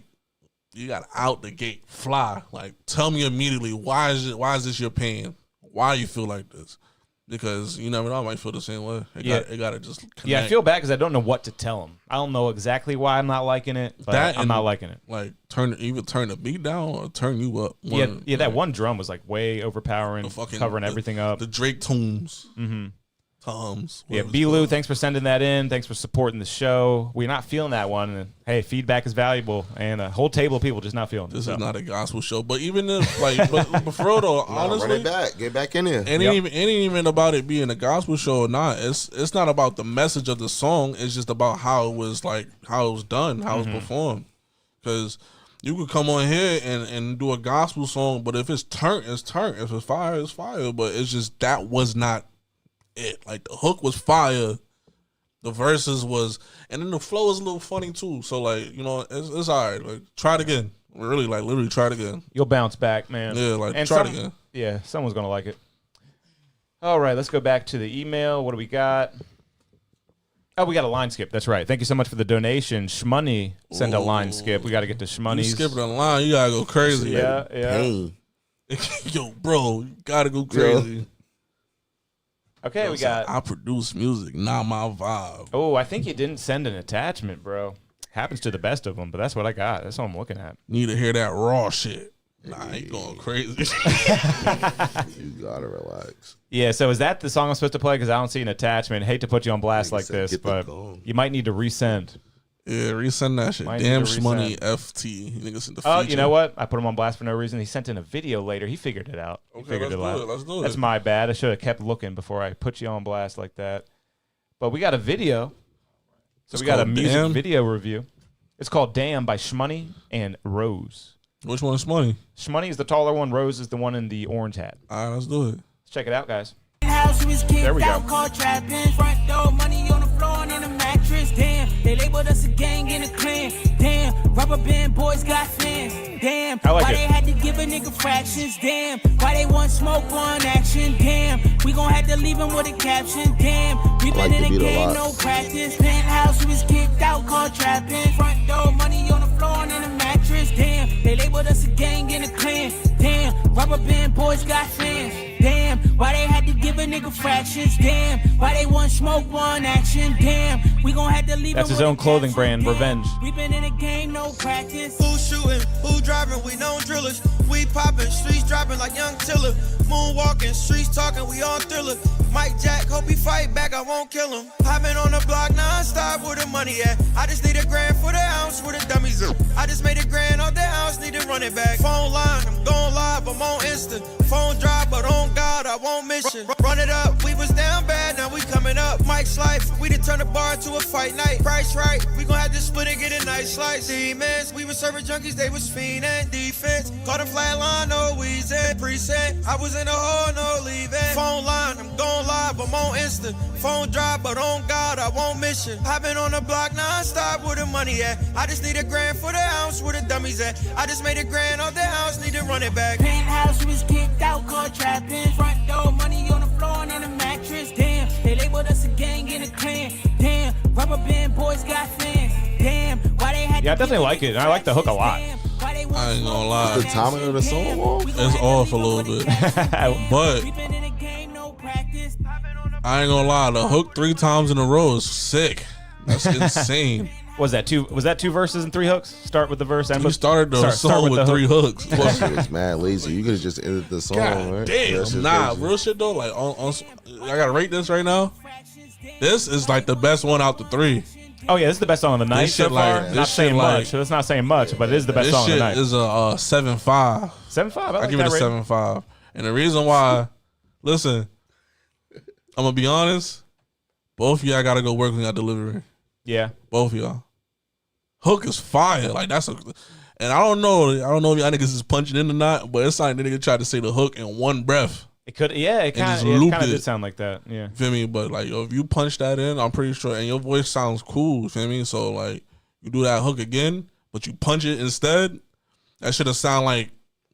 Speaker 4: out the gate fly. Like tell me immediately why is this your pain? Why you feel like this? Because you never know, I might feel the same way. It gotta just connect.
Speaker 2: Yeah, I feel bad because I don't know what to tell him. I don't know exactly why I'm not liking it, but I'm not liking it.
Speaker 4: Like either turn the beat down or turn you up.
Speaker 2: That one drum was like way overpowering, covering everything up.
Speaker 4: The Drake tunes.
Speaker 2: Mm-hmm.
Speaker 4: Toms.
Speaker 2: Yeah, B-Lou, thanks for sending that in. Thanks for supporting the show. We're not feeling that one. And, hey, feedback is valuable. And a whole table of people just not feeling it.
Speaker 4: This is not a gospel show. But even if, like, but for real though, honestly.
Speaker 5: Run it back. Get back in there.
Speaker 4: It ain't even about it being a gospel show or not. It's not about the message of the song. It's just about how it was done, how it was performed. Because you could come on here and do a gospel song, but if it's turnt, it's turnt. If it's fire, it's fire. But it's just that was not it. Like the hook was fire, the verses was, and then the flow is a little funny too. So like, you know, it's all right. Like try it again. Really, like literally try it again.
Speaker 2: You'll bounce back, man.
Speaker 4: Yeah, like try it again.
Speaker 2: Yeah, someone's gonna like it. All right, let's go back to the email. What do we got? Oh, we got a line skip. That's right. Thank you so much for the donation. Shmoney sent a line skip. We got to get to Shmoney's.
Speaker 4: You skipping a line, you gotta go crazy.
Speaker 2: Yeah.
Speaker 4: Yo, bro, you gotta go crazy.
Speaker 2: Yo. Okay, we got.
Speaker 4: I produce music, not my vibe.
Speaker 2: Oh, I think you didn't send an attachment, bro. Happens to the best of them, but that's what I got. That's what I'm looking at.
Speaker 4: Need to hear that raw shit. Nah, I ain't going crazy.
Speaker 5: You gotta relax.
Speaker 2: Yeah, so is that the song I'm supposed to play? Because I don't see an attachment. Hate to put you on blast like this, but you might need to resend.
Speaker 4: Yeah, resend that shit. Damn Shmoney FT. Niggas sent the feature.
Speaker 2: Oh, you know what? I put him on blast for no reason. He sent in a video later. He figured it out.
Speaker 4: Okay, let's do it.
Speaker 2: That's my bad. I should have kept looking before I put you on blast like that. But we got a video. So we got a music video review. It's called Damn by Shmoney and Rose.
Speaker 4: Which one is Shmoney?
Speaker 2: Shmoney is the taller one. Rose is the one in the orange hat.
Speaker 4: All right, let's do it.
Speaker 2: Let's check it out, guys.
Speaker 8: There
Speaker 2: we go.
Speaker 8: Front door, money on the floor and on the mattress. Damn, they labeled us a gang in a clan. Damn, rubber band boys got fans. Damn,
Speaker 2: I like
Speaker 8: why
Speaker 2: it.
Speaker 8: they had to give a nigga fractions? Damn, why they want smoke, want action? Damn, we gon' have to leave him with a caption. Damn, we been in the game, no practice. Penthouse, we was kicked out, called trapping. Front door, money on the floor and on the mattress. Damn, they labeled us a gang in a clan. Damn, rubber band boys got fans. Damn, why they had to give a nigga fractions? Damn, why they want smoke, want action? Damn, we gon' have to leave.
Speaker 2: That's his own clothing brand, Revenge.
Speaker 8: We been in the game, no practice.
Speaker 12: Who shooting? Who driving? We known drillers. We popping, streets dropping like young Tiller. Moonwalking, streets talking, we on Thriller. Mike Jack, hope he fight back, I won't kill him. I've been on the block non-stop where the money at. I just need $1,000 for the ounce where the dummies are. I just made $1,000 off the house, need to run it back. Phone line, I'm going live, I'm on Insta. Phone drop, but on God, I won't mission. Run it up, we was down bad, now we coming up. Mike's life, we done turn the bar to a fight night. Price right, we gon' have to split and get a nice slice. Demons, we was serving junkies, they was fiending. Defense, caught a flat line, no wheezing. Preset, I was in a hole, no leaving. Phone line, I'm going live, I'm on Insta. Phone drop, but on God, I won't mission. I've been on the block non-stop where the money at. I just need $1,000 for the ounce where the dummies at. I just made $1,000 off the house, need to run it back.
Speaker 8: Penthouse, we was kicked out, called trapping. Front door, money on the floor and on the mattress. Damn, they labeled us a gang in a clan. Damn, rubber band boys got fans. Damn, why they had
Speaker 2: Yeah, I definitely like it. And I like the hook a lot.
Speaker 4: I ain't gonna lie.
Speaker 5: The timing of the song off?
Speaker 4: It's off a little bit. But I ain't gonna lie, the hook 3 times in a row is sick. That's insane.
Speaker 2: Was that two verses and 3 hooks? Start with the verse and
Speaker 4: We started the song with 3 hooks.
Speaker 5: That shit is mad lazy. You could have just ended the song,
Speaker 4: God
Speaker 5: right?
Speaker 4: damn. Nah,
Speaker 5: crazy.
Speaker 4: real shit though. Like, I gotta rate this right now. This is like the best one out the 3.
Speaker 2: Oh yeah, this is the best song of the night
Speaker 4: This shit
Speaker 2: so far.
Speaker 4: like-
Speaker 2: Not
Speaker 4: this
Speaker 2: saying
Speaker 4: shit
Speaker 2: much.
Speaker 4: like-
Speaker 2: So it's not saying much, but it is the best
Speaker 4: This
Speaker 2: song of
Speaker 4: shit
Speaker 2: the night.
Speaker 4: is a 7.5.
Speaker 2: 7.5. I like
Speaker 4: give it
Speaker 2: that
Speaker 4: a
Speaker 2: rating.
Speaker 4: 7.5. And the reason why, listen, I'm gonna be honest. Both of y'all gotta go work on your delivery.
Speaker 2: Yeah.
Speaker 4: Both of y'all. Hook is fire. Like that's and I don't know if y'all niggas is punching in or not, but it's like the nigga tried to say the hook in one breath.
Speaker 2: It could, yeah, it
Speaker 4: And just
Speaker 2: kind
Speaker 4: looped
Speaker 2: of
Speaker 4: it.
Speaker 2: did sound like that. Yeah.
Speaker 4: Feel me? But like, yo, if you punch that in, I'm pretty sure, and your voice sounds cool. Feel me? So like, you do that hook again, but you punch it instead. That should have sound like,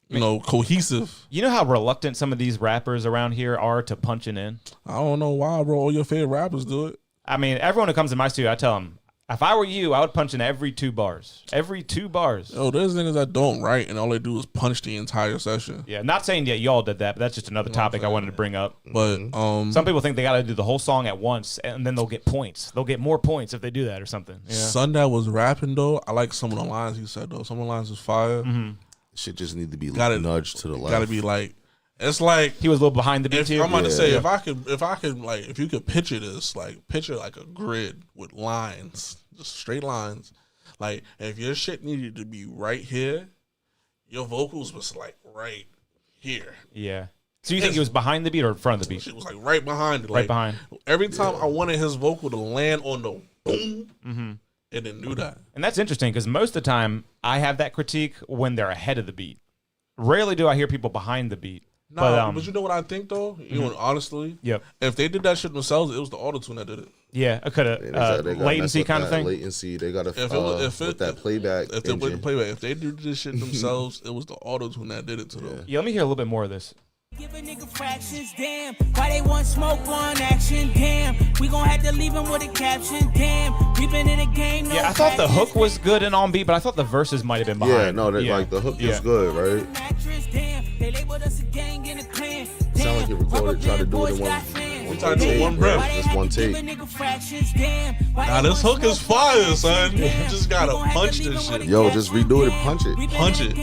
Speaker 4: you know, cohesive.
Speaker 2: You know how reluctant some of these rappers around here are to punching in?
Speaker 4: I don't know why, bro. All your favorite rappers do it.
Speaker 2: I mean, everyone who comes in my studio, I tell them, if I were you, I would punch in every 2 bars. Every 2 bars.
Speaker 4: Yo, there's niggas that don't write and all they do is punch the entire session.
Speaker 2: Yeah, not saying that y'all did that, but that's just another topic I wanted to bring up.
Speaker 4: But
Speaker 2: some people think they got to do the whole song at once, and then they'll get points. They'll get more points if they do that or something. Yeah.
Speaker 4: Sunday was rapping though. I like some of the lines he said though. Some of the lines was fire.
Speaker 5: Shit just need to be
Speaker 4: Gotta-
Speaker 5: nudged to the left.
Speaker 4: Gotta be like, it's like
Speaker 2: He was a little behind the beat
Speaker 4: if,
Speaker 2: too.
Speaker 4: I'm about to say
Speaker 2: Yeah.
Speaker 4: if I could like if you could picture this, like picture like a grid with lines, just straight lines. Like if your shit needed to be right here, your vocals was like right here.
Speaker 2: Yeah. So you think he was behind the beat or in front of the beat?
Speaker 4: Shit was like right behind it.
Speaker 2: Right
Speaker 4: Like,
Speaker 2: behind.
Speaker 4: Every time I wanted his vocal to land on the boom, it didn't do that.
Speaker 2: And that's interesting because most of the time I have that critique when they're ahead of the beat. Rarely do I hear people behind the beat.
Speaker 4: Nah, but you know what I think though? You know, honestly,
Speaker 2: Yep.
Speaker 4: if they did that shit themselves, it was the auto-tune that did it.
Speaker 2: Yeah, it could have
Speaker 5: They gotta mess
Speaker 2: latency
Speaker 5: with
Speaker 2: kind of
Speaker 5: that
Speaker 2: thing.
Speaker 5: Latency, they got to
Speaker 4: If
Speaker 5: that playback.
Speaker 4: If they put the
Speaker 5: engine.
Speaker 4: playback, if they do this shit themselves, it was the auto-tune that did it to them.
Speaker 2: Yeah, let me hear a little bit more of this.
Speaker 8: Give a nigga fractions, damn. Why they want smoke, want action, damn. We gon' have to leave him with a caption, damn. We been in the game, no
Speaker 2: Yeah, I thought the
Speaker 8: practice.
Speaker 2: hook was good and on beat, but I thought the verses might have been behind.
Speaker 5: Yeah, no, like the hook is good, right?
Speaker 8: Mattress, damn. They labeled us a gang in a clan.
Speaker 5: Sound like he recorded, tried to do it in one
Speaker 4: tried to do it in one breath.
Speaker 5: Just one take.
Speaker 4: Nah, this hook is fire, son. You just gotta punch this shit.
Speaker 5: Yo, just redo it and punch it.
Speaker 4: Punch it.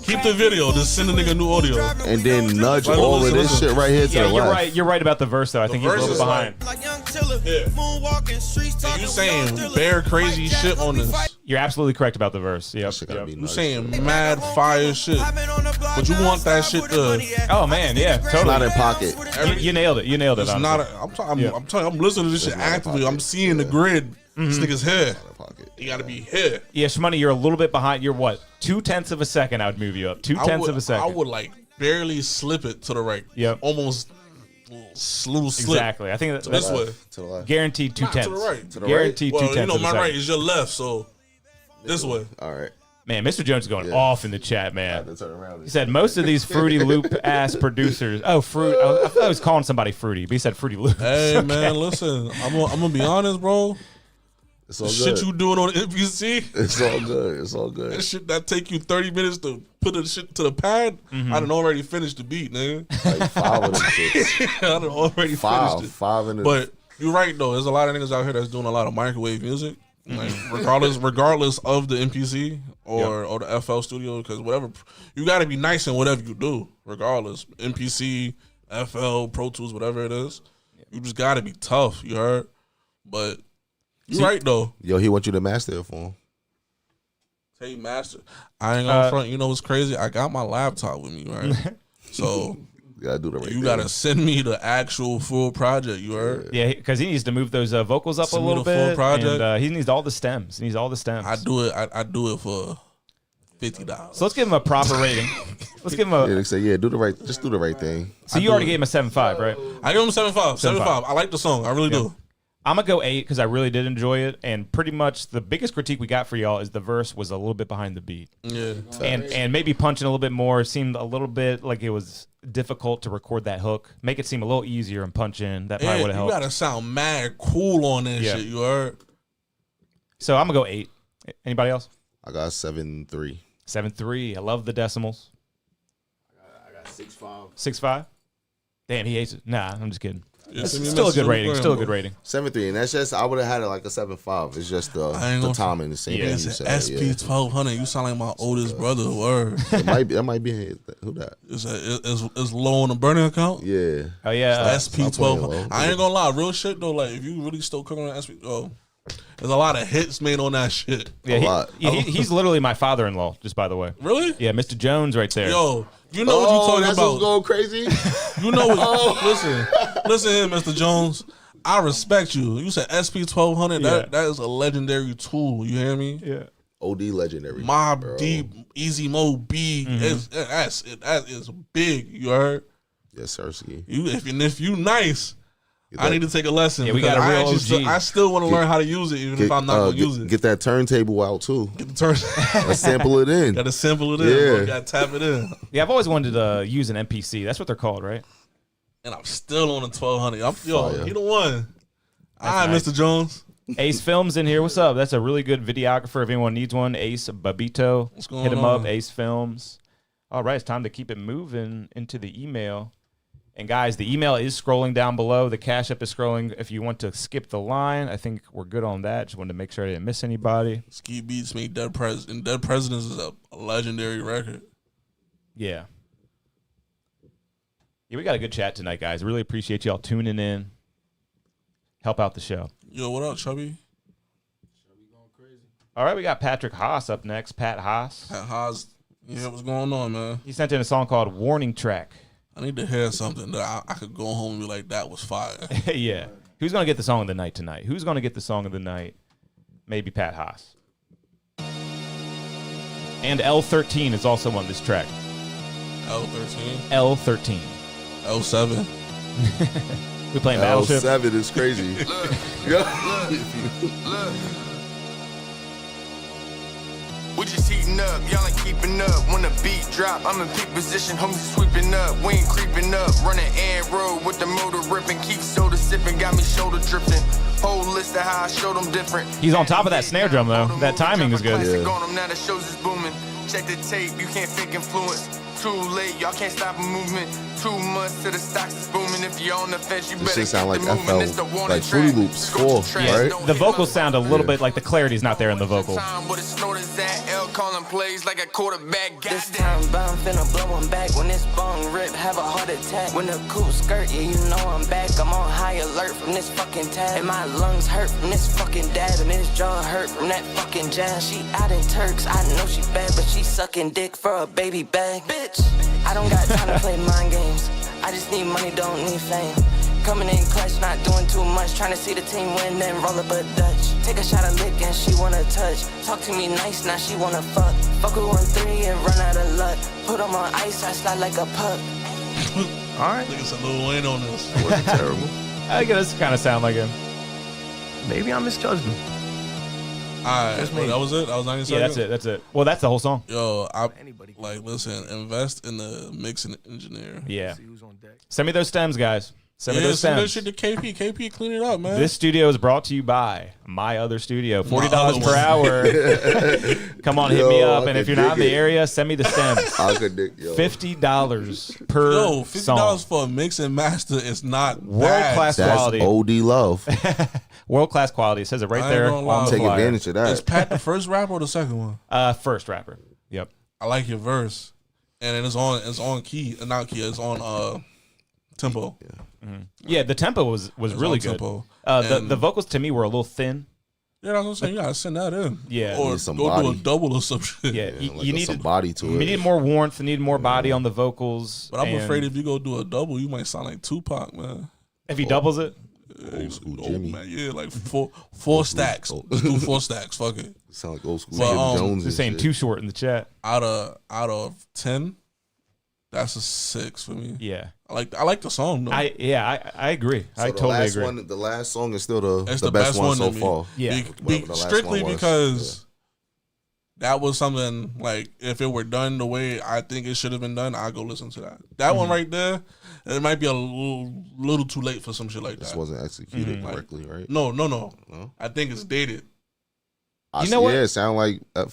Speaker 4: Keep the video. Just send a nigga new audio.
Speaker 5: And then nudge
Speaker 4: Like,
Speaker 5: all of
Speaker 4: listen,
Speaker 5: this
Speaker 4: listen.
Speaker 5: shit right here to
Speaker 2: Yeah,
Speaker 5: the
Speaker 2: you're
Speaker 5: left.
Speaker 2: right. You're right about the verse though. I think he's a
Speaker 4: verse
Speaker 2: little
Speaker 4: is
Speaker 2: behind.
Speaker 8: Like young Tiller,
Speaker 4: Yeah.
Speaker 8: moonwalking, streets
Speaker 4: And
Speaker 8: talking.
Speaker 4: you
Speaker 8: we
Speaker 4: saying
Speaker 8: on Thriller.
Speaker 4: bare crazy
Speaker 8: Mike Jack,
Speaker 4: shit on
Speaker 8: hope he
Speaker 4: this.
Speaker 8: fight.
Speaker 2: You're absolutely correct about the verse. Yep.
Speaker 5: Shit gotta
Speaker 2: yep.
Speaker 5: be
Speaker 4: You
Speaker 5: nudged.
Speaker 4: saying mad fire shit. But you want that shit to.
Speaker 2: Oh man, yeah,
Speaker 5: It's
Speaker 2: totally.
Speaker 5: not in pocket.
Speaker 2: You nailed it. You nailed it.
Speaker 4: It's
Speaker 2: honestly.
Speaker 4: not. I'm telling you, I'm listening to this shit
Speaker 5: not in
Speaker 4: actively.
Speaker 5: pocket.
Speaker 4: I'm seeing the grid. This nigga's here.
Speaker 5: Not in pocket.
Speaker 4: You gotta be here.
Speaker 2: Yeah, Shmoney, you're a little bit behind. You're what? 0.2 of a second. I would move you up. 0.2 of a second.
Speaker 4: I would like barely slip it to the right.
Speaker 2: Yep.
Speaker 4: Almost little slip.
Speaker 2: Exactly. I think
Speaker 4: To
Speaker 2: that's
Speaker 4: this way.
Speaker 5: To the left.
Speaker 2: guaranteed 2
Speaker 4: Not to
Speaker 2: tenths.
Speaker 4: the right. To
Speaker 5: the
Speaker 2: Guaranteed
Speaker 5: right?
Speaker 2: 2
Speaker 4: Well,
Speaker 2: tenths.
Speaker 4: you know,
Speaker 2: of a
Speaker 4: my right
Speaker 2: second.
Speaker 4: is your left, so this way.
Speaker 5: All right.
Speaker 2: Man, Mr. Jones is going
Speaker 5: Yeah.
Speaker 2: off in the chat, man.
Speaker 5: Let's turn around.
Speaker 2: He said most of these Fruity Loop ass producers. Oh, fruit. I thought I was calling somebody fruity, but he said Fruity Loop.
Speaker 4: Hey man, listen. I'm gonna be honest, bro.
Speaker 5: It's
Speaker 4: The
Speaker 5: all
Speaker 4: shit
Speaker 5: good.
Speaker 4: you doing on NPC,
Speaker 5: It's all good. It's all good.
Speaker 4: that shit that take you 30 minutes to put the shit to the pad. I done already finished the beat, nigga.
Speaker 5: Like 5 of them shits.
Speaker 4: I done already finished it.
Speaker 5: 5 in the.
Speaker 4: But you're right though. There's a lot of niggas out here that's doing a lot of microwave music. Like regardless of the MPC or the FL Studio, because whatever you got to be nice in whatever you do, regardless MPC, FL, Pro Tools, whatever it is. You just got to be tough. You heard, but you're right though.
Speaker 5: Yo, he want you to master it for him.
Speaker 4: Hey master, I ain't gonna front. You know what's crazy? I got my laptop with me, right? So
Speaker 5: You gotta do the right
Speaker 4: you
Speaker 5: thing.
Speaker 4: gotta send me the actual full project. You heard?
Speaker 2: Yeah, because he needs to move those vocals up
Speaker 4: Send
Speaker 2: a
Speaker 4: me
Speaker 2: little
Speaker 4: the full
Speaker 2: bit.
Speaker 4: project.
Speaker 2: And he needs all the stems. He needs all the stems.
Speaker 4: I do it. I do it for $50.
Speaker 2: So let's give him a proper rating. Let's give him
Speaker 5: Yeah,
Speaker 2: a.
Speaker 5: they say, yeah, do the right. Just do the right thing.
Speaker 2: So you already gave him a 7.5, right?
Speaker 4: I give him 7.5. 7.5. I like the song. I really do.
Speaker 2: I'm gonna go 8 because I really did enjoy it, and pretty much the biggest critique we got for y'all is the verse was a little bit behind the beat,
Speaker 4: Yeah.
Speaker 2: and maybe punching a little bit more. It seemed a little bit like it was difficult to record that hook. Make it seem a little easier and punch in. That probably
Speaker 4: Yeah,
Speaker 2: would have
Speaker 4: you
Speaker 2: helped.
Speaker 4: gotta sound mad cool on that
Speaker 2: Yeah.
Speaker 4: shit. You heard?
Speaker 2: So I'm gonna go 8. Anybody else?
Speaker 5: I got 7.3.
Speaker 2: 7.3. I love the decimals.
Speaker 11: I got 6.5.
Speaker 2: 6.5. Damn, he hates it. Nah, I'm just kidding.
Speaker 4: Yeah,
Speaker 2: It's
Speaker 4: send me a
Speaker 2: still a
Speaker 4: message
Speaker 2: good
Speaker 4: on the
Speaker 2: rating.
Speaker 4: gram,
Speaker 2: Still a
Speaker 4: bro.
Speaker 2: good rating.
Speaker 5: 7.3, and that's just I would have had it like a 7.5. It's just the timing, the same
Speaker 2: Yeah.
Speaker 5: thing
Speaker 4: It's
Speaker 5: you
Speaker 4: an
Speaker 5: said.
Speaker 4: SP 1200. You sound like my oldest brother. Word.
Speaker 5: That might be who that?
Speaker 4: It's low on the burner account.
Speaker 5: Yeah.
Speaker 2: Oh yeah.
Speaker 4: SP 1200. I ain't gonna lie, real shit though. Like if you really still cooking on SP, there's a lot of hits made on that shit.
Speaker 2: Yeah, he's literally my father-in-law. Just by the way.
Speaker 4: Really?
Speaker 2: Yeah, Mr. Jones right there.
Speaker 4: Yo, you know what you talking
Speaker 5: that's
Speaker 4: about?
Speaker 5: what's going crazy.
Speaker 4: You know what? Listen here, Mr. Jones. I respect you. You said SP 1200.
Speaker 2: Yeah.
Speaker 4: That is a legendary tool. You hear me?
Speaker 2: Yeah.
Speaker 5: OD legendary.
Speaker 4: Mob
Speaker 5: bro.
Speaker 4: Deep, Easy Mo B. That is big. You heard?
Speaker 5: Yes, sir. Ski.
Speaker 4: If you nice, I need to take a lesson.
Speaker 2: Yeah, we got a real OG.
Speaker 4: I still want to learn how to use it, even if I'm not gonna use it.
Speaker 5: Get that turntable out too.
Speaker 4: Get the turn.
Speaker 5: Let's sample it in.
Speaker 4: Got to sample it in.
Speaker 5: Yeah.
Speaker 4: Bro. Got to tap it in.
Speaker 2: Yeah, I've always wanted to use an MPC. That's what they're called, right?
Speaker 4: And I'm still on the 1200.
Speaker 5: Fire.
Speaker 4: He the one. All right,
Speaker 2: nice.
Speaker 4: Mr. Jones.
Speaker 2: Ace Films in here. What's up? That's a really good videographer. If anyone needs one, Ace Babito.
Speaker 4: What's going
Speaker 2: Hit him
Speaker 4: on?
Speaker 2: up, Ace Films. All right, it's time to keep it moving into the email. And guys, the email is scrolling down below. The Cash App is scrolling. If you want to skip the line, I think we're good on that. Just wanted to make sure I didn't miss anybody.
Speaker 4: Ski Beats made Dead Presidents. Dead Presidents is a legendary record.
Speaker 2: Yeah. Yeah, we got a good chat tonight, guys. Really appreciate y'all tuning in. Help out the show.
Speaker 4: Yo, what up, Chubby?
Speaker 2: All right, we got Patrick Haas up next. Pat Haas.
Speaker 4: Pat Haas. Yeah, what's going on, man?
Speaker 2: He sent in a song called Warning Track.
Speaker 4: I need to hear something that I could go home and be like, that was fire.
Speaker 2: Yeah. Who's going to get the song of the night tonight? Who's going to get the song of the night? Maybe Pat Haas. And L13 is also on this track.
Speaker 4: L13?
Speaker 2: L13.
Speaker 4: L7.
Speaker 2: We playing Battleship?
Speaker 5: L7 is crazy.
Speaker 12: We just heating up, y'all ain't keeping up. When the beat drop, I'm in peak position, homies sweeping up. We ain't creeping up, running and road with the motor ripping. Keep soda sipping, got me shoulder drifting. Whole list of how I show them different.
Speaker 2: He's on top of that snare drum, though. That timing is good.
Speaker 12: Classic on 'em, now the shows is booming. Check the tape, you can't fake influence. Too late, y'all can't stop a movement. 2 months to the stocks is booming. If you're on the fence, you
Speaker 5: This
Speaker 12: better
Speaker 5: shit sound like
Speaker 12: keep the movement. It's the
Speaker 5: FL,
Speaker 12: warning
Speaker 5: like Fruity
Speaker 12: track.
Speaker 5: Loops 4,
Speaker 2: Yeah,
Speaker 5: right?
Speaker 2: the vocals sound a little bit like the clarity's not there in the vocals.
Speaker 12: Time, but it's snort is that L calling plays like a quarterback.
Speaker 8: This time bound finna blow him back. When this bong rip, have a heart attack. When the coupe skirt, yeah, you know I'm back. I'm on high alert from this fucking tab. And my lungs hurt from this fucking dab. And this jaw hurt from that fucking jab. She out in Turks, I know she bad, but she sucking dick for a baby bag. Bitch, I don't got time to play mind games. I just need money, don't need fame. Coming in clutch, not doing too much. Trying to see the team win, then roll up a Dutch. Take a shot of lick and she wanna touch. Talk to me nice, now she wanna fuck. Fuck her 1-3 and run out of luck. Put 'em on ice, I slide like a puck.
Speaker 2: All right.
Speaker 4: Niggas a Lil Wayne on this.
Speaker 5: Wasn't terrible.
Speaker 2: I think it does kind of sound like him.
Speaker 7: Maybe I misjudged him.
Speaker 4: Alright, that was it? That was 90 seconds?
Speaker 2: Yeah, that's it. Well, that's the whole song.
Speaker 4: Yo, listen, invest in the mixing engineer.
Speaker 2: Yeah. Send me those stems, guys. Send me those
Speaker 4: send that
Speaker 2: stems.
Speaker 4: shit to KP. KP, clean it up, man.
Speaker 2: This studio is brought to you by my other studio. $40 per hour. Come on, hit me
Speaker 5: Yo,
Speaker 2: up.
Speaker 5: I
Speaker 2: And if
Speaker 5: could
Speaker 2: you're not in
Speaker 5: dig
Speaker 2: the
Speaker 5: it.
Speaker 2: area, send me the stems.
Speaker 5: I could dig, yo.
Speaker 2: $50 per
Speaker 4: Yo, $50
Speaker 2: song.
Speaker 4: for a mix and master is not
Speaker 2: World-class
Speaker 4: bad.
Speaker 2: quality.
Speaker 5: That's OD love.
Speaker 2: World-class quality. It says it right
Speaker 4: I ain't
Speaker 2: there
Speaker 4: gonna
Speaker 2: on the
Speaker 4: lie.
Speaker 5: Take
Speaker 2: flyer.
Speaker 5: advantage of
Speaker 4: Is
Speaker 5: that.
Speaker 4: Pat the first rapper or the second one?
Speaker 2: First rapper. Yep.
Speaker 4: I like your verse. And it's on key, not key, it's on tempo.
Speaker 2: Yeah, the tempo was really
Speaker 4: on
Speaker 2: good.
Speaker 4: tempo.
Speaker 2: The vocals to me were a little thin.
Speaker 4: Yeah, that's what I'm saying. You gotta send that in.
Speaker 2: Yeah.
Speaker 4: Or
Speaker 5: Need some
Speaker 4: go do a
Speaker 5: body.
Speaker 4: double or some shit.
Speaker 2: Yeah,
Speaker 5: Yeah,
Speaker 2: you,
Speaker 5: like
Speaker 2: you
Speaker 5: there's
Speaker 2: need
Speaker 5: some body to
Speaker 2: You
Speaker 5: it.
Speaker 2: need more warmth. You need more body on the vocals.
Speaker 4: But I'm
Speaker 2: and
Speaker 4: afraid if you go do a double, you might sound like Tupac, man.
Speaker 2: if he doubles it,
Speaker 5: Old school
Speaker 4: Oh,
Speaker 5: Jimmy.
Speaker 4: man, yeah, like four stacks. Let's do 4 stacks. Fuck it.
Speaker 5: Sound like old school
Speaker 4: But,
Speaker 5: Jim Jones.
Speaker 2: they're
Speaker 5: and
Speaker 2: saying
Speaker 5: shit.
Speaker 2: too short in the chat.
Speaker 4: Out of 10, that's a 6 for me.
Speaker 2: Yeah,
Speaker 4: I like the song though.
Speaker 2: I agree.
Speaker 5: So
Speaker 2: I
Speaker 5: the
Speaker 2: totally
Speaker 5: last
Speaker 2: agree.
Speaker 5: One, the last song is still
Speaker 4: It's
Speaker 5: the best one so
Speaker 4: to me.
Speaker 5: far.
Speaker 2: Yeah.
Speaker 5: Whatever the last
Speaker 4: Strictly
Speaker 5: one was.
Speaker 4: because that was something like if it were done the way I think it should have been done, I'd go listen to that. That one right there, it might be a little too late for some shit like
Speaker 5: This
Speaker 4: that.
Speaker 5: wasn't executed correctly, right?
Speaker 4: No.
Speaker 5: No?
Speaker 4: I think it's dated.
Speaker 2: You know what?
Speaker 5: Yeah, it sound like
Speaker 4: I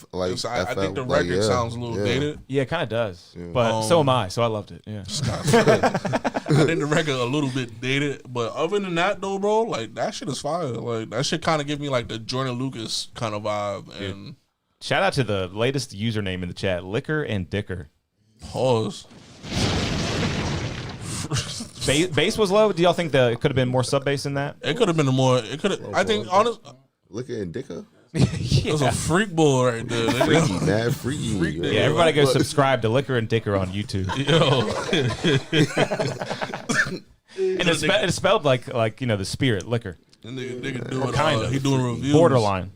Speaker 4: think the record sounds a little dated.
Speaker 2: Yeah, it kind of does. Yeah. But so am I, so I loved it. Yeah.
Speaker 4: I think the record a little bit dated, but other than that though, bro, like that shit is fire. Like that shit kind of give me like the Jordan Lucas kind of vibe.
Speaker 2: Dude.
Speaker 4: And
Speaker 2: shout out to the latest username in the chat, Liquor and Dicker.
Speaker 4: Pause.
Speaker 2: Bass was low. Do y'all think it could have been more sub bass in that?
Speaker 4: It could have been more. It could have. I think honest.
Speaker 5: Liquor and Dicker.
Speaker 4: It was a freak boy right there.
Speaker 5: Freaky, mad freaky.
Speaker 2: Yeah, everybody go subscribe to Liquor and Dicker on YouTube. And it's spelled like the spirit, liquor.
Speaker 4: Nigga do it.
Speaker 2: Kind of.
Speaker 4: He doing reviews.
Speaker 2: Borderline.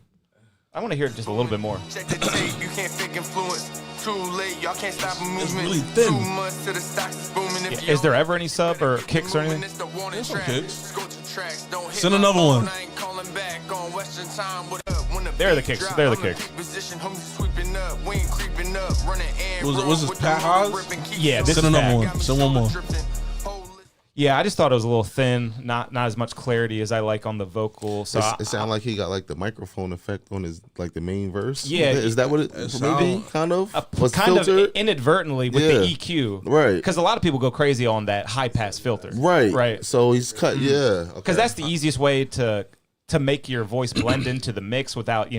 Speaker 2: I want to hear it just a little bit more.
Speaker 12: Check the tape, you can't fake influence. Too late, y'all can't stop a movement.
Speaker 4: It's really thin.
Speaker 12: 2 months to the stocks is booming. If
Speaker 2: Is there ever any sub or kicks or anything?
Speaker 4: There's some kicks. Send another one.
Speaker 2: There are the kicks. There are the kicks.
Speaker 4: Was this Pat Haas?
Speaker 2: Yeah, this
Speaker 4: Send
Speaker 2: is
Speaker 4: another
Speaker 2: Pat.
Speaker 4: one. Send one more.
Speaker 2: Yeah, I just thought it was a little thin, not as much clarity as I like on the vocal. So
Speaker 5: it sounded like he got like the microphone effect on his like the main verse.
Speaker 2: Yeah,
Speaker 5: is that what it maybe kind of was
Speaker 2: kind
Speaker 5: filtered?
Speaker 2: of inadvertently with the EQ,
Speaker 5: right?
Speaker 2: Because a lot of people go crazy on that high pass filter,
Speaker 5: right? So he's cut,
Speaker 2: because that's the easiest way to make your voice blend into the mix without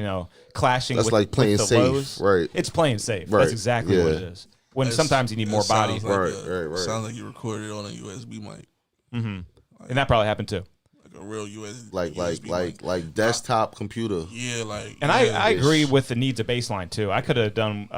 Speaker 2: clashing.
Speaker 5: That's
Speaker 2: with,
Speaker 5: like playing
Speaker 2: with the
Speaker 5: safe,
Speaker 2: lows.
Speaker 5: right?
Speaker 2: It's playing safe.
Speaker 5: Right.
Speaker 2: That's exactly what it is. When sometimes you need more body,
Speaker 4: Right. Sounds like you recorded it on a USB mic.
Speaker 2: Mm-hmm. And that probably happened too.
Speaker 4: Like a real USB.
Speaker 5: Like desktop computer.
Speaker 4: Yeah, like.
Speaker 2: And I agree with the needs of baseline too. I could have done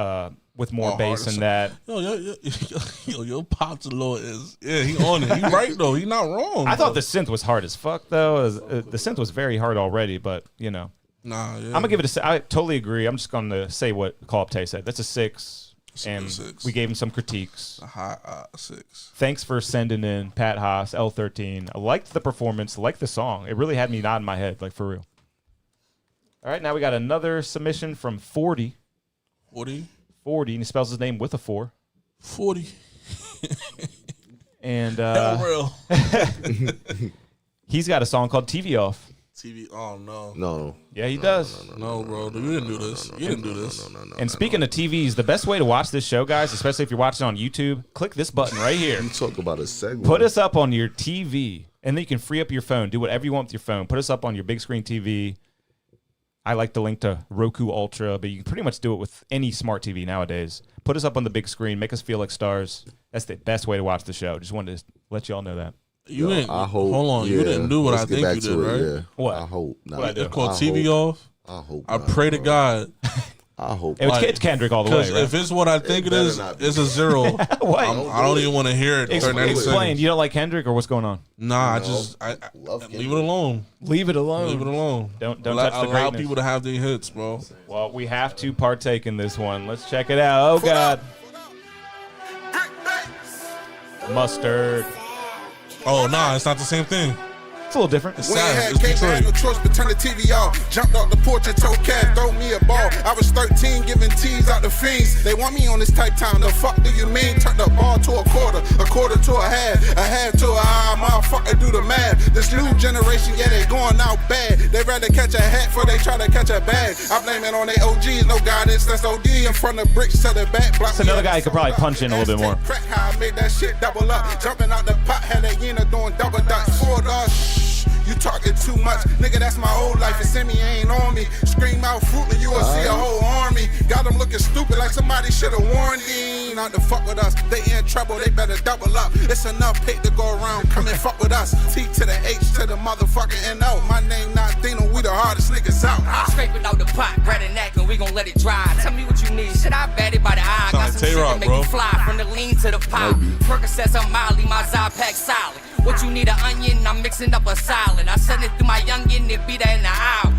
Speaker 2: with more bass in that.
Speaker 4: Yo, Pops Law is he on it. He right though. He not wrong.
Speaker 2: I thought the synth was hard as fuck though. The synth was very hard already, but
Speaker 4: Nah, yeah.
Speaker 2: I'm gonna give it I totally agree. I'm just gonna say what CallUp Tay said. That's a 6. And we gave him some critiques.
Speaker 4: A high 6.
Speaker 2: Thanks for sending in Pat Haas, L13. I liked the performance, liked the song. It really had me nodding my head, like for real. All right, now we got another submission from 40.
Speaker 4: 40?
Speaker 2: 40, and he spells his name with a 4.
Speaker 4: 40.
Speaker 2: And
Speaker 4: real.
Speaker 2: he's got a song called TV Off.
Speaker 4: TV. Oh no.
Speaker 5: No.
Speaker 2: Yeah, he does.
Speaker 4: No, bro. You didn't do this. You didn't do this.
Speaker 2: And speaking of TVs, the best way to watch this show, guys, especially if you're watching on YouTube, click this button right here.
Speaker 5: You talk about a segment.
Speaker 2: Put us up on your TV, and then you can free up your phone. Do whatever you want with your phone. Put us up on your big screen TV. I like the link to Roku Ultra, but you can pretty much do it with any smart TV nowadays. Put us up on the big screen. Make us feel like stars. That's the best way to watch the show. Just wanted to let you all know that.
Speaker 4: You didn't.
Speaker 5: I hope.
Speaker 4: Hold on. You didn't do what I think you did, right?
Speaker 5: Yeah.
Speaker 2: What?
Speaker 5: I hope.
Speaker 2: What I do?
Speaker 4: It's called TV Off.
Speaker 5: I hope.
Speaker 4: I pray to God.
Speaker 5: I hope.
Speaker 2: It's Kendrick all the way, right?
Speaker 4: If it's what I think it is, it's a 0.
Speaker 2: What?
Speaker 4: I don't even want to hear it.
Speaker 2: Explain. You don't like Kendrick, or what's going on?
Speaker 4: Nah, I leave it alone.
Speaker 2: Leave it alone.
Speaker 4: Leave it alone.
Speaker 2: Don't touch the
Speaker 4: allow
Speaker 2: greatness.
Speaker 4: people to have their hits, bro.
Speaker 2: Well, we have to partake in this one. Let's check it out. Oh God. Mustard.
Speaker 4: Oh nah, it's not the same thing.
Speaker 2: It's a little different.
Speaker 4: It's
Speaker 13: We ain't
Speaker 4: sad.
Speaker 13: had
Speaker 4: It's
Speaker 13: cake, I had no
Speaker 4: Detroit.
Speaker 13: choice but turn the TV off. Jumped off the porch and told Cash, throw me a ball. I was 13, giving teas out the fiends. They want me on this type time. The fuck do you mean? Turn the ball to a quarter to a half to a motherfucker do the math. This new generation, yeah, they going out bad. They rather catch a hat before they try to catch a bag. I blame it on their OGs, no guidance, that's OD in front of bricks to the back.
Speaker 2: That's another guy who could probably punch in a little bit more.
Speaker 13: Crack how I made that shit double up. Jumping out the pot, had that Yena doing double dutch. $4. You talking too much, nigga, that's my old life. And Semi ain't on me. Scream out fruitly, you will see a whole army. Got them looking stupid like somebody should have warned them. Not to fuck with us, they in trouble, they better double up. It's enough hate to go around, come and fuck with us. T to the H to the motherfucking N-O. My name not Dino, we the hardest niggas out.
Speaker 14: Scrape it out the pot, grab a neck and we gon' let it dry. Tell me what you need, shit I bet it by the eye. Got some shit to make you fly, from the lean to the pop. Percocets, I'm Molly, my Zypack solid. What you need, an onion, I'm mixing up a salad. I send it through my youngin', it be that in the aisle.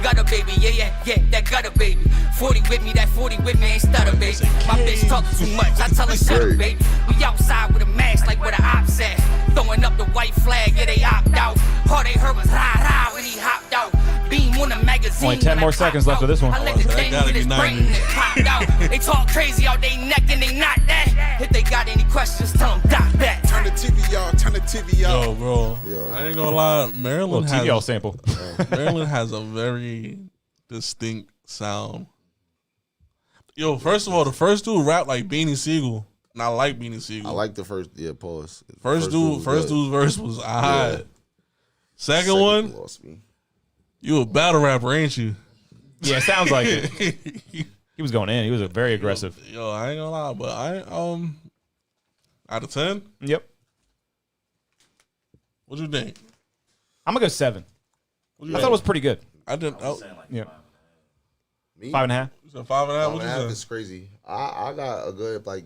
Speaker 14: Gutter baby, yeah, that gutter baby. 40 with me, that 40 with me ain't stutter, baby. My bitch talk too much, I tell her shut up, baby. We outside with a mask like where the ops at. Throwing up the white flag, yeah, they opt out. All they heard was rah when he hopped out. Beam on the magazine.
Speaker 2: Only 10 more seconds left of this one.
Speaker 14: I let the thing get his brain and it popped out. They talk crazy out they neck and they not that. If they got any questions, tell them dot that.
Speaker 13: Turn the TV off, turn the TV off.
Speaker 4: Yo, bro. I ain't gonna lie. Maryland has
Speaker 2: TV sample.
Speaker 4: Maryland has a very distinct sound. Yo, first of all, the first dude rap like Beanie Siegel. And I like Beanie Siegel.
Speaker 5: I like the first, pause.
Speaker 4: First dude's verse was alright.
Speaker 5: Yeah.
Speaker 4: Second one,
Speaker 5: lost me.
Speaker 4: You a battle rapper, ain't you?
Speaker 2: Yeah, sounds like it. He was going in. He was very aggressive.
Speaker 4: Yo, I ain't gonna lie, but out of 10?
Speaker 2: Yep.
Speaker 4: What you think?
Speaker 2: I'm gonna go 7. I thought it was pretty good.
Speaker 4: I didn't.
Speaker 2: Yeah.
Speaker 5: Me?
Speaker 2: 5.5.
Speaker 4: You said 5.5. What you
Speaker 5: 5.5
Speaker 4: said?
Speaker 5: is crazy. I got a good like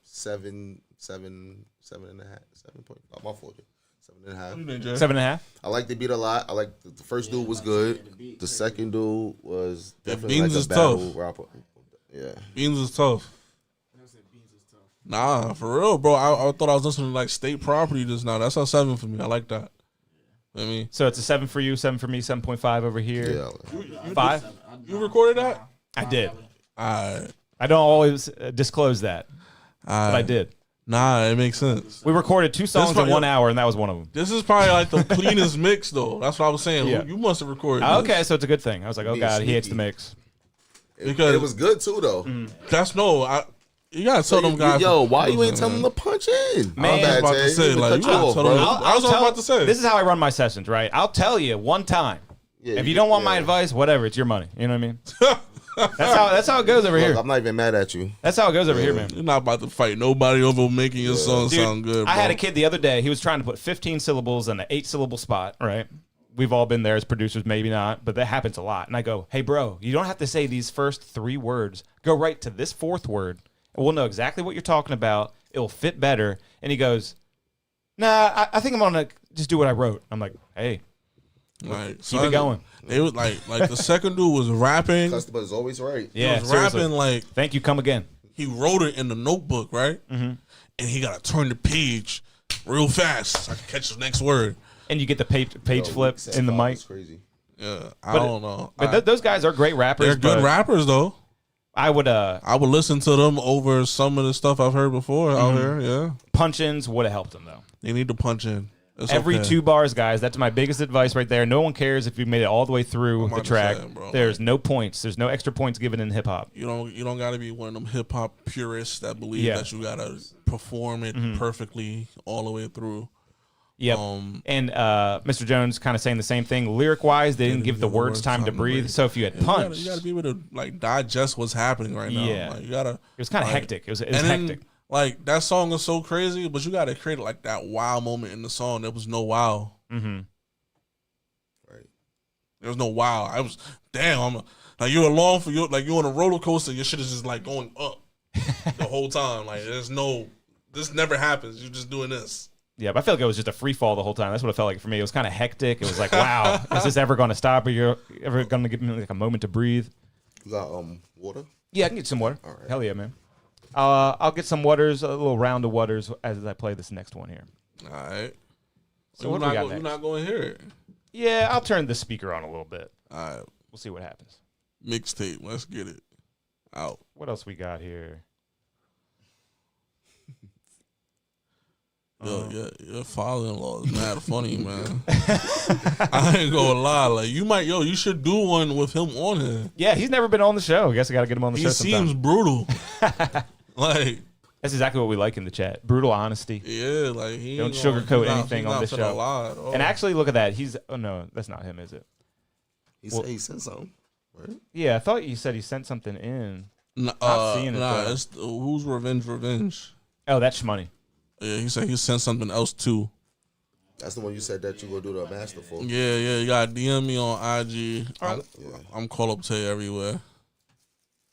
Speaker 5: 7.5. 7.5. My fault. 7.5.
Speaker 2: 7.5.
Speaker 5: I like the beat a lot. I like the first dude was good. The second dude was definitely
Speaker 4: Beans
Speaker 5: like
Speaker 4: is
Speaker 5: a battle
Speaker 4: tough.
Speaker 5: rapper. Yeah.
Speaker 4: Beans is tough. Nah, for real, bro. I thought I was listening to like State Property just now. That's a 7 for me. I like that. I mean,
Speaker 2: So it's a 7 for you, 7 for me, 7.5 over here.
Speaker 5: Yeah.
Speaker 2: 5.
Speaker 4: You recorded that?
Speaker 2: I did.
Speaker 4: I
Speaker 2: don't always disclose that, but I did.
Speaker 4: Nah, it makes sense.
Speaker 2: We recorded 2 songs in 1 hour, and that was one of them.
Speaker 4: This is probably like the cleanest mix, though. That's what I was saying.
Speaker 2: Yeah.
Speaker 4: You must have recorded.
Speaker 2: Okay, so it's a good thing. I was like, oh god, he hates the mix.
Speaker 4: Because
Speaker 5: it was good too, though.
Speaker 4: That's you gotta tell them guys.
Speaker 5: Yo, why you ain't telling them to punch in?
Speaker 2: Man,
Speaker 4: I was about to say, like, you gotta tell them. I was about to say.
Speaker 2: This is how I run my sessions, right? I'll tell you one time.
Speaker 5: Yeah,
Speaker 2: if you don't want my advice, whatever, it's your money. You know what I mean? That's how it goes over here.
Speaker 5: I'm not even mad at you.
Speaker 2: That's how it goes over here, man.
Speaker 4: You're not about to fight nobody over making your song
Speaker 2: Dude,
Speaker 4: sound good, bro.
Speaker 2: I had a kid the other day. He was trying to put 15 syllables in an 8-syllable spot, right? We've all been there as producers, maybe not, but that happens a lot. And I go, hey, bro, you don't have to say these first 3 words. Go right to this 4th word, and we'll know exactly what you're talking about. It'll fit better. And he goes, nah, I think I'm going to just do what I wrote. I'm like, hey,
Speaker 4: like,
Speaker 2: keep it going.
Speaker 4: They was like the second dude was rapping.
Speaker 5: Customer is always right.
Speaker 2: Yeah,
Speaker 4: he was
Speaker 2: seriously.
Speaker 4: rapping like,
Speaker 2: thank you, come again.
Speaker 4: He wrote it in the notebook, right?
Speaker 2: Mm-hmm.
Speaker 4: And he got to turn the page real fast so I can catch the next word.
Speaker 2: And you get the page flip in the mic.
Speaker 5: Crazy.
Speaker 4: Yeah, I don't know.
Speaker 2: But those guys are great rappers.
Speaker 4: They're good rappers, though.
Speaker 2: I would
Speaker 4: listen to them over some of the stuff I've heard before out here. Yeah,
Speaker 2: punch-ins would have helped them though.
Speaker 4: They need to punch in. It's
Speaker 2: Every
Speaker 4: okay.
Speaker 2: 2 bars, guys. That's my biggest advice right there. No one cares if you made it all the way through the track. There's no points. There's no extra points given in hip hop.
Speaker 4: You don't got to be one of them hip hop purists that believe
Speaker 2: Yeah.
Speaker 4: that you gotta perform it perfectly all the way through.
Speaker 2: Yep. And Mr. Jones kind of saying the same thing. Lyric-wise, they didn't give the words time to breathe. So if you had punched,
Speaker 4: you gotta be able to like digest what's happening right now.
Speaker 2: Yeah.
Speaker 4: Like, you gotta.
Speaker 2: It was kind of hectic. It was
Speaker 4: and
Speaker 2: hectic.
Speaker 4: then, like that song is so crazy, but you gotta create like that wow moment in the song. There was no wow.
Speaker 2: Mm-hmm.
Speaker 5: Right.
Speaker 4: There was no wow. I was damn. Like you're along for your like you're on a roller coaster. Your shit is just like going up the whole time. Like there's no. This never happens. You're just doing this.
Speaker 2: Yeah, but I feel like it was just a free fall the whole time. That's what it felt like for me. It was kind of hectic. It was like, wow, is this ever going to stop? Are you ever going to give me like a moment to breathe?
Speaker 5: You got water?
Speaker 2: Yeah, I can get some water.
Speaker 5: All right.
Speaker 2: Hell yeah, man. I'll get some waters, a little round of waters as I play this next one here.
Speaker 4: All right.
Speaker 2: So what do we got next?
Speaker 4: You're not going to hear it.
Speaker 2: Yeah, I'll turn the speaker on a little bit.
Speaker 4: All right.
Speaker 2: We'll see what happens.
Speaker 4: Mixtape. Let's get it out.
Speaker 2: What else we got here?
Speaker 4: Your father-in-law is mad funny, man. I ain't gonna lie. Like you should do one with him on here.
Speaker 2: Yeah, he's never been on the show. I guess I got to get him on the show sometime.
Speaker 4: He seems brutal. Like
Speaker 2: that's exactly what we like in the chat. Brutal honesty.
Speaker 4: Yeah, like he
Speaker 2: don't sugarcoat anything on this show.
Speaker 4: Lie at all.
Speaker 2: And actually, look at that. Oh no, that's not him, is it?
Speaker 5: He said he sent something, right?
Speaker 2: Yeah, I thought you said he sent something in.
Speaker 4: Not
Speaker 2: seeing it. Though.
Speaker 4: It's who's Revenge.
Speaker 2: Oh, that's Shmoney.
Speaker 4: Yeah, he said he sent something else too.
Speaker 5: That's the one you said that you gonna do the master for.
Speaker 4: Yeah, you gotta DM me on IG.
Speaker 2: All right.
Speaker 4: I'm CallUp Tay everywhere.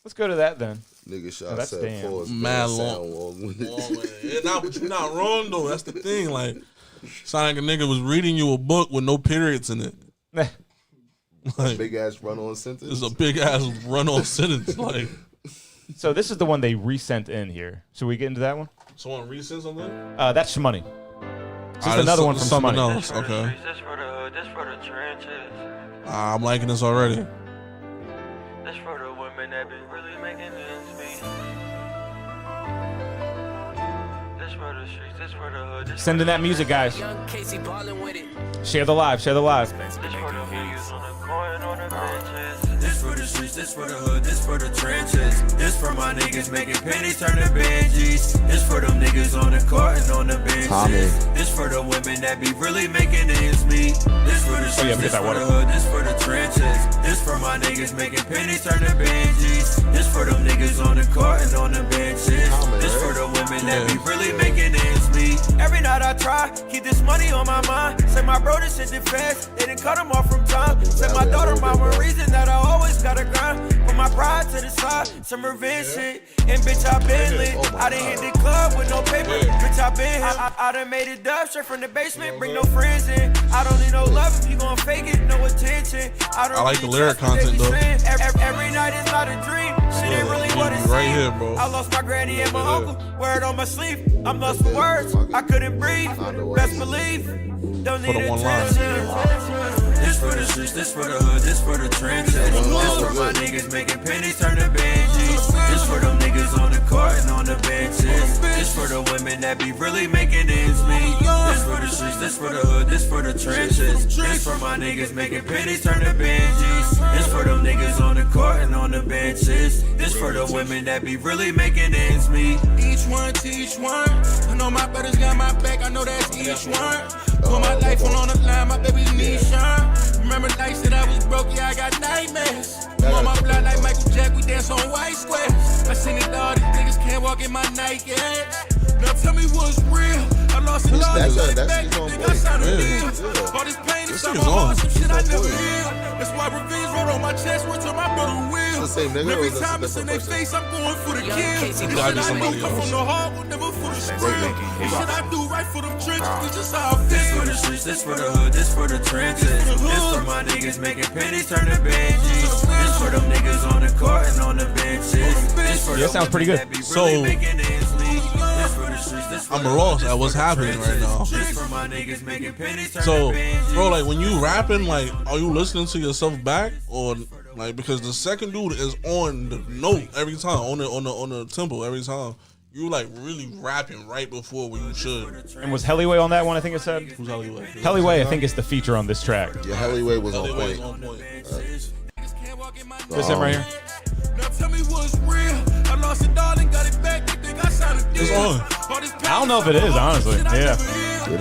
Speaker 2: Let's go to that then.
Speaker 5: Nigga shot
Speaker 2: that's
Speaker 5: said
Speaker 2: damn.
Speaker 5: pause.
Speaker 4: Mad long. But you're not wrong though. That's the thing. Like, sound like a nigga was reading you a book with no periods in it.
Speaker 5: Like, big ass run on sentence.
Speaker 4: It's a big ass run on sentence. Like,
Speaker 2: so this is the one they resent in here. Should we get into that one?
Speaker 4: Someone resent something?
Speaker 2: That's Shmoney. Just another one from
Speaker 4: something
Speaker 2: Shmoney.
Speaker 4: else. Okay.
Speaker 8: This for the hood, this for the trenches.
Speaker 4: I'm liking this already.
Speaker 8: This for the women that be really making ends meet. This for the streets, this for the hood.
Speaker 2: Send in that music, guys.
Speaker 8: Young Casey ballin' with it.
Speaker 2: Share the live. Share the live.
Speaker 8: This for the views on the coin on the benches. This for the streets,
Speaker 12: This for the hood, this for the trenches. This for my niggas making pennies turn to Benjis. This for them niggas on the court and on the benches. This for the women that be really making ends meet. This for the streets, this for the hood, this for the trenches. This for my niggas making pennies turn to Benjis. This for them niggas on the court and on the benches. This for the women that be really making ends meet. Every night I try, keep this money on my mind. Say my bro, this shit defense, they didn't cut him off from time. Say my daughter, mama, reason that I always gotta grind. Put my pride to the side, some revenge shit. And bitch, I been lit. I done hit the club with no paper. Bitch, I been here. I done made it dub straight from the basement. Bring no friends in. I don't need no love if you gon' fake it. No attention.
Speaker 4: I like the lyric content though.
Speaker 12: Every night is not a dream. Shit ain't really what it seems.
Speaker 4: Right here, bro.
Speaker 12: I lost my granny and my uncle. Word on my sleeve. I'm lost for words. I couldn't breathe. Best believe. Don't need attention. This for the streets, this for the hood, this for the trenches. This for my niggas making pennies turn to Benjis. This for them niggas on the court and on the benches. This for the women that be really making ends meet. This for the streets, this for the hood, this for the trenches. This for my niggas making pennies turn to Benjis. This for them niggas on the court and on the benches. This for the women that be really making ends meet.
Speaker 8: Each one to each one. I know my brothers got my back, I know that's each one. Put my life on the line, my baby's need shine. Remember nights that I was broke, yeah, I got nightmares. I'm on my block like Michael Jack, we dance on white squares. I seen it all, these niggas can't walk in my Nike ass. Now tell me what's real. I lost a lot of back, think I signed a deal. All this pain inside my heart, some shit I never healed. That's why revenge wrote on my chest, word to my brother Will. Every time it's in their face, I'm going for the kill. This shit I do come from the heart, will never for the street. This shit I do right for them trenches, it's just how I feel.
Speaker 12: This for the streets, this for the hood, this for the trenches. This for my niggas making pennies turn to Benjis. This for them niggas on the court and on the benches. This for
Speaker 2: Yeah, sounds pretty good.
Speaker 4: So I'm lost at what's happening right now. So, bro, like when you rapping, like, are you listening to yourself back, or like because the second dude is on the note every time, on the tempo every time. You like really rapping right before when you should.
Speaker 2: And was Hellyway on that one? I think it said.
Speaker 4: Who's Hellyway?
Speaker 2: Hellyway, I think, is the feature on this track.
Speaker 5: Yeah, Hellyway was on point.
Speaker 2: This him right here.
Speaker 8: Now tell me what's real. I lost it all and got it back. You think I signed a deal?
Speaker 4: It's on.
Speaker 2: I don't know if it is, honestly. Yeah.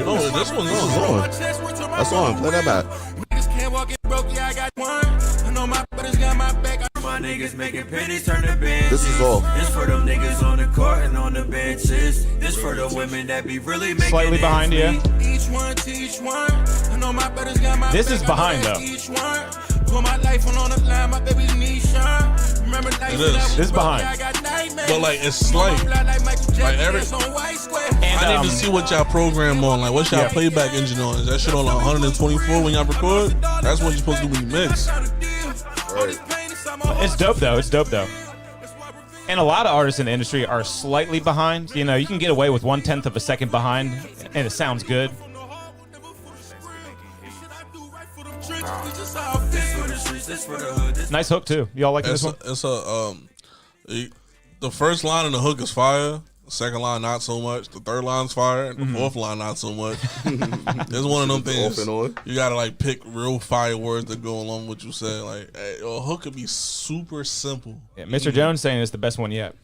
Speaker 4: No, this one's on.
Speaker 5: That's on. Play that back.
Speaker 8: Niggas can't walk in broke, yeah, I got one. I know my brothers got my back.
Speaker 12: My niggas making pennies turn to Benjis.
Speaker 5: This is all.
Speaker 12: This for them niggas on the court and on the benches. This for the women that be really making
Speaker 2: Slightly behind, yeah.
Speaker 8: Each one to each one. I know my brothers got my
Speaker 2: This
Speaker 8: back.
Speaker 2: is behind,
Speaker 8: I know
Speaker 2: though.
Speaker 8: that's each one. Put my life on the line, my baby's need shine. Remember nights
Speaker 4: It is.
Speaker 8: that I was
Speaker 2: This is
Speaker 8: broke,
Speaker 2: behind.
Speaker 8: yeah, I got nightmares.
Speaker 4: But like it's slight. Like every. I need to see what y'all program on. Like what's y'all playback engine on? Is that shit on 124 when y'all record? That's what you're supposed to do when you mix.
Speaker 5: Right.
Speaker 2: It's dope though. It's dope though. And a lot of artists in the industry are slightly behind. You know, you can get away with 1/10 of a second behind, and it sounds good. Nice hook too. Y'all like this one?
Speaker 4: It's the first line in the hook is fire. The second line not so much. The third line's fire. The fourth line not so much. It's one of them things.
Speaker 5: Off and on.
Speaker 4: You gotta like pick real fire words that go along with what you say. Like a hook could be super simple.
Speaker 2: Yeah, Mr. Jones saying it's the best one yet.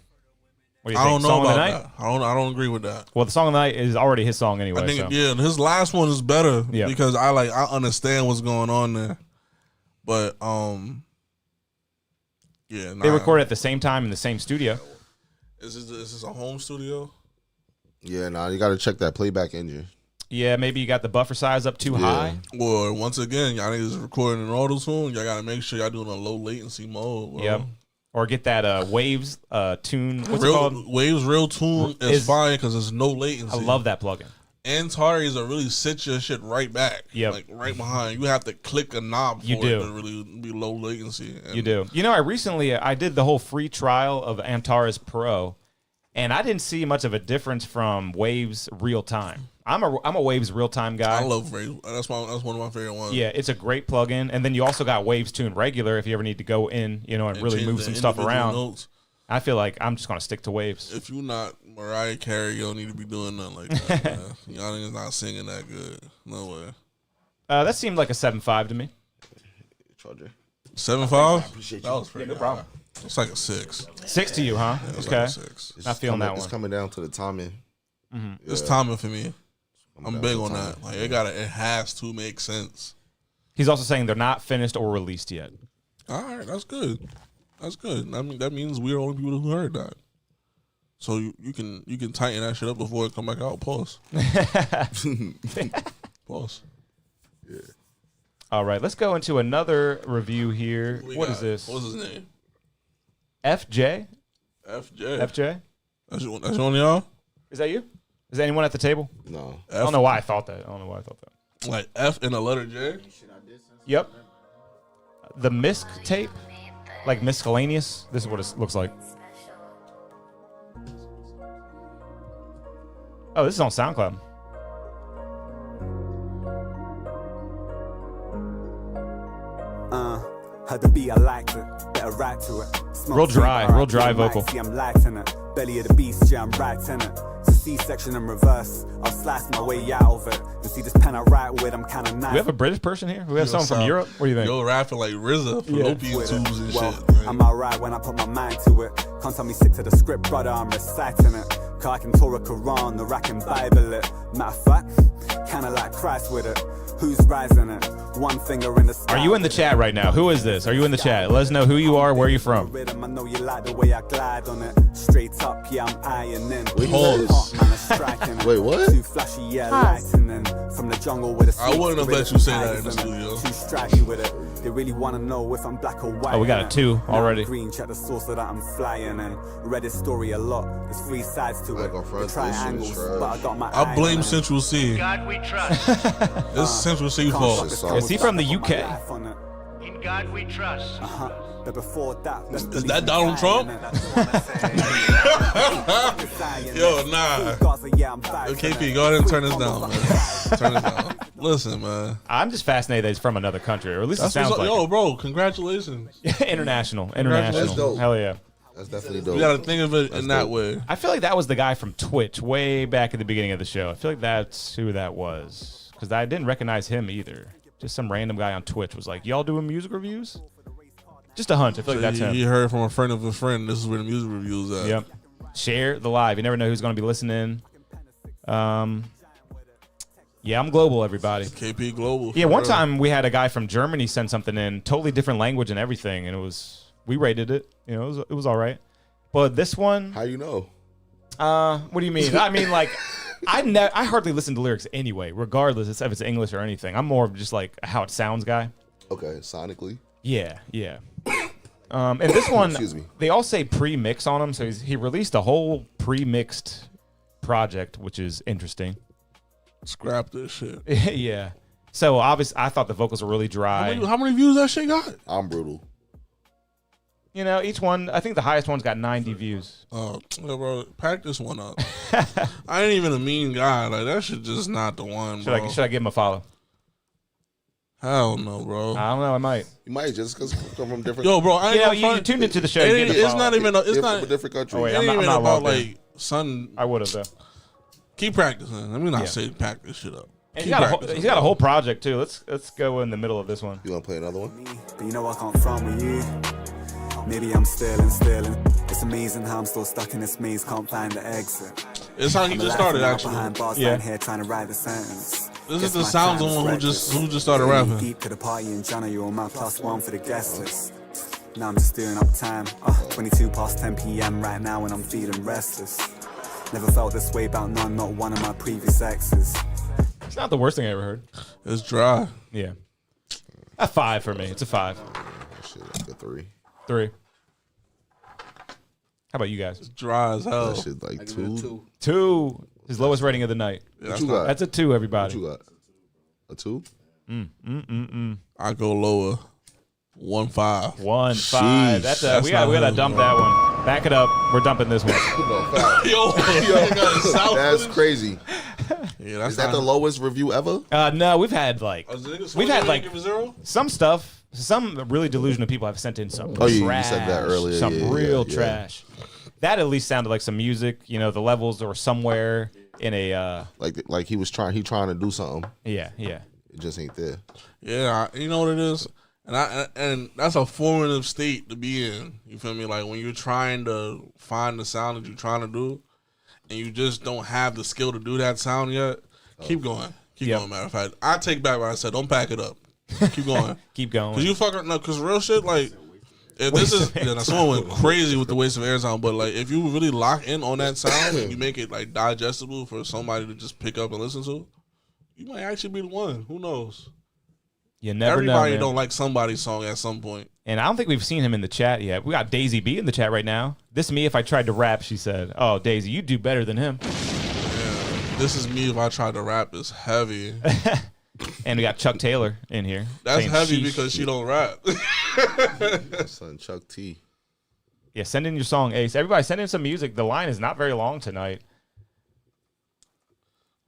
Speaker 2: What do you
Speaker 4: I
Speaker 2: think?
Speaker 4: don't know
Speaker 2: Song of the
Speaker 4: about
Speaker 2: night?
Speaker 4: that. I don't agree with that.
Speaker 2: Well, the song of the night is already his song anyway.
Speaker 4: I think
Speaker 2: so.
Speaker 4: yeah, his last one is better
Speaker 2: Yeah.
Speaker 4: because I understand what's going on there. But yeah,
Speaker 2: They recorded at the same time in the same studio.
Speaker 4: Is this a home studio?
Speaker 5: Yeah, nah, you got to check that playback engine.
Speaker 2: Yeah, maybe you got the buffer size up too high.
Speaker 4: Or once again, y'all niggas recording in auto-tune. Y'all got to make sure y'all doing a low latency mode. Bro.
Speaker 2: Yep. Or get that Waves tune. What's it called?
Speaker 4: Waves Real Tune is fire because there's no latency.
Speaker 2: I love that plugin.
Speaker 4: And Tari's will really sit your shit right back.
Speaker 2: Yep.
Speaker 4: Like right behind. You have to click a knob for
Speaker 2: You do.
Speaker 4: it to really be low latency. And
Speaker 2: You do. You know, I did the whole free trial of Antares Pro, and I didn't see much of a difference from Waves Real Time. I'm a Waves Real Time guy.
Speaker 4: I love Waves. That's one of my favorite ones.
Speaker 2: Yeah, it's a great plugin. And then you also got Waves Tune Regular if you ever need to go in, and really
Speaker 4: change
Speaker 2: move
Speaker 4: the
Speaker 2: some stuff
Speaker 4: individual
Speaker 2: around.
Speaker 4: notes.
Speaker 2: I feel like I'm just going to stick to Waves.
Speaker 4: If you're not Mariah Carey, you don't need to be doing nothing like that. Man. Y'all niggas not singing that good. No way.
Speaker 2: That seemed like a 7.5 to me.
Speaker 4: 7.5.
Speaker 5: Appreciate you.
Speaker 4: That was pretty.
Speaker 2: No problem.
Speaker 4: It's like a 6.
Speaker 2: 6 to you, huh?
Speaker 4: Yeah, it's
Speaker 2: Okay.
Speaker 4: like a 6.
Speaker 2: Not feeling that one.
Speaker 5: It's coming down to the timing.
Speaker 4: It's timing for me. I'm big on that. Like it has to make sense.
Speaker 2: He's also saying they're not finished or released yet.
Speaker 4: All right, that's good. That's good. I mean, that means we're the only people who heard that. So you can tighten that shit up before it come back out. Pause. Pause.
Speaker 5: Yeah.
Speaker 2: All right, let's go into another review here. What is this?
Speaker 4: What's his name?
Speaker 2: FJ?
Speaker 4: FJ.
Speaker 2: FJ?
Speaker 4: That's one of y'all?
Speaker 2: Is that you? Is there anyone at the table?
Speaker 5: No.
Speaker 2: I don't know why I thought that.
Speaker 4: Like F and a letter J?
Speaker 2: Yep. The misc tape? Like miscellaneous? This is what it looks like. Oh, this is on SoundCloud.
Speaker 15: Had the beat, I liked it. Better right to it.
Speaker 2: Real dry vocal.
Speaker 15: See, I'm light in it. Belly of the beast, yeah, I'm right in it. It's a C-section in reverse. I'll slice my way out of it. You see this pen I write with, I'm kind of nice.
Speaker 2: We have a British person here? We have someone from Europe? What do you think?
Speaker 4: Yo, rapping like RZA, fallopian tubes and
Speaker 15: well,
Speaker 4: shit. Man.
Speaker 15: I'm alright when I put my mind to it. Can't tell me sick to the script, brother, I'm reciting it. Cause I can Torah, Quran, the rack and Bible it. Matter of fact, kinda like Christ with it. Who's rising it? One finger in the sky.
Speaker 2: Are you in the chat right now? Who is this? Are you in the chat? Let us know who you are, where you're from.
Speaker 15: I know you like the way I glide on it. Straight up, yeah, I'm eyeing in.
Speaker 5: Pause. Wait, what?
Speaker 15: Too flashy, yeah, lightning. From the jungle with a
Speaker 4: I wouldn't have let you say that in the studio.
Speaker 15: Too striky with it. They really want to know if I'm black or white.
Speaker 2: Oh, we got a 2 already.
Speaker 15: Green, check the source so that I'm flying and read his story a lot. There's 3 sides to it. The triangles, but I got my
Speaker 4: I blame Central C.
Speaker 6: God we trust.
Speaker 4: This is Central C fault.
Speaker 2: Is he from the UK?
Speaker 6: In God we trust.
Speaker 15: But before that,
Speaker 4: is that Donald Trump? Yo, nah. Yo, KP, go ahead and turn this down, man. Turn this down. Listen, man.
Speaker 2: I'm just fascinated that he's from another country, or at least
Speaker 4: That's
Speaker 2: it sounds like
Speaker 4: yo, bro, congratulations.
Speaker 2: International.
Speaker 5: That's dope.
Speaker 2: Hell yeah.
Speaker 5: That's definitely dope.
Speaker 4: You gotta think of it in that way.
Speaker 2: I feel like that was the guy from Twitch way back at the beginning of the show. I feel like that's who that was. Because I didn't recognize him either. Just some random guy on Twitch was like, y'all doing music reviews? Just a hunch. I feel like that's him.
Speaker 4: He heard from a friend of a friend. This is where the music reviews at.
Speaker 2: Yep. Share the live. You never know who's going to be listening. Yeah, I'm global, everybody.
Speaker 4: KP Global.
Speaker 2: Yeah, one time we had a guy from Germany send something in, totally different language and everything, and we rated it. You know, it was all right. But this one,
Speaker 5: how you know?
Speaker 2: What do you mean? I mean, like, I hardly listen to lyrics anyway, regardless if it's English or anything. I'm more of just like how it sounds guy.
Speaker 5: Okay, sonically.
Speaker 2: Yeah. And this one,
Speaker 5: Excuse me.
Speaker 2: they all say pre-mix on him, so he released a whole pre-mixed project, which is interesting.
Speaker 4: Scrap this shit.
Speaker 2: Yeah. So obviously, I thought the vocals were really dry.
Speaker 4: How many views that shit got?
Speaker 5: I'm brutal.
Speaker 2: You know, each one, I think the highest one's got 90 views.
Speaker 4: Oh, yeah, bro, pack this one up. I ain't even a mean guy. Like, that shit just not the one, bro.
Speaker 2: Should I give him a follow?
Speaker 4: Hell no, bro.
Speaker 2: I don't know. I might.
Speaker 5: You might just because come from different.
Speaker 4: Yo, bro, I ain't
Speaker 2: you tuned into the show.
Speaker 4: It's not even. It's
Speaker 5: not
Speaker 4: not
Speaker 5: a different country.
Speaker 2: Oh, wait,
Speaker 4: it ain't
Speaker 2: I'm
Speaker 4: even
Speaker 2: not
Speaker 4: about
Speaker 2: logged in.
Speaker 4: like son.
Speaker 2: I would have though.
Speaker 4: Keep practicing. Let me not say pack this shit up.
Speaker 2: And he's got a whole project too. Let's go in the middle of this one.
Speaker 5: You want to play another one?
Speaker 15: But you know I can't front with you. Maybe I'm stealing. It's amazing how I'm still stuck in this maze, can't find the exit.
Speaker 4: It's how he just started actually.
Speaker 15: Yeah. Here trying to write the sentence.
Speaker 4: This is the sounds of one who just started rapping.
Speaker 15: Deep to the party in Jana, you're my +1 for the guest list. Now I'm just doing up time. 22 past 10 p.m. right now and I'm feeling restless. Never felt this way about none, not one of my previous exes.
Speaker 2: It's not the worst thing I ever heard.
Speaker 4: It's dry.
Speaker 2: Yeah. A 5 for me. It's a 5.
Speaker 5: Shit, like a 3.
Speaker 2: 3. How about you guys?
Speaker 4: It's dry as hell.
Speaker 5: That shit like 2.
Speaker 2: 2. His lowest rating of the night.
Speaker 5: Yeah, what you got?
Speaker 2: That's a 2, everybody.
Speaker 5: What you got? A 2?
Speaker 4: I go lower. 1.5.
Speaker 2: 1.5. That's we gotta dump that one. Back it up. We're dumping this one.
Speaker 5: Yo, that's crazy.
Speaker 4: Yeah,
Speaker 5: is that the lowest review ever?
Speaker 2: No, we've had like
Speaker 4: give a 0?
Speaker 2: some stuff. Some really delusional people have sent in some trash.
Speaker 5: You said that earlier.
Speaker 2: Some real trash. That at least sounded like some music. You know, the levels were somewhere in a
Speaker 5: like he trying to do something.
Speaker 2: Yeah.
Speaker 5: It just ain't there.
Speaker 4: Yeah, you know what it is. And that's a formative state to be in. You feel me? Like when you're trying to find the sound that you're trying to do, and you just don't have the skill to do that sound yet. Keep going. Keep going. Matter of fact, I take back what I said. Don't pack it up. Keep going.
Speaker 2: Keep going.
Speaker 4: Cause you fucking no. Cause real shit like. If this is someone went crazy with the waste of air sound, but like if you really lock in on that sound and you make it like digestible for somebody to just pick up and listen to, you might actually be the one. Who knows?
Speaker 2: You never
Speaker 4: Everybody
Speaker 2: know, man.
Speaker 4: don't like somebody's song at some point.
Speaker 2: And I don't think we've seen him in the chat yet. We got Daisy B in the chat right now. This is me if I tried to rap, she said. Oh, Daisy, you do better than him.
Speaker 4: Yeah. This is me if I tried to rap. It's heavy.
Speaker 2: And we got Chuck Taylor in here.
Speaker 4: That's heavy because she don't rap.
Speaker 5: Son, Chuck T.
Speaker 2: Yeah, send in your song, Ace. Everybody, send in some music. The line is not very long tonight.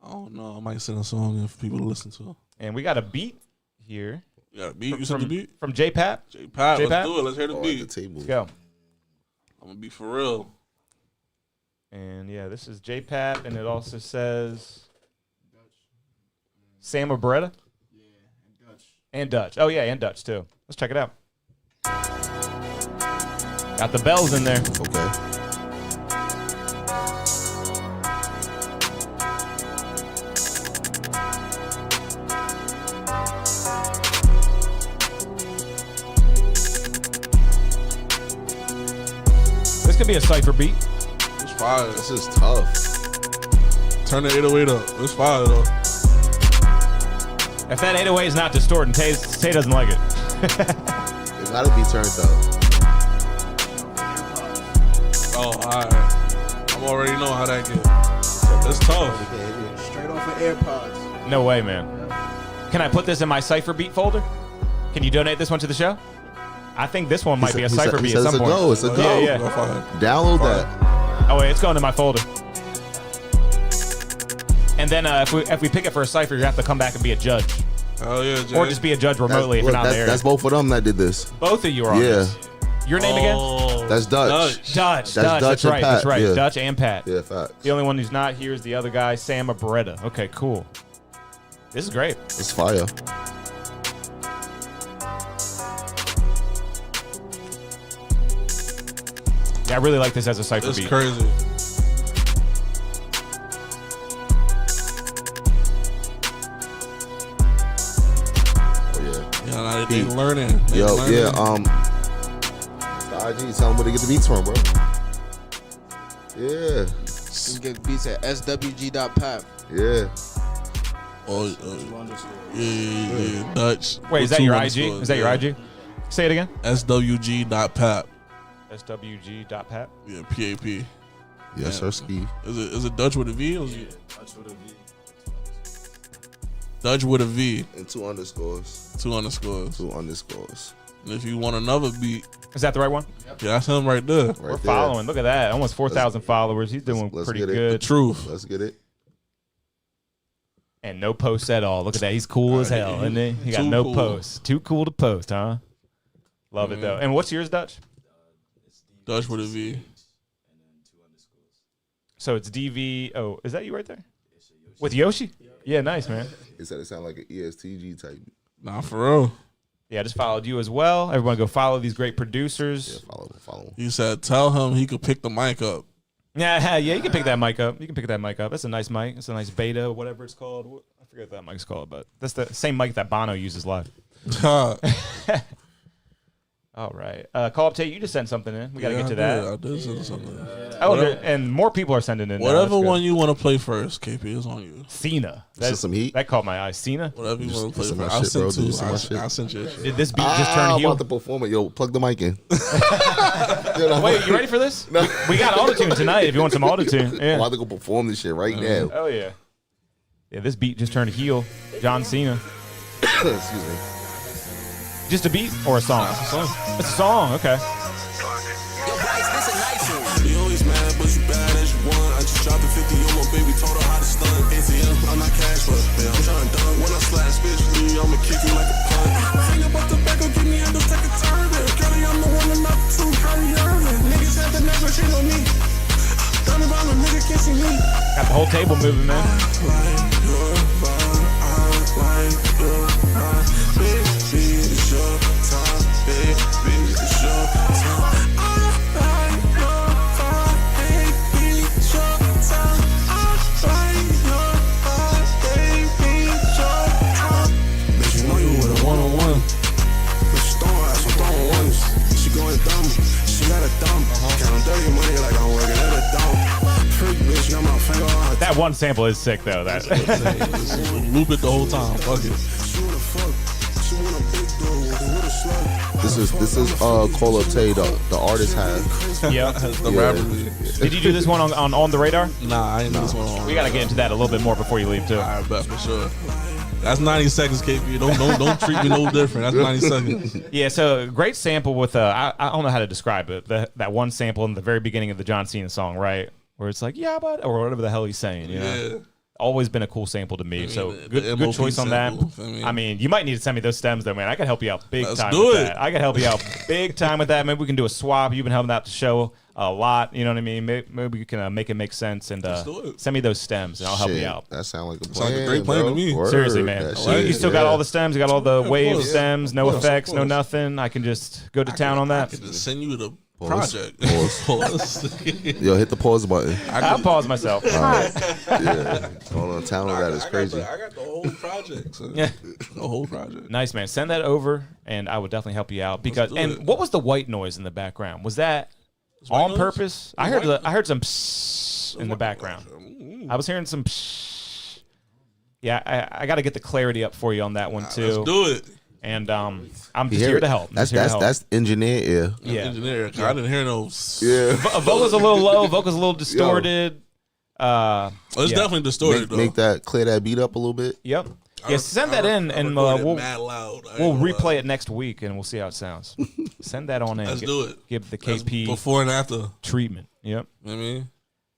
Speaker 4: Oh, no. I might send a song for people to listen to.
Speaker 2: And we got a beat here.
Speaker 4: You got a beat? You sent the beat?
Speaker 2: From J-Pap.
Speaker 4: J-Pap, let's do it. Let's hear the beat.
Speaker 2: Let's go.
Speaker 4: I'm going to be for real.
Speaker 2: And, yeah, this is J-Pap, and it also says... Sam Abretta?
Speaker 11: Yeah, and Dutch.
Speaker 2: And Dutch. Oh, yeah, and Dutch, too. Let's check it out. Got the bells in there.
Speaker 5: Okay.
Speaker 2: This could be a cypher beat.
Speaker 4: It's fire.
Speaker 5: This is tough.
Speaker 4: Turn the 808 up. It's fire, though.
Speaker 2: If that 808 is not distorting, Tay doesn't like it.
Speaker 5: It gotta be turned up.
Speaker 4: Oh, all right. I'm already know how that gets. It's tough.
Speaker 11: Straight off of AirPods.
Speaker 2: No way, man. Can I put this in my cypher beat folder? Can you donate this one to the show? I think this one might be a cypher beat at some point.
Speaker 5: It's a go.
Speaker 2: Yeah.
Speaker 5: Download that.
Speaker 2: Oh wait, it's going to my folder. And then if we pick it for a cypher, you have to come back and be a judge.
Speaker 4: Oh yeah, Jay.
Speaker 2: Or just be a judge remotely if you're not there.
Speaker 5: That's both of them that did this.
Speaker 2: Both of you are on this. Your name again?
Speaker 5: That's Dutch.
Speaker 2: Dutch. That's right.
Speaker 5: Pat.
Speaker 2: That's right.
Speaker 5: Yeah.
Speaker 2: Dutch and Pat.
Speaker 5: Yeah, facts.
Speaker 2: The only one who's not here is the other guy, Sam Abretta. Okay, cool. This is great.
Speaker 5: It's fire.
Speaker 2: Yeah, I really like this as a cypher
Speaker 4: It's
Speaker 2: beat.
Speaker 4: crazy. Yeah, they learning. They learning.
Speaker 5: The IG, tell them where to get the beats from, bro. Yeah.
Speaker 11: You can get beats at swg.pap.
Speaker 5: Yeah.
Speaker 4: Yeah. Dutch.
Speaker 2: Wait, is that your IG? Is that your IG? Say it again.
Speaker 4: swg.pap.
Speaker 2: swg.pap.
Speaker 4: Yeah, PAP.
Speaker 5: Yes, sir, ski.
Speaker 4: Is it Dutch with a V? Or is it
Speaker 11: Dutch with a V.
Speaker 4: Dutch with a V.
Speaker 5: And 2 underscores.
Speaker 4: 2 underscores.
Speaker 5: 2 underscores.
Speaker 4: And if you want another beat.
Speaker 2: Is that the right one?
Speaker 4: Yep. Yeah, that's him right there.
Speaker 2: We're following. Look at that. Almost 4,000 followers. He's doing pretty good.
Speaker 4: The truth.
Speaker 5: Let's get it.
Speaker 2: And no posts at all. Look at that. He's cool as hell, isn't he? He got no posts. Too cool to post, huh? Love it, though. And what's yours, Dutch?
Speaker 4: Dutch with a V.
Speaker 2: So it's DV. Oh, is that you right there? With Yoshi? Yeah, nice, man.
Speaker 5: He said it sounded like an ESTG type.
Speaker 4: Nah, for real.
Speaker 2: Yeah, I just followed you as well. Everyone go follow these great producers.
Speaker 5: Yeah, follow him.
Speaker 4: You said tell him he could pick the mic up.
Speaker 2: Yeah, you can pick that mic up. You can pick that mic up. That's a nice mic. It's a nice beta, whatever it's called. I forget what that mic's called, but that's the same mic that Bono uses live. All right. CallUp Tay, you just sent something in. We got to get to that.
Speaker 4: I did send something.
Speaker 2: Oh, and more people are sending in.
Speaker 4: Whatever one you want to play first, KP, is on you.
Speaker 2: Cena.
Speaker 5: Some heat.
Speaker 2: That caught my eye. Cena.
Speaker 4: Whatever you want to play
Speaker 5: my
Speaker 4: first.
Speaker 5: shit, bro.
Speaker 4: I sent you.
Speaker 2: Did this beat just turn heel?
Speaker 5: I'm about to perform it. Yo, plug the mic in.
Speaker 2: Wait, you ready for this? No. We got autotune tonight if you want some autotune. Yeah.
Speaker 5: I'm about to go perform this shit right now.
Speaker 2: Oh, yeah. Yeah, this beat just turned heel. John Cena.
Speaker 5: Excuse me.
Speaker 2: Just a beat or a song? It's a song. Okay.
Speaker 10: You always mad, but you bad as you want. I just dropped a 50 on my baby, told her how to stun. ATM, I'm not cash for it. I'm trying done. When I slash, bitch, I'ma kick you like a punt. Hang up off the back, go give me a take a turn. Girlie, I'm the one and not the two. Kyrie Irving. Niggas have the never shit on me. Done about a nigga kissing me.
Speaker 2: Got the whole table moving, man. one sample is sick though. That
Speaker 4: loop it the whole time. Fuck it.
Speaker 5: This is CallUp Tay, the artist has.
Speaker 2: Yeah,
Speaker 4: the rapper.
Speaker 2: Did you do this one on the radar?
Speaker 4: Nah, I ain't do this one on.
Speaker 2: We gotta get into that a little bit more before you leave too.
Speaker 4: I bet for sure. That's 90 seconds, KP. Don't treat me no different. That's 90 seconds.
Speaker 2: Yeah, so great sample with I don't know how to describe it. That one sample in the very beginning of the John Cena song, right? Where it's like, yeah, but, or whatever the hell he's saying, you know?
Speaker 4: Yeah.
Speaker 2: Always been a cool sample to me. So
Speaker 4: the
Speaker 2: good choice on that.
Speaker 4: sample,
Speaker 2: I mean, you might need to send me those stems though, man. I could help you out big
Speaker 4: Let's
Speaker 2: time
Speaker 4: do
Speaker 2: with
Speaker 4: it.
Speaker 2: that. I could help you out big time with that. Maybe we can do a swap. You've been helping out the show a lot. You know what I mean? Maybe we can make it make sense and send me those stems and I'll help you out.
Speaker 5: That sounds like a
Speaker 4: Sounds
Speaker 5: plan.
Speaker 4: like a great plan to me.
Speaker 5: Word.
Speaker 2: Seriously, man. You still got all the stems. You got all the wave
Speaker 4: course.
Speaker 2: stems, no
Speaker 4: Of course,
Speaker 2: effects,
Speaker 4: of
Speaker 2: no
Speaker 4: course.
Speaker 2: nothing. I can just go to town on
Speaker 4: I
Speaker 2: that.
Speaker 4: can just send you the
Speaker 5: Pause.
Speaker 4: project.
Speaker 5: Pause. Yo, hit the pause button.
Speaker 2: I'll pause myself.
Speaker 5: All right. Yeah. Going on town with that is crazy.
Speaker 4: I got the whole project. So.
Speaker 2: Yeah.
Speaker 4: The whole project.
Speaker 2: Nice, man. Send that over, and I would definitely help you out. Because what was the white noise in the background? Was that on purpose? I heard some psst in the background. I was hearing some psst. Yeah, I got to get the clarity up for you on that one too.
Speaker 4: Let's do it.
Speaker 2: And I'm just here to help.
Speaker 5: That's engineer ear.
Speaker 2: Yeah.
Speaker 4: Engineer. I didn't hear no.
Speaker 5: Yeah.
Speaker 2: Vocals a little low. Vocals a little distorted.
Speaker 4: It's definitely distorted.
Speaker 5: Make that clear that beat up a little bit.
Speaker 2: Yep. Yeah, send that in, and we'll
Speaker 4: mad loud.
Speaker 2: replay it next week, and we'll see how it sounds. Send that on in.
Speaker 4: Let's do it.
Speaker 2: Give the KP
Speaker 4: before and after
Speaker 2: treatment. Yep.
Speaker 4: You know what I mean?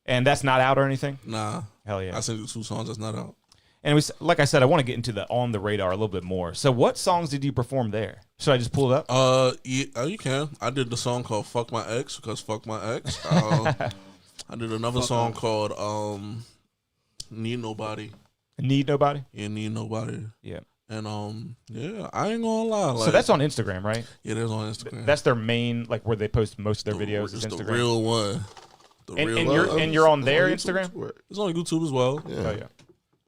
Speaker 2: And that's not out or anything?
Speaker 4: Nah.
Speaker 2: Hell yeah.
Speaker 4: I sent you 2 songs that's not out.
Speaker 2: And like I said, I want to get into the on the radar a little bit more. So what songs did you perform there? Should I just pull it up?
Speaker 4: Yeah, you can. I did the song called "Fuck My Ex" because fuck my ex. I did another song called "Need Nobody."
Speaker 2: Need Nobody?
Speaker 4: Yeah, Need Nobody.
Speaker 2: Yeah.
Speaker 4: And yeah, I ain't gonna lie. Like,
Speaker 2: so that's on Instagram, right?
Speaker 4: Yeah, that's on Instagram.
Speaker 2: That's their main, like where they post most of their videos. Is
Speaker 4: It's
Speaker 2: Instagram.
Speaker 4: the real one.
Speaker 2: And you're on their Instagram?
Speaker 4: It's on YouTube as well.
Speaker 5: Yeah.
Speaker 2: Oh yeah.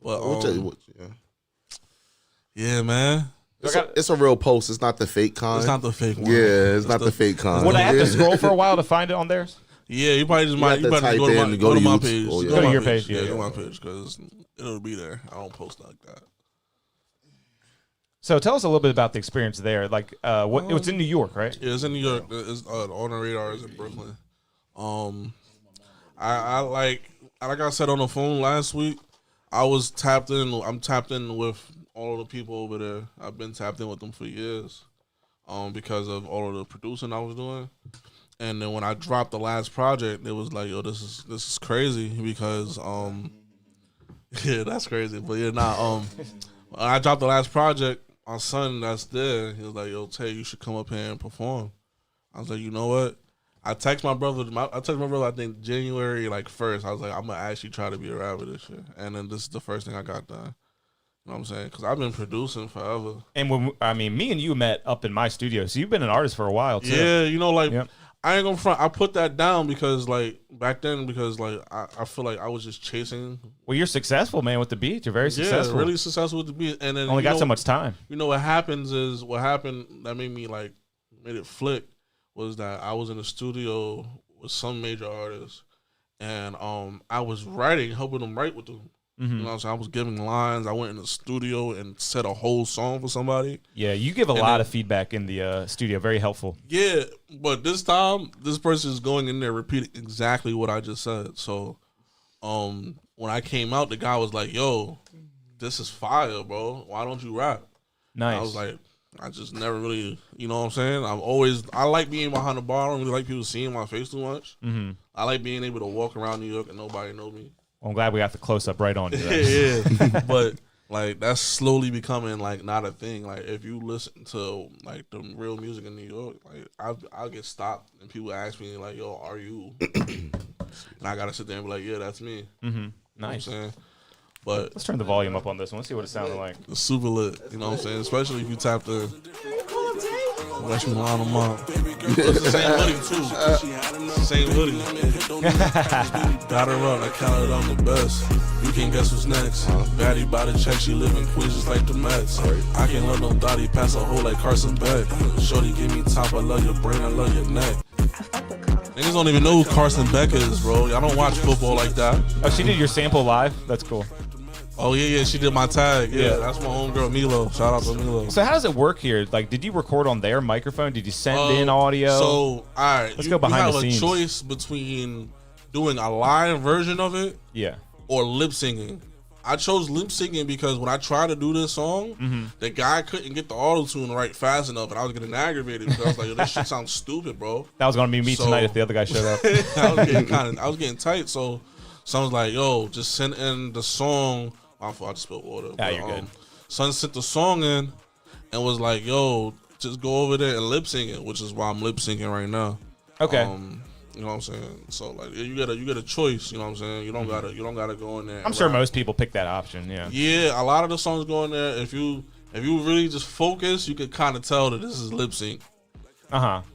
Speaker 4: But
Speaker 5: We'll tell you what.
Speaker 4: Yeah, man.
Speaker 5: It's a real post. It's not the fake con.
Speaker 4: It's not the fake one.
Speaker 5: Yeah, it's not the fake con.
Speaker 2: Would I have to scroll for a while to find it on theirs?
Speaker 4: Yeah, you probably just might. You better go to my page.
Speaker 5: Oh, yeah.
Speaker 2: Go to your page.
Speaker 4: Yeah,
Speaker 2: Yeah,
Speaker 4: go to my page because it'll be there. I don't post like that.
Speaker 2: So tell us a little bit about the experience there. Like, it was in New York, right?
Speaker 4: Yeah, it's in New York. It's on the radar. It's in Brooklyn. I like I said on the phone last week. I was tapped in. I'm tapped in with all of the people over there. I've been tapped in with them for years, because of all of the producing I was doing. And then when I dropped the last project, it was like, yo, this is crazy because yeah, that's crazy. But yeah, when I dropped the last project, my son that's there, he was like, yo, Tay, you should come up here and perform. I was like, you know what? I text my brother. I think January 1st. I was like, I'm gonna actually try to be a rapper this year, and then this is the first thing I got done. You know what I'm saying? Because I've been producing forever.
Speaker 2: And me and you met up in my studio, so you've been an artist for a while too.
Speaker 4: Yeah,
Speaker 2: Yep.
Speaker 4: I ain't gonna front. I put that down because back then I feel like I was just chasing.
Speaker 2: Well, you're successful, man, with the beat. You're very successful.
Speaker 4: Yeah, really successful with the beat. And then
Speaker 2: only got so much time.
Speaker 4: You know what happened that made me made it flick was that I was in the studio with some major artists, and I was helping them write with them.
Speaker 2: Mm-hmm.
Speaker 4: You know what I'm saying? I was giving lines. I went in the studio and set a whole song for somebody.
Speaker 2: Yeah, you give a lot of feedback in the studio. Very helpful.
Speaker 4: Yeah, but this time, this person is going in there repeating exactly what I just said. So, when I came out, the guy was like, yo, this is fire, bro. Why don't you rap?
Speaker 2: Nice.
Speaker 4: And I was like, I just never really, you know what I'm saying? I like being behind the bar. I don't really like people seeing my face too much.
Speaker 2: Mm-hmm.
Speaker 4: I like being able to walk around New York and nobody know me.
Speaker 2: Well, I'm glad we got the close up right on you.
Speaker 4: Yeah. But that's slowly becoming not a thing. If you listen to the real music in New York, I'll get stopped and people ask me yo, are you? And I gotta sit there and be like, yeah, that's me.
Speaker 2: Mm-hmm. Nice.
Speaker 4: You know what I'm saying? But
Speaker 2: let's turn the volume up on this one. Let's see what it sounded like.
Speaker 4: It's super lit. You know what I'm saying? Especially if you tap the. Unless you line them up. It's the same hoodie too. Same hoodie. Got her up. I counted on the best. You can't guess what's next. Baddie by the check. She live in Queens just like the Mets. I can't let no Dottie pass a hole like Carson Beck. Shorty give me top. I love your brain. I love your neck. Niggas don't even know who Carson Beck is, bro. Y'all don't watch football like that.
Speaker 2: Oh, she did your sample live? That's cool.
Speaker 4: Oh, yeah, she did my tag. Yeah, that's my homegirl, Milo. Shout out to Milo.
Speaker 2: So how does it work here? Like, did you record on their microphone? Did you send in audio?
Speaker 4: So, all right.
Speaker 2: Let's go behind the scenes.
Speaker 4: You have a choice between doing a live version of it or lip syncing. I chose lip syncing because when I tried to do this song, the guy couldn't get the auto-tune right fast enough, and I was getting aggravated because I was like, yo, this shit sounds stupid, bro.
Speaker 2: That was going to be me tonight if the other guy showed up.
Speaker 4: I was getting tight, so someone's like, yo, just send in the song. My fault, I just spilled water.
Speaker 2: Yeah, you're good.
Speaker 4: Son sent the song in and was like, yo, just go over there and lip sync it, which is why I'm lip syncing right now.
Speaker 2: Okay.
Speaker 4: You know what I'm saying? So like you get a choice, you know what I'm saying? You don't gotta go in there.
Speaker 2: I'm sure most people pick that option, yeah.
Speaker 4: Yeah, a lot of the songs go in there. If you really just focus, you could kind of tell that this is lip sync.
Speaker 2: That's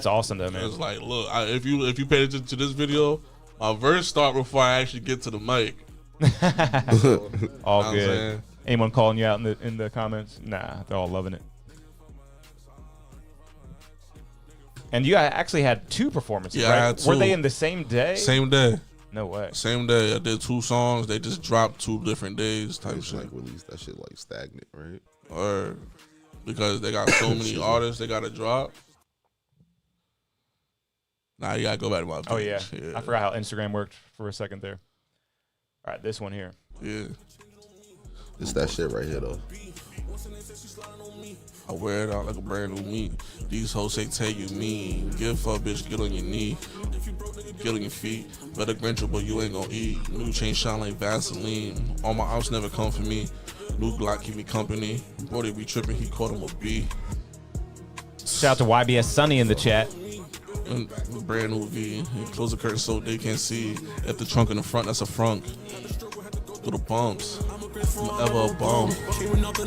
Speaker 2: awesome though, man.
Speaker 4: It's like, look, if you pay attention to this video, my verse start before I actually get to the mic.
Speaker 2: All good. Anyone calling you out in the comments? Nah, they're all loving it. And you actually had 2 performances, right?
Speaker 4: I had 2.
Speaker 2: Were they in the same day?
Speaker 4: Same day.
Speaker 2: No way.
Speaker 4: Same day. I did 2 songs. They just dropped 2 different days type shit.
Speaker 5: Like release that shit like stagnant, right?
Speaker 4: Or because they got so many artists they got to drop. Nah, you got to go back to my page.
Speaker 2: Oh, yeah. I forgot how Instagram worked for a second there. All right, this one here.
Speaker 4: Yeah.
Speaker 5: It's that shit right here, though.
Speaker 4: I wear it out like a brand new me. These hoes say Tay you mean. Give a fuck, bitch, get on your knee. Get on your feet. Better grinch but you ain't gonna eat. New chain shine like Vaseline. All my ops never come for me. New Glock keep me company. Brody be tripping, he caught him a B.
Speaker 2: Shout out to YBS Sunny in the chat.
Speaker 4: Brand new V. Close the curtain so they can't see. At the trunk in the front, that's a front. Through the bumps. I'm ever a bum.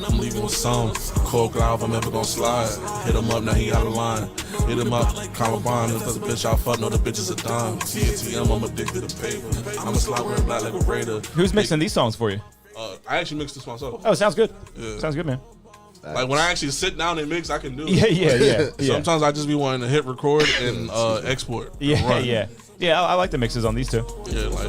Speaker 4: I'm leaving with some. Cold cloud, I'm ever gonna slide. Hit him up, now he out of line. Hit him up, Columbine. If that's a bitch I fuck, no, the bitch is a dime. TATM, I'm addicted to paper. I'm a slot wearing black like a raider.
Speaker 2: Who's mixing these songs for you?
Speaker 4: I actually mixed this myself.
Speaker 2: Oh, sounds good.
Speaker 4: Yeah.
Speaker 2: Sounds good, man.
Speaker 4: Like when I actually sit down and mix, I can do it.
Speaker 2: Yeah.
Speaker 4: Sometimes I just be wanting to hit record and export.
Speaker 2: Yeah. I like the mixes on these 2.
Speaker 4: Yeah, like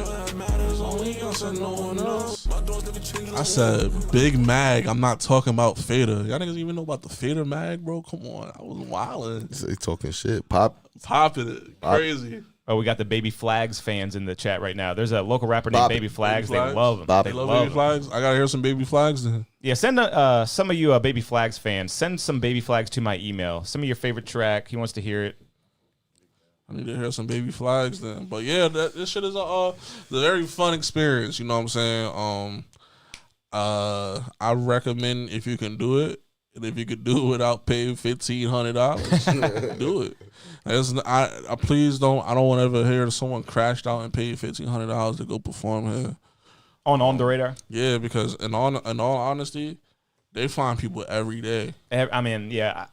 Speaker 4: I said Big Mag. I'm not talking about Fader. Y'all niggas even know about the Fader Mag, bro? Come on, I was wildin'.
Speaker 5: They talking shit. Popping
Speaker 4: it. Crazy.
Speaker 2: Oh, we got the Baby Flags fans in the chat right now. There's a local rapper named Baby Flags. They love him.
Speaker 4: They love Baby Flags. I gotta hear some Baby Flags then.
Speaker 2: Yeah, send some of you Baby Flags fans. Send some Baby Flags to my email. Some of your favorite track. He wants to hear it.
Speaker 4: I need to hear some Baby Flags then. But yeah, this shit is a very fun experience. You know what I'm saying? I recommend if you can do it, and if you could do it without paying $1,500, do it. I please don't. I don't want to ever hear someone crashed out and paid $1,500 to go perform here.
Speaker 2: On the radar.
Speaker 4: Yeah, because in all honesty, they find people every day.
Speaker 2: I mean, yeah.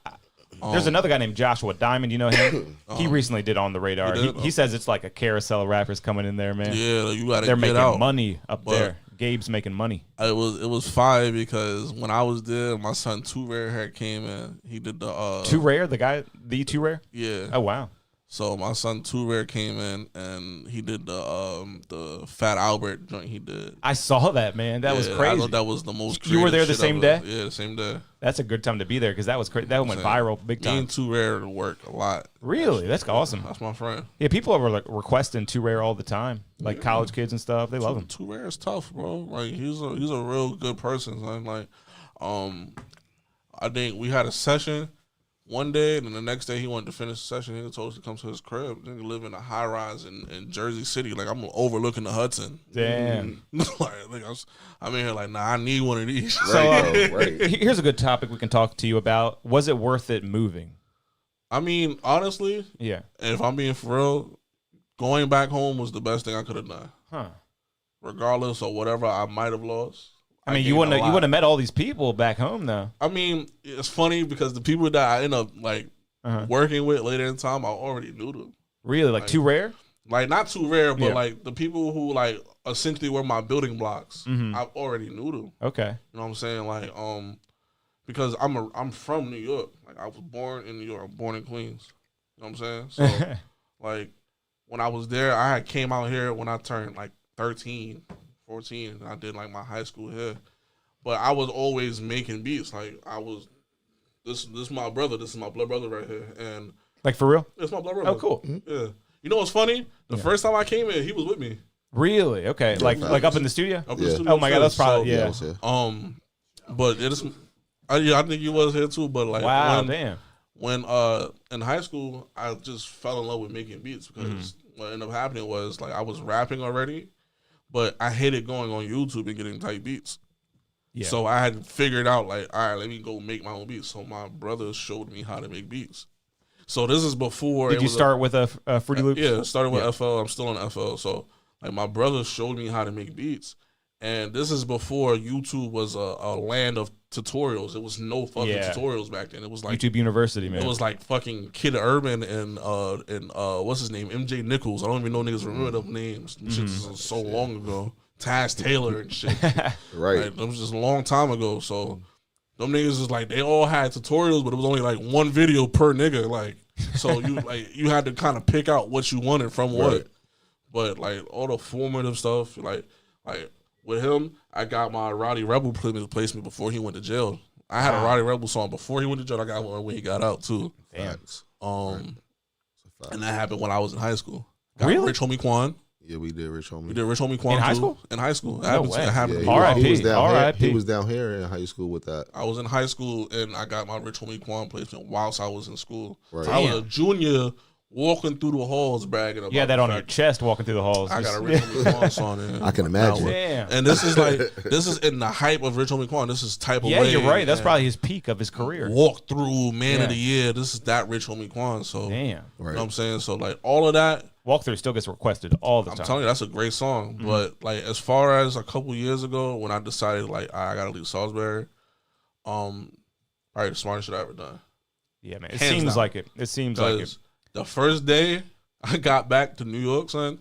Speaker 2: There's another guy named Joshua Diamond. You know him? He recently did On the Radar. He says it's like a carousel of rappers coming in there, man.
Speaker 4: Yeah, you gotta.
Speaker 2: They're
Speaker 4: get
Speaker 2: making
Speaker 4: out.
Speaker 2: money up there. Gabe's making money.
Speaker 4: It was fire because when I was there, my son Too Rare had came in. He did the
Speaker 2: Too Rare, the Too Rare.
Speaker 4: Yeah.
Speaker 2: Oh wow.
Speaker 4: So my son Too Rare came in and he did the Fat Albert joint. He did.
Speaker 2: I saw that, man. That was crazy.
Speaker 4: I thought that was the most.
Speaker 2: You were there the same day.
Speaker 4: Yeah, the same day.
Speaker 2: That's a good time to be there because that was crazy. That went viral big time.
Speaker 4: Me and Too Rare to work a lot.
Speaker 2: Really? That's awesome.
Speaker 4: That's my friend.
Speaker 2: Yeah, people are like requesting Too Rare all the time, like college kids and stuff. They love him.
Speaker 4: Too Rare is tough, bro. Like he's a real good person. Son. Like, I think we had a session one day, and then the next day he wanted to finish the session. He told us to come to his crib. He live in a high rise in Jersey City. Like I'm overlooking the Hudson.
Speaker 2: Damn.
Speaker 4: I'm in here like, nah, I need one of these.
Speaker 2: So here's a good topic we can talk to you about. Was it worth it moving?
Speaker 4: I mean, honestly,
Speaker 2: yeah.
Speaker 4: If I'm being for real, going back home was the best thing I could have done.
Speaker 2: Huh.
Speaker 4: Regardless of whatever I might have lost.
Speaker 2: I mean, you wouldn't have met all these people back home though.
Speaker 4: I mean, it's funny because the people that I end up like working with later in time, I already knew them.
Speaker 2: Really, like Too Rare?
Speaker 4: Like not Too Rare, but like the people who like essentially were my building blocks.
Speaker 2: Mm-hmm.
Speaker 4: I already knew them.
Speaker 2: Okay,
Speaker 4: you know what I'm saying? Like, because I'm from New York. Like I was born in New York. I'm born in Queens. You know what I'm saying? So like when I was there, I had came out here when I turned like 13, 14, and I did like my high school here. But I was always making beats. Like I was, this is my brother. This is my blood brother right here. And
Speaker 2: like for real?
Speaker 4: It's my blood brother.
Speaker 2: Oh, cool.
Speaker 4: Yeah. You know what's funny? The first time I came in, he was with me.
Speaker 2: Really? Okay. Like up in the studio?
Speaker 4: Up in the studio.
Speaker 2: Oh my God, that's probably
Speaker 4: But it is. I think you was here too. But like,
Speaker 2: wow,
Speaker 4: when in high school, I just fell in love with making beats because what ended up happening was like I was rapping already, but I hated going on YouTube and getting type beats. Yeah. So I had figured out like, all right, let me go make my own beats. So my brother showed me how to make beats. So this is before.
Speaker 2: Did you start with a Fruity Loops?
Speaker 4: Yeah, started with FL. I'm still on FL. So like my brother showed me how to make beats, and this is before YouTube was a land of tutorials. It was no fucking tutorials back then. It was like
Speaker 2: YouTube University, man.
Speaker 4: It was like fucking Kid Urban and what's his name, MJ Nichols. I don't even know niggas remember them names. Shit was so long ago. Taz Taylor and shit.
Speaker 5: Right.
Speaker 4: Like, that was just a long time ago. So them niggas was like they all had tutorials, but it was only like one video per nigga. Like so you had to kind of pick out what you wanted from what. But like all the formative stuff, like with him, I got my Roddy Rebel placement before he went to jail. I had a Roddy Rebel song before he went to jail. I got one when he got out too.
Speaker 2: Damn.
Speaker 4: And that happened when I was in high school. Got
Speaker 2: Really?
Speaker 4: Rich Homie Quan.
Speaker 5: Yeah, we did Rich Homie.
Speaker 4: We did Rich Homie Quan
Speaker 2: In high
Speaker 4: too.
Speaker 2: school?
Speaker 4: In high school.
Speaker 2: No way.
Speaker 5: He was down here. He was down here in high school with that.
Speaker 4: I was in high school and I got my Rich Homie Quan placement whilst I was in school.
Speaker 5: Right.
Speaker 4: So I was a junior walking through the halls bragging about
Speaker 2: You had that on your chest walking through the halls.
Speaker 4: I got a Rich Homie Quan song in.
Speaker 5: I can imagine.
Speaker 2: Damn.
Speaker 4: And this is in the hype of Rich Homie Quan. This is type of
Speaker 2: Yeah,
Speaker 4: way.
Speaker 2: you're right. That's probably his peak of his career.
Speaker 4: Walk through Man of the Year. This is that Rich Homie Quan. So
Speaker 2: Damn.
Speaker 4: you know what I'm saying? So like all of that.
Speaker 2: Walkthrough still gets requested all the time.
Speaker 4: I'm telling you, that's a great song. But like as far as a couple years ago when I decided like I gotta leave Salisbury, probably the smartest shit I ever done.
Speaker 2: Yeah, man. It
Speaker 4: Hands
Speaker 2: seems
Speaker 4: down.
Speaker 2: like it. It seems like it.
Speaker 4: The first day I got back to New York, son,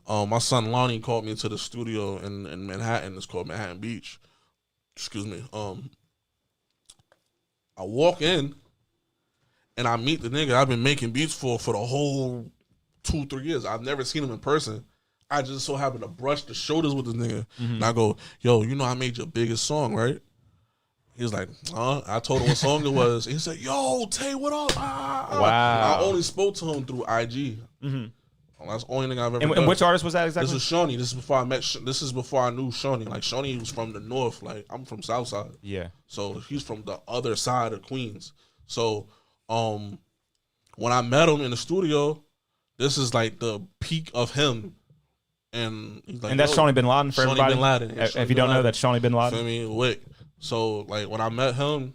Speaker 4: my son Lonnie called me to the studio in Manhattan. It's called Manhattan Beach. Excuse me. I walk in and I meet the nigga I've been making beats for the whole 2-3 years. I've never seen him in person. I just so happened to brush the shoulders with this nigga. And I go, yo, you know I made your biggest song, right? He was like, I told him what song it was. He said, yo, Tay, what up?
Speaker 2: Wow.
Speaker 4: I only spoke to him through IG. That's the only thing I've ever done.
Speaker 2: And which artist was that exactly?
Speaker 4: This is Shawnee. This is before I met. This is before I knew Shawnee. Like Shawnee was from the north. Like I'm from Southside.
Speaker 2: Yeah.
Speaker 4: So he's from the other side of Queens. So when I met him in the studio, this is like the peak of him. And he's like,
Speaker 2: and that's Shawnee Bin Laden for
Speaker 4: Shawnee
Speaker 2: everybody.
Speaker 4: Bin Laden. Yeah,
Speaker 2: If you don't know, that's Shawnee Bin Laden.
Speaker 4: Feel me? Wick. So like when I met him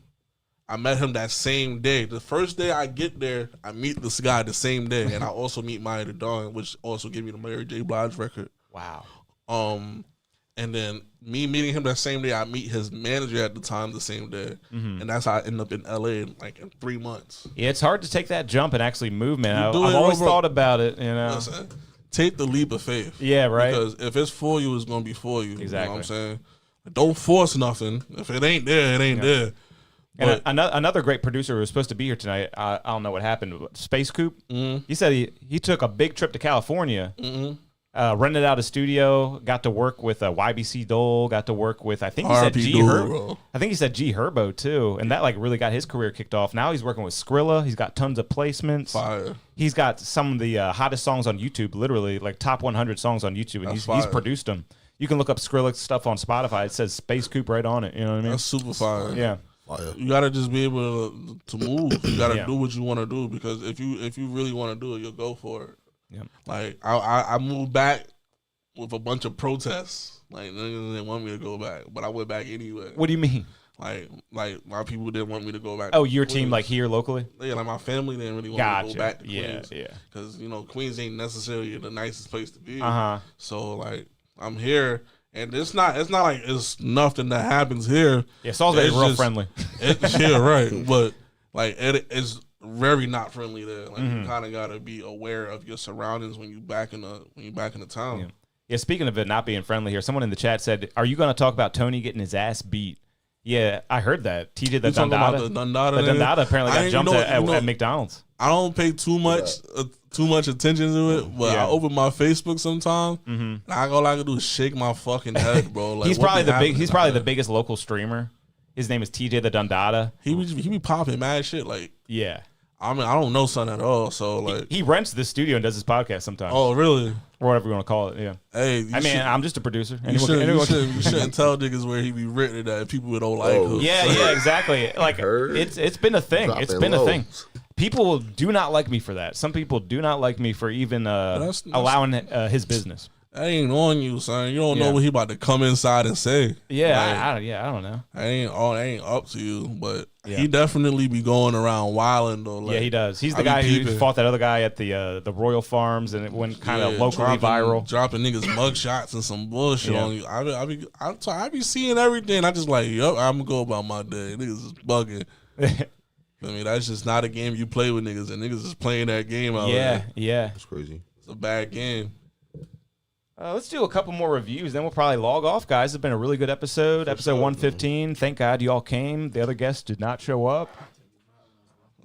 Speaker 4: that same day. The first day I get there, I meet this guy the same day, and I also meet Maya the Dawn, which also gave me the Mary J. Blige record.
Speaker 2: Wow.
Speaker 4: And then me meeting him that same day, I meet his manager at the time the same day, and that's how I end up in LA in 3 months.
Speaker 2: Yeah, it's hard to take that jump and actually move, man. I've
Speaker 4: do it
Speaker 2: always
Speaker 4: over-
Speaker 2: thought about it, you know.
Speaker 4: Listen, take the leap of faith.
Speaker 2: Yeah, right.
Speaker 4: Because if it's for you, it's gonna be for you.
Speaker 2: Exactly.
Speaker 4: You know what I'm saying? Don't force nothing. If it ain't there, it ain't there.
Speaker 2: And another great producer who was supposed to be here tonight, I don't know what happened. Space Coop. He said he took a big trip to California, rented out a studio, got to work with YBC Dole, got to work with I think he said G Herbo. I think he said G Herbo too, and that like really got his career kicked off. Now he's working with Skrilla. He's got tons of placements.
Speaker 4: Fire.
Speaker 2: He's got some of the hottest songs on YouTube, literally like top 100 songs on YouTube, and he's produced them. You can look up Skrilla stuff on Spotify. It says Space Coop right on it. You know what I mean?
Speaker 4: That's super fire.
Speaker 2: Yeah.
Speaker 4: You gotta just be able to move. You gotta do what you want to do, because if you really want to do it, you'll go for it.
Speaker 2: Yeah.
Speaker 4: Like I moved back with a bunch of protests. Like niggas didn't want me to go back, but I went back anyway.
Speaker 2: What do you mean?
Speaker 4: Like my people didn't want me to go back.
Speaker 2: Oh, your team like here locally?
Speaker 4: Yeah, like my family didn't really want me to go back to Queens.
Speaker 2: Yeah.
Speaker 4: Because Queens ain't necessarily the nicest place to be.
Speaker 2: Uh-huh.
Speaker 4: So like I'm here. And it's not like it's nothing that happens here.
Speaker 2: Yeah, Salisbury's real friendly.
Speaker 4: Yeah, right. But like it's very not friendly there. Like you kind of gotta be aware of your surroundings when you back in the town.
Speaker 2: Yeah. Speaking of it not being friendly here, someone in the chat said, "Are you going to talk about Tony getting his ass beat?" Yeah, I heard that. TJ the
Speaker 4: You talking about
Speaker 2: Dundada.
Speaker 4: the Dundada?
Speaker 2: The
Speaker 4: nigga?
Speaker 2: Dundada apparently got jumped at McDonald's.
Speaker 4: I don't pay too much attention to it, but I open my Facebook sometime. And all I can do is shake my fucking head, bro. Like,
Speaker 2: He's probably the biggest local streamer. His name is TJ the Dundada.
Speaker 4: He be popping mad shit. Like,
Speaker 2: yeah.
Speaker 4: I mean, I don't know son at all, so like
Speaker 2: he rents this studio and does his podcast sometimes.
Speaker 4: Oh, really?
Speaker 2: Or whatever you want to call it. Yeah.
Speaker 4: Hey,
Speaker 2: I'm just a producer.
Speaker 4: You shouldn't tell niggas where he be written at people don't like him.
Speaker 2: Yeah, exactly. Like it's been a thing. It's been a thing. People do not like me for that. Some people do not like me for even allowing his business.
Speaker 4: That ain't on you, son. You don't know what he about to come inside and say.
Speaker 2: Yeah, I don't know.
Speaker 4: That ain't up to you, but he definitely be going around wilding though. Like,
Speaker 2: yeah, he does. He's the guy who fought that other guy at the Royal Farms, and it went kind of locally viral, dropping niggas mugshots and some bullshit on you. I be seeing everything. I just like, yup, I'm gonna go about my day. Niggas is bugging. I mean, that's just not a game you play with niggas, and niggas is playing that game out there. Yeah,
Speaker 5: that's crazy.
Speaker 4: It's a bad game.
Speaker 2: Let's do a couple more reviews, then we'll probably log off, guys. It's been a really good episode. Episode 115. Thank God you all came. The other guests did not show up.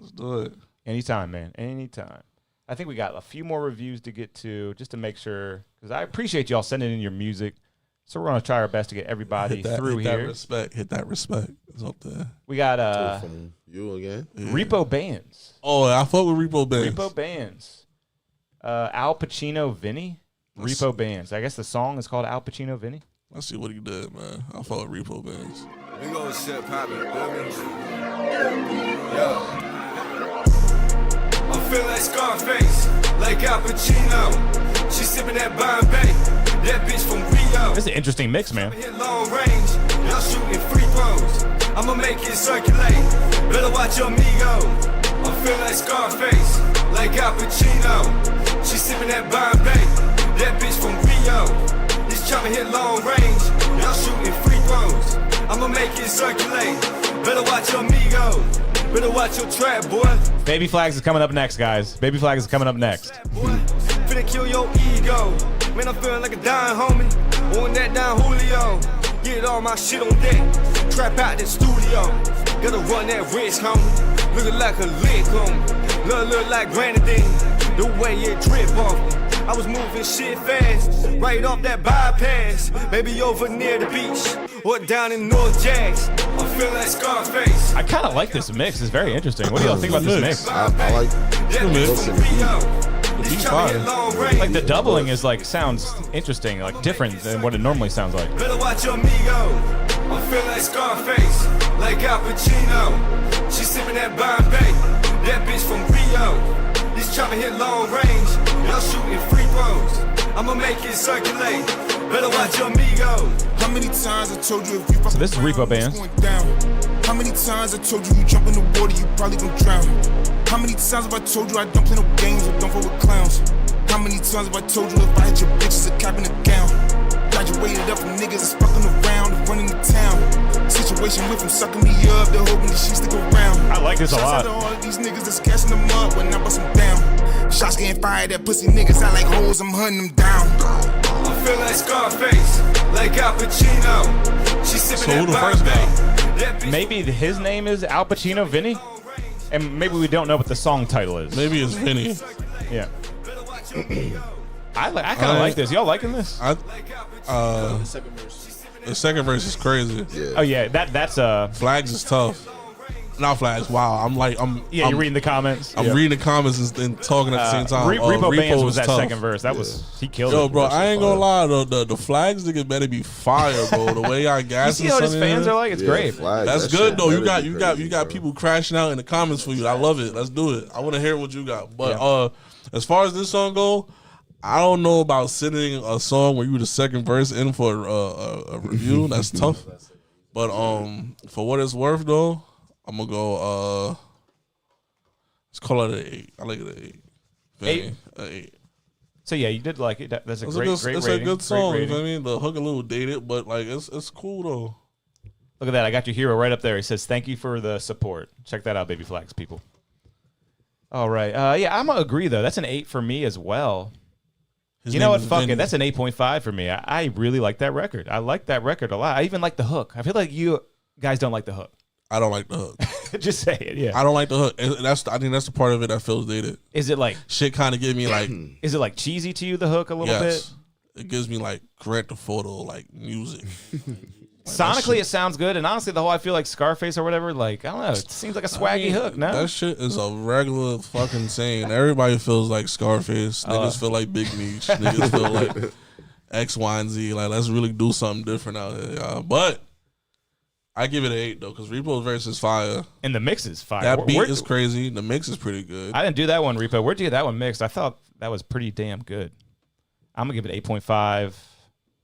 Speaker 4: Let's do it.
Speaker 2: Anytime, man. Anytime. I think we got a few more reviews to get to just to make sure, because I appreciate y'all sending in your music. So we're going to try our best to get everybody through here.
Speaker 4: Hit that respect. It's up there.
Speaker 2: We got
Speaker 5: from you again.
Speaker 2: Repo Bands.
Speaker 4: Oh, I fuck with Repo Bands.
Speaker 2: Repo Bands. Al Pacino Vinny. Repo Bands. I guess the song is called Al Pacino Vinny.
Speaker 4: Let's see what he did, man. I fuck with Repo Bands.
Speaker 16: We gonna shit poppin', Yo. I feel like Scarface, like Al Pacino. She sippin' that Bombay, that bitch from Rio.
Speaker 2: This is an interesting mix, man.
Speaker 16: Hit long range, y'all shooting free throws. I'ma make it circulate. Better watch your amigo. I feel like Scarface, like Al Pacino. She sippin' that Bombay. That bitch from Rio, this chopper hit long range. Y'all shooting free throws. I'ma make it circulate. Better watch your amigo. Better watch your trap, boy.
Speaker 2: Baby Flags is coming up next, guys. Baby Flags is coming up next.
Speaker 16: Finna kill your ego. Man, I'm feeling like a dying homie. On that down Julio. Get all my shit on deck. Trap out the studio. Gotta run that risk, homie. Looking like a lick, homie. Look like grenadine. The way it drip off me. I was moving shit fast, right off that bypass. Maybe over near the beach, or down in North Jacks. I feel like Scarface.
Speaker 2: I kind of like this mix. It's very interesting. What do y'all think about this mix?
Speaker 5: I like
Speaker 16: the
Speaker 2: beat fire. Like the doubling is like sounds interesting, like different than what it normally sounds like.
Speaker 16: Better watch your amigo. I feel like Scarface, like Al Pacino. She sipping that Bombay, that bitch from Rio. This chopper hit long range, y'all shooting free throws. I'ma make it circulate. Better watch your amigo. How many times I told you if you
Speaker 2: So this is Repo Bands.
Speaker 16: How many times I told you jump in the water, you probably gon' drown. How many times have I told you I don't play no games or don't fuck with clowns? How many times have I told you if I hit your bitches a cap in a gown? Graduated up from niggas that's fucking around and running the town. Situation with him sucking me up, they're hoping that she stick around.
Speaker 2: I like this a lot.
Speaker 16: Shots out to all of these niggas that's cashing them up when I bust them down. Shots getting fired at pussy niggas out like hoes, I'm hunting them down. I feel like Scarface, like Al Pacino. She sipping that Bombay.
Speaker 2: Maybe his name is Al Pacino Vinny, and maybe we don't know what the song title is.
Speaker 4: Maybe it's Vinny.
Speaker 2: Yeah. I kind of like this. Y'all liking this?
Speaker 4: The second verse is crazy.
Speaker 5: Yeah.
Speaker 2: Oh yeah, that's
Speaker 4: Flags is tough. Not Flags. Wow,
Speaker 2: you're reading the comments.
Speaker 4: I'm reading the comments and talking at the same time.
Speaker 2: Repo Bands was that
Speaker 4: tough.
Speaker 2: second verse. That was he killed it.
Speaker 4: Yo, bro, I ain't gonna lie. The Flags nigga better be fire, bro. The way I gas.
Speaker 2: You see how his fans are like? It's great.
Speaker 5: Flags,
Speaker 4: That's good though. You got people crashing out in the comments for you. I love it. Let's do it. I want to hear what you got. But as far as this song go, I don't know about sending a song where you the second verse in for a review. That's tough. But for what it's worth though, I'm gonna go. Let's call it an 8. I like it an 8. An 8.
Speaker 2: So yeah, you did like it. That's a great
Speaker 4: It's
Speaker 2: rating.
Speaker 4: a good song.
Speaker 2: Great
Speaker 4: You know what I
Speaker 2: rating.
Speaker 4: mean? The hook a little dated, but like it's cool though.
Speaker 2: Look at that. I got your hero right up there. He says, "Thank you for the support." Check that out, Baby Flags people. All right. Yeah, I'm gonna agree though. That's an 8 for me as well. You know what? Fuck it. That's an 8.5 for me. I really like that record. I like that record a lot. I even like the hook. I feel like you Guys don't like the hook.
Speaker 4: I don't like the hook.
Speaker 2: Just say it, yeah.
Speaker 4: I don't like the hook. And I think that's the part of it that feels dated.
Speaker 2: Is it like
Speaker 4: shit? Kind of give me like.
Speaker 2: Is it like cheesy to you? The hook a little bit.
Speaker 4: It gives me like Grand Theft Auto like music.
Speaker 2: Sonically, it sounds good, and honestly, the whole I feel like Scarface or whatever. Like I don't know, it seems like a swaggy hook. No,
Speaker 4: that shit is a regular fucking saying. Everybody feels like Scarface. Niggas feel like Big Meech. Niggas feel like X, Y, and Z. Like let's really do something different out here, y'all. But I give it an 8 though, because Repo's verse is fire.
Speaker 2: And the mix is fire.
Speaker 4: That beat is crazy. The mix is pretty good.
Speaker 2: I didn't do that one, Repo. Where'd you get that one mixed? I thought that was pretty damn good. I'm going to give it 8.5.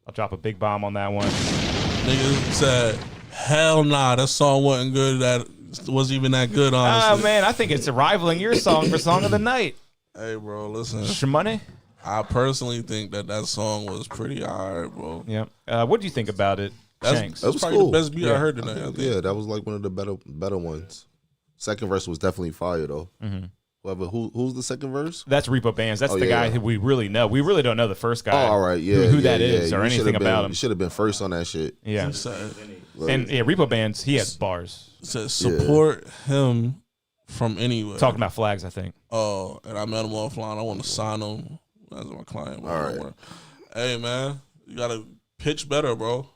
Speaker 2: I'll drop a big bomb on that one.
Speaker 4: Nigga said, hell nah, that song wasn't good. That wasn't even that good, honestly.
Speaker 2: Oh, man, I think it's rivaling your song for Song of the Night.
Speaker 4: Hey, bro, listen.
Speaker 2: Shmoney?
Speaker 4: I personally think that song was pretty alright, bro.
Speaker 2: Yeah. What do you think about it?
Speaker 5: That was
Speaker 4: probably
Speaker 5: cool.
Speaker 4: the best beat I heard tonight. I think.
Speaker 5: Yeah, that was like one of the better ones. Second verse was definitely fire though.
Speaker 2: Mm-hmm.
Speaker 5: Who's the second verse?
Speaker 2: That's Repo Bands. That's the guy who we really know. We really don't know the first guy.
Speaker 5: Oh, all right, yeah,
Speaker 2: who that is or anything about him.
Speaker 5: You should have been first on that shit.
Speaker 2: Yeah, and Repo Bands, he has bars.
Speaker 4: It says support him from anywhere.
Speaker 2: Talking about flags, I think.
Speaker 4: Oh, and I met him offline. I want to sign him as my client.
Speaker 5: All right.
Speaker 4: Hey man, you gotta pitch better, bro.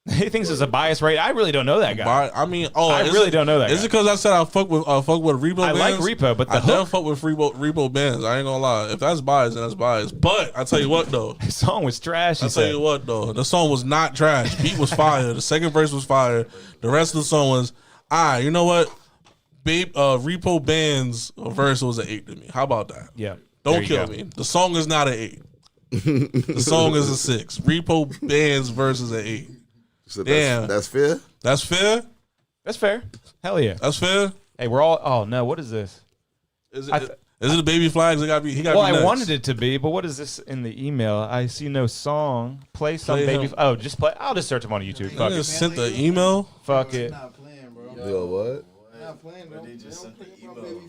Speaker 2: He thinks it's a bias rate. I really don't know that guy.
Speaker 4: I mean,
Speaker 2: I really don't know that.
Speaker 4: Is it because I said I fuck with Repo Bands?
Speaker 2: I like Repo, but
Speaker 4: I don't fuck with Repo Bands. I ain't gonna lie. If that's biased, then that's biased. But I tell you what though,
Speaker 2: the song was trash.
Speaker 4: I tell you what though, the song was not trash. Beat was fire. The second verse was fire. The rest of the song was, you know what? Repo Bands verse was an 8 to me. How about that?
Speaker 2: Yeah.
Speaker 4: Don't kill me. The song is not an 8. The song is a 6. Repo Bands verse is an 8.
Speaker 5: So
Speaker 4: damn,
Speaker 5: that's fair.
Speaker 4: That's fair.
Speaker 2: That's fair. Hell yeah.
Speaker 4: That's fair.
Speaker 2: Hey, we're all. Oh no, what is this?
Speaker 4: Is it the baby flags? It got be. He got.
Speaker 2: Well,
Speaker 4: be
Speaker 2: I
Speaker 4: next.
Speaker 2: wanted it to be, but what is this in the email? I see no song. Play some baby. Oh, just play. I'll just search them on YouTube. Fuck it.
Speaker 4: Just sent the email.
Speaker 2: Fuck it.
Speaker 5: Yo, what?
Speaker 17: Not playing, bro. They just sent the email.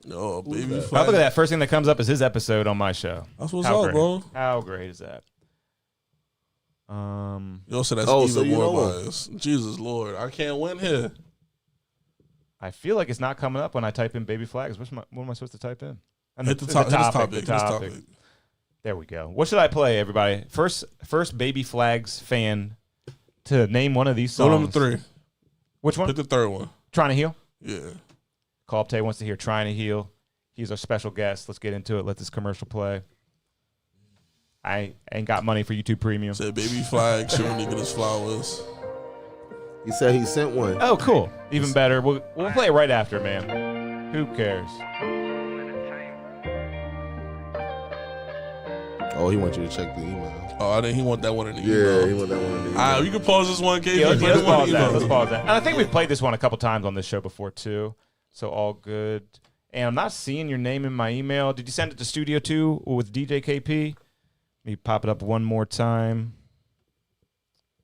Speaker 4: No, baby
Speaker 2: Now
Speaker 4: flag.
Speaker 2: look at that. First thing that comes up is his episode on my show.
Speaker 4: That's what's
Speaker 2: How
Speaker 4: up,
Speaker 2: great.
Speaker 4: bro.
Speaker 2: How great is that?
Speaker 4: Yo, so that's even more bias. Jesus Lord, I can't win here.
Speaker 2: I feel like it's not coming up when I type in baby flags. What am I supposed to type in?
Speaker 4: Hit the topic.
Speaker 2: There we go. What should I play, everybody? First baby flags fan to name one of these songs.
Speaker 4: Go number 3.
Speaker 2: Which one?
Speaker 4: Pick the third one.
Speaker 2: Trying to Heal?
Speaker 4: Yeah.
Speaker 2: CallUp Tay wants to hear Trying to Heal. He's our special guest. Let's get into it. Let this commercial play. I ain't got money for YouTube Premium.
Speaker 4: Said baby flag, show niggas flowers.
Speaker 5: He said he sent one.
Speaker 2: Oh, cool. Even better. We'll play it right after, man. Who cares?
Speaker 5: Oh, he wants you to check the email.
Speaker 4: Oh, I think he want that one in the email.
Speaker 5: Yeah, he want that one in the email.
Speaker 4: All right, you can pause this one, KP.
Speaker 2: Yeah, let's pause that. Let's pause that. And I think we've played this one a couple times on this show before, too. So all good. And I'm not seeing your name in my email. Did you send it to Studio 2 with DJ KP? Let me pop it up one more time.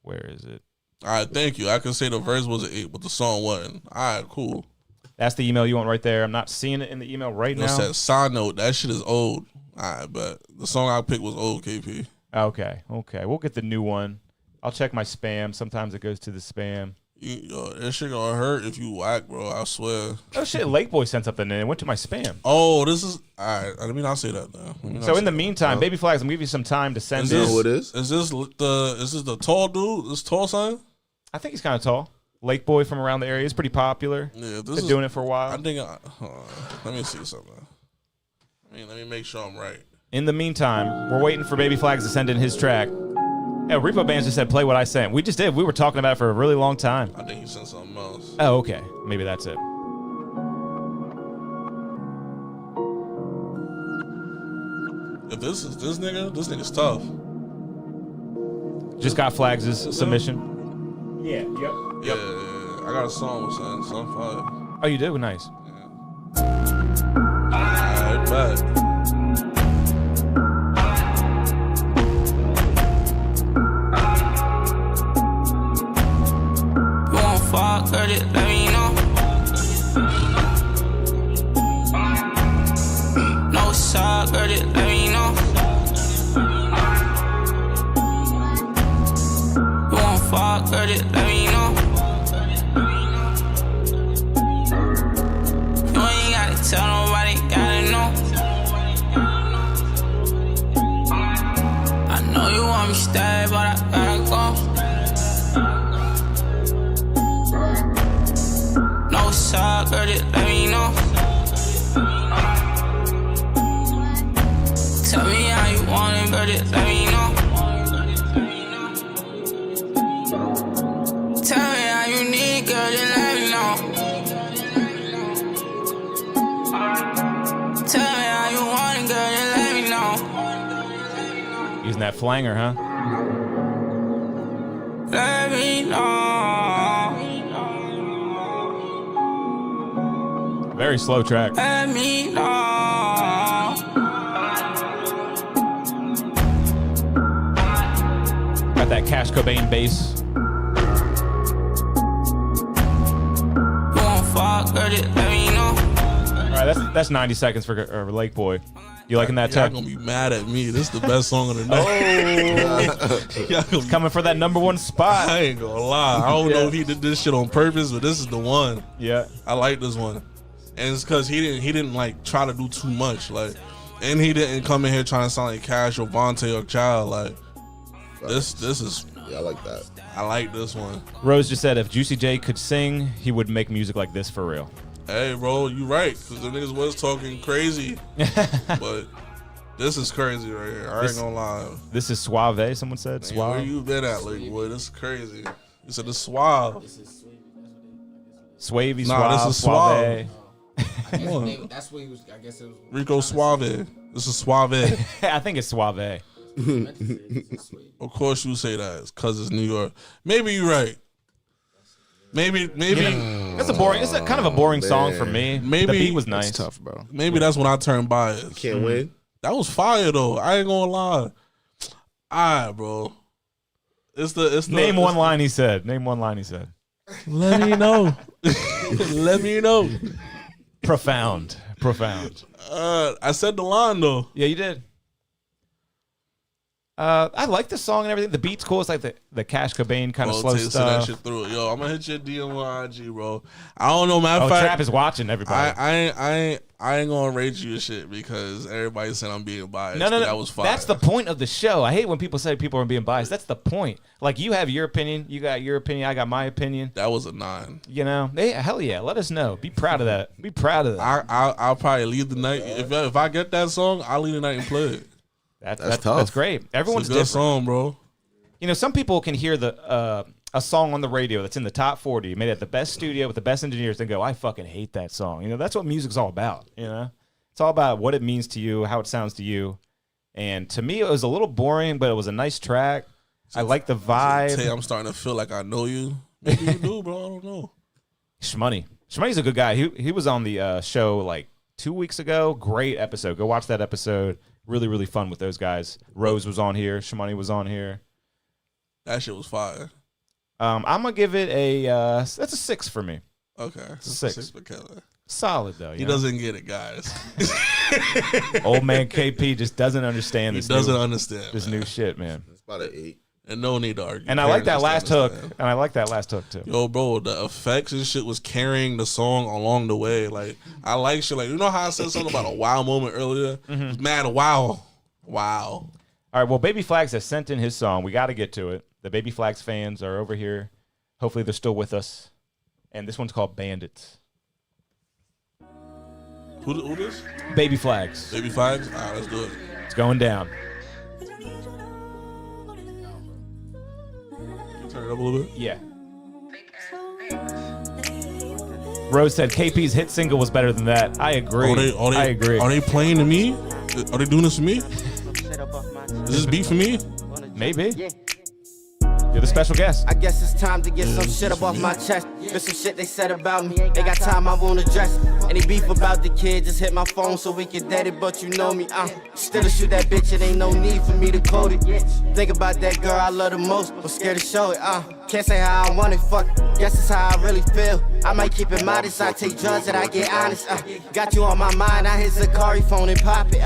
Speaker 2: Where is it?
Speaker 4: All right, thank you. I can say the verse was an 8, but the song wasn't. All right, cool.
Speaker 2: That's the email you want right there. I'm not seeing it in the email right now.
Speaker 4: Said, side note, that shit is old. All right, but the song I picked was old, KP.
Speaker 2: Okay. We'll get the new one. I'll check my spam. Sometimes it goes to the spam.
Speaker 4: That shit gonna hurt if you whack, bro. I swear.
Speaker 2: Oh, shit. Lake Boy sent something in. It went to my spam.
Speaker 4: Oh, this is... All right, let me not say that now.
Speaker 2: So in the meantime, Baby Flags, I'm going to give you some time to send this.
Speaker 5: You know who it is?
Speaker 4: Is this the tall dude? This tall son?
Speaker 2: I think he's kind of tall. Lake Boy from around the area. He's pretty popular.
Speaker 4: Yeah,
Speaker 2: Been doing it for a while.
Speaker 4: I think... let me see something. Let me make sure I'm right.
Speaker 2: In the meantime, we're waiting for Baby Flags to send in his track. Yeah, Repo Bands just said play what I sent. We just did. We were talking about it for a really long time.
Speaker 4: I think he sent something else.
Speaker 2: Oh, okay. Maybe that's it.
Speaker 4: If this is this nigga's tough.
Speaker 2: Just got Flags' submission. Yeah. Yep.
Speaker 4: Yeah. I got a song with something. So I'm fine.
Speaker 2: Oh, you do? Nice.
Speaker 4: Alright, bet.
Speaker 8: Fuck, heard it, let me know. No shock, heard it, let me know. You won't fuck, heard it, let me know.
Speaker 2: that flanger, huh?
Speaker 8: Let me know.
Speaker 2: Very slow track.
Speaker 8: Let me know.
Speaker 2: Got that Cash Cobain bass.
Speaker 8: You won't fuck with it, let me know.
Speaker 2: All right, that's 90 seconds for Lake Boy. You liking that,
Speaker 4: Y'all
Speaker 2: Tech?
Speaker 4: gonna be mad at me. This is the best song of the night.
Speaker 2: Oh, coming for that #1 spot.
Speaker 4: I ain't gonna lie. I don't know if he did this shit on purpose, but this is the one.
Speaker 2: Yeah,
Speaker 4: I like this one, and it's because he didn't like try to do too much, like, and he didn't come in here trying to sound like Cash or Vontae or Child. Like, this is.
Speaker 5: Yeah, I like that.
Speaker 4: I like this one.
Speaker 2: Rose just said if Juicy J could sing, he would make music like this for real.
Speaker 4: Hey, bro, you right, because the niggas was talking crazy, but this is crazy right here. I ain't gonna lie.
Speaker 2: This is suave, someone said.
Speaker 4: Man,
Speaker 2: Suave.
Speaker 4: where you been at, like, boy? This is crazy. You said it's suave.
Speaker 2: Swavey,
Speaker 4: Nah,
Speaker 2: suave,
Speaker 4: this is suave.
Speaker 11: Come on. That's what he was. I guess it was
Speaker 4: Rico Suave. This is suave.
Speaker 2: I think it's suave.
Speaker 4: Of course you say that. It's because it's New York. Maybe you're right. Maybe.
Speaker 2: That's a boring. It's kind of a boring song for me.
Speaker 4: Maybe
Speaker 2: the beat was nice.
Speaker 11: It's tough, bro.
Speaker 4: Maybe that's when I turn biased.
Speaker 5: Can't win.
Speaker 4: That was fire though. I ain't gonna lie. Alright, bro. It's the
Speaker 2: Name one line he said. Name one line he said.
Speaker 4: Let me know. Let me know.
Speaker 2: Profound.
Speaker 4: I said the line though.
Speaker 2: Yeah, you did. I like the song and everything. The beat's cool. It's like the Cash Cobain kind of slow
Speaker 4: Send that
Speaker 2: stuff.
Speaker 4: shit through. Yo, I'm gonna hit your DM on IG, bro. I don't know, matter of fact.
Speaker 2: Trap is watching everybody.
Speaker 4: I ain't gonna rate you shit because everybody said I'm being biased.
Speaker 2: No.
Speaker 4: That was fire.
Speaker 2: That's the point of the show. I hate when people say people are being biased. That's the point. Like, you have your opinion. You got your opinion. I got my opinion.
Speaker 4: That was a 9.
Speaker 2: You know? Hey, hell yeah. Let us know. Be proud of that. Be proud of that.
Speaker 4: I'll probably leave the night. If I get that song, I'll leave the night and play it.
Speaker 2: That's
Speaker 5: tough.
Speaker 2: That's great. Everyone's
Speaker 4: It's a good
Speaker 2: different.
Speaker 4: song, bro.
Speaker 2: You know, some people can hear a song on the radio that's in the top 40, made at the best studio with the best engineers, and go, I fucking hate that song. You know, that's what music's all about. You know, it's all about what it means to you, how it sounds to you. And to me, it was a little boring, but it was a nice track. I like the vibe.
Speaker 4: Tay, I'm starting to feel like I know you. Maybe you do, bro. I don't know.
Speaker 2: Shmoney's a good guy. He was on the show like 2 weeks ago. Great episode. Go watch that episode. Really, really fun with those guys. Rose was on here. Shmoney was on here.
Speaker 4: That shit was fire.
Speaker 2: I'm gonna give it that's a 6 for me.
Speaker 4: Okay,
Speaker 2: It's a 6.
Speaker 4: McKellar.
Speaker 2: Solid though.
Speaker 4: He doesn't get it, guys.
Speaker 2: Old man KP just doesn't understand this.
Speaker 4: He doesn't understand
Speaker 2: this new shit, man.
Speaker 5: It's about an 8.
Speaker 4: And no need to argue.
Speaker 2: And I like that
Speaker 4: Parents
Speaker 2: last
Speaker 4: just
Speaker 2: hook. And I like that last hook too.
Speaker 4: Yo, bro, the effects and shit was carrying the song along the way. Like, I like shit. Like, you know how I said something about a wow moment earlier? It was mad wow. Wow.
Speaker 2: All right, well, Baby Flags has sent in his song. We got to get to it. The Baby Flags fans are over here. Hopefully they're still with us. And this one's called Bandits.
Speaker 4: Who this?
Speaker 2: Baby Flags.
Speaker 4: Baby Flags? All right, let's do it.
Speaker 2: It's going down.
Speaker 4: Can you turn it up a little bit?
Speaker 2: Yeah. Rose said KP's hit single was better than that. I agree. I agree.
Speaker 4: Are they playing to me? Are they doing this to me? Is this beat for me?
Speaker 2: Maybe. You're the special guest.
Speaker 12: I guess it's time to get some shit up off my chest. There's some shit they said about me. They got time I won't address. Any beef about the kid, just hit my phone so we can dead it, but you know me. Still shoot that bitch, it ain't no need for me to quote it. Think about that girl I love the most, but scared to show it. Can't say how I want it, fuck. Guess it's how I really feel. I might keep it modest, I take drugs and I get honest. Got you on my mind, I hit Zakari phone and pop it.